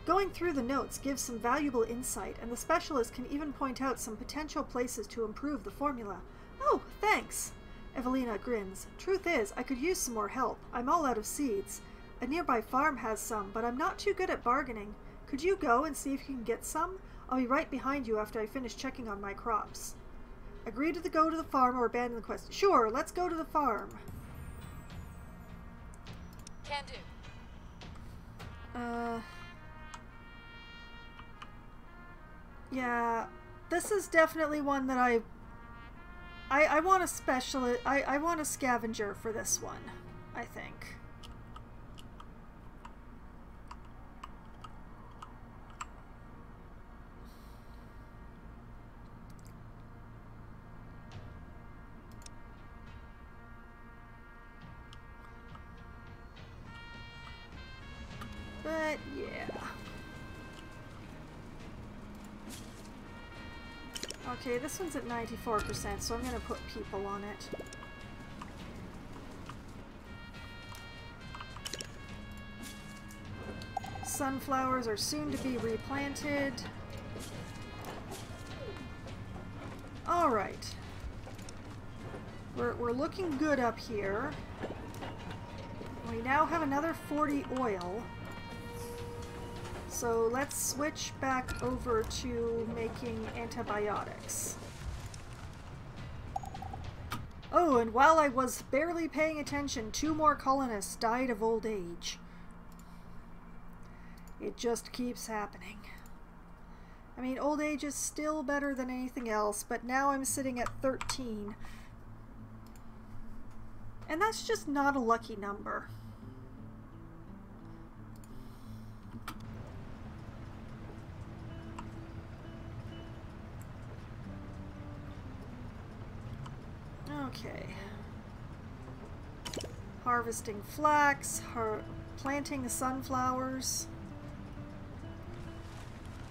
Going through the notes gives some valuable insight, and the specialist can even point out some potential places to improve the formula. "Oh, thanks." Evelina grins. "Truth is, I could use some more help. I'm all out of seeds. A nearby farm has some, but I'm not too good at bargaining. Could you go and see if you can get some? I'll be right behind you after I finish checking on my crops." Agree to go to the farm or abandon the quest. Sure, let's go to the farm. Can do. Yeah, this is definitely one that I want a specialist. I want a scavenger for this one, I think. But yeah. Okay, this one's at 94%, so I'm going to put people on it. Sunflowers are soon to be replanted. Alright. We're looking good up here. We now have another 40 oil. So let's switch back over to making antibiotics. Oh, and while I was barely paying attention, 2 more colonists died of old age. It just keeps happening. I mean, old age is still better than anything else, but now I'm sitting at 13. And that's just not a lucky number. Okay. Harvesting flax, planting the sunflowers.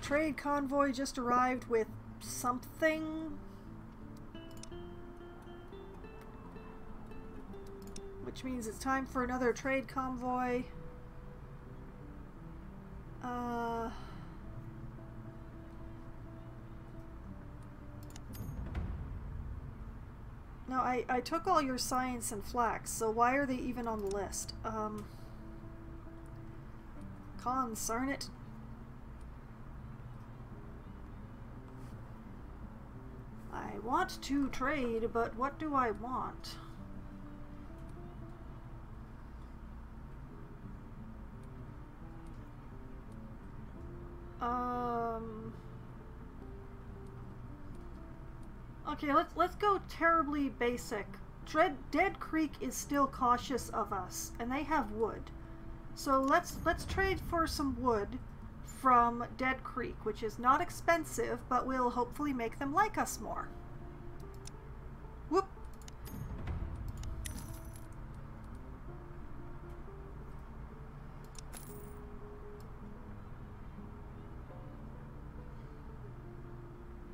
Trade convoy just arrived with something. Which means it's time for another trade convoy. No, I took all your science and flax, so why are they even on the list? Concern it. want to trade, but what do I want? Okay, let's go terribly basic. Dead Creek is still cautious of us, and they have wood. So let's trade for some wood from Dead Creek, which is not expensive, but will hopefully make them like us more. Whoop!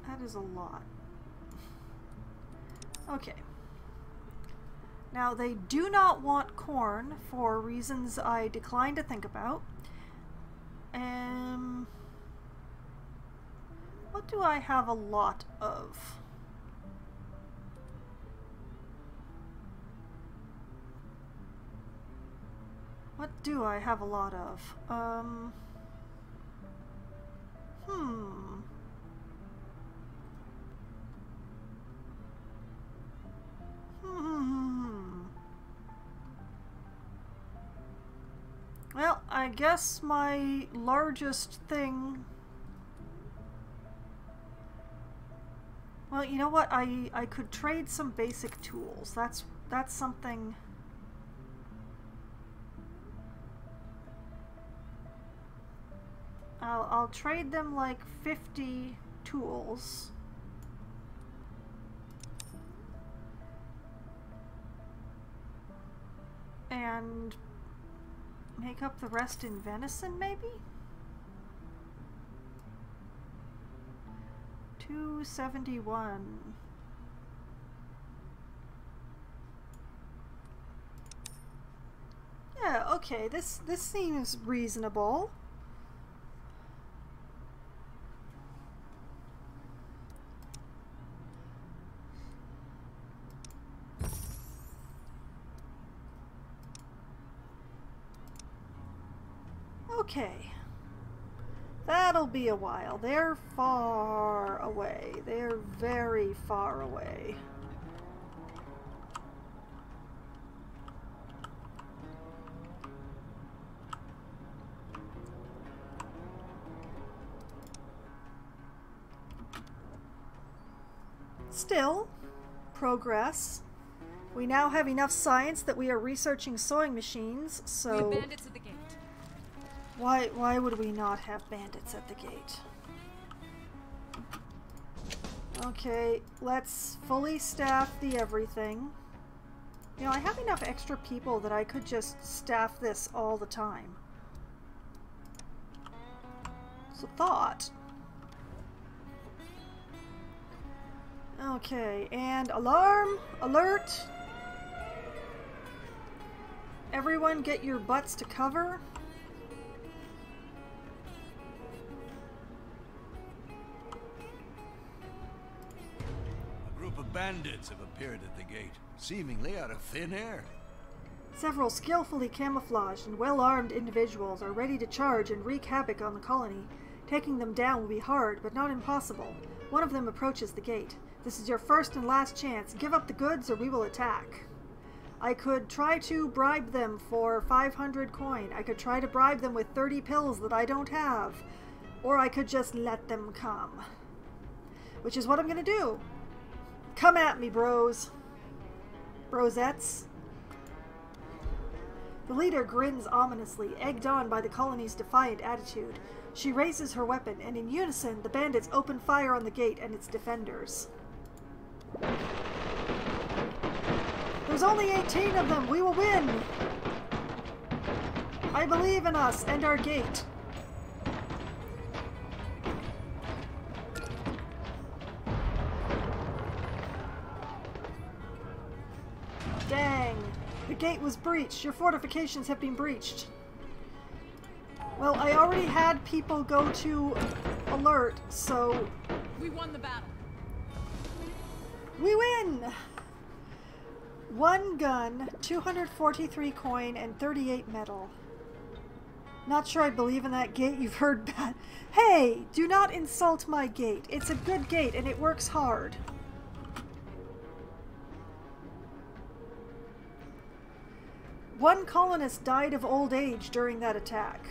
That is a lot. Okay. Now, they do not want corn for reasons I decline to think about. What do I have a lot of? What do I have a lot of? Well, I guess my largest thing... Well, you know what? I could trade some basic tools. That's something... I'll trade them like 50 tools. And make up the rest in venison, maybe? 271. Yeah, okay, this seems reasonable. Okay, that'll be a while. They're far away. They're very far away. Still, progress. We now have enough science that we are researching sewing machines, so... We have bandits at the gate. Why would we not have bandits at the gate? Okay, let's fully staff the everything. You know, I have enough extra people that I could just staff this all the time. It's a thought. Okay, and alarm! Alert! Everyone get your butts to cover. Bandits have appeared at the gate, seemingly out of thin air. Several skillfully camouflaged and well-armed individuals are ready to charge and wreak havoc on the colony. Taking them down will be hard, but not impossible. One of them approaches the gate. This is your first and last chance. Give up the goods or we will attack. I could try to bribe them for 500 coin. I could try to bribe them with 30 pills that I don't have. Or I could just let them come. Which is what I'm gonna do. Come at me, bros. Brosettes. The leader grins ominously, egged on by the colony's defiant attitude. She raises her weapon, and in unison, the bandits open fire on the gate and its defenders. There's only 18 of them! We will win! I believe in us and our gate. Dang! The gate was breached. Your fortifications have been breached. Well, I already had people go to alert, so... We won the battle. We win! 1 gun, 243 coin, and 38 metal. Not sure I believe in that gate. You've heard bad. Hey! Do not insult my gate. It's a good gate, and it works hard. One colonist died of old age during that attack.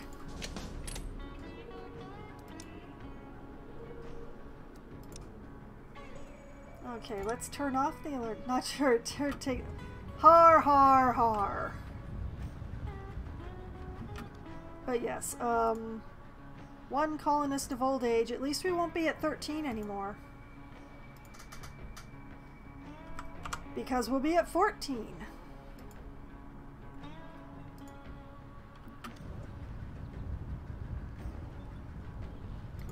Okay, let's turn off the alert. Not sure. Take. Har har har. But yes, one colonist of old age. At least we won't be at 13 anymore. Because we'll be at 14.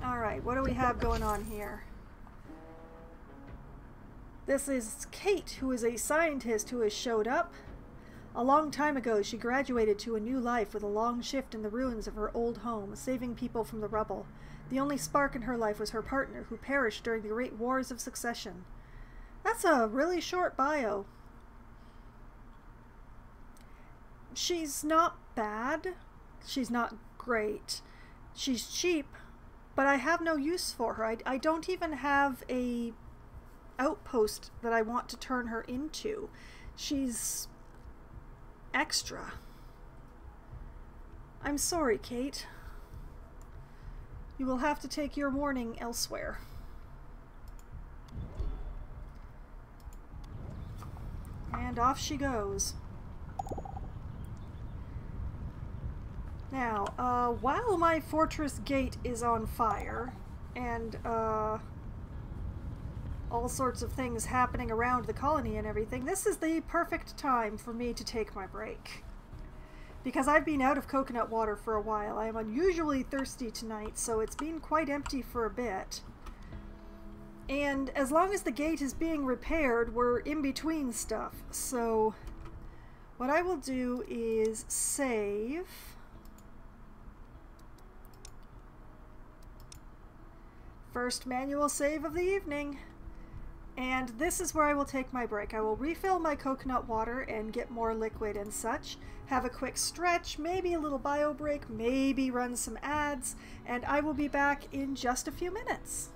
Alright, what do we have going on here? This is Kate, who is a scientist who has showed up. A long time ago, she graduated to a new life with a long shift in the ruins of her old home, saving people from the rubble. The only spark in her life was her partner, who perished during the Great Wars of Succession. That's a really short bio. She's not bad. She's not great. She's cheap, but I have no use for her. I don't even have a outpost that I want to turn her into. She's extra. I'm sorry, Kate. You will have to take your mourning elsewhere. And off she goes. Now, while my fortress gate is on fire, and, all sorts of things happening around the colony and everything, this is the perfect time for me to take my break. Because I've been out of coconut water for a while. I am unusually thirsty tonight, so it's been quite empty for a bit. And as long as the gate is being repaired, we're in between stuff. So what I will do is save. First manual save of the evening. And this is where I will take my break. I will refill my coconut water and get more liquid and such. Have a quick stretch, maybe a little bio break, maybe run some ads, and I will be back in just a few minutes.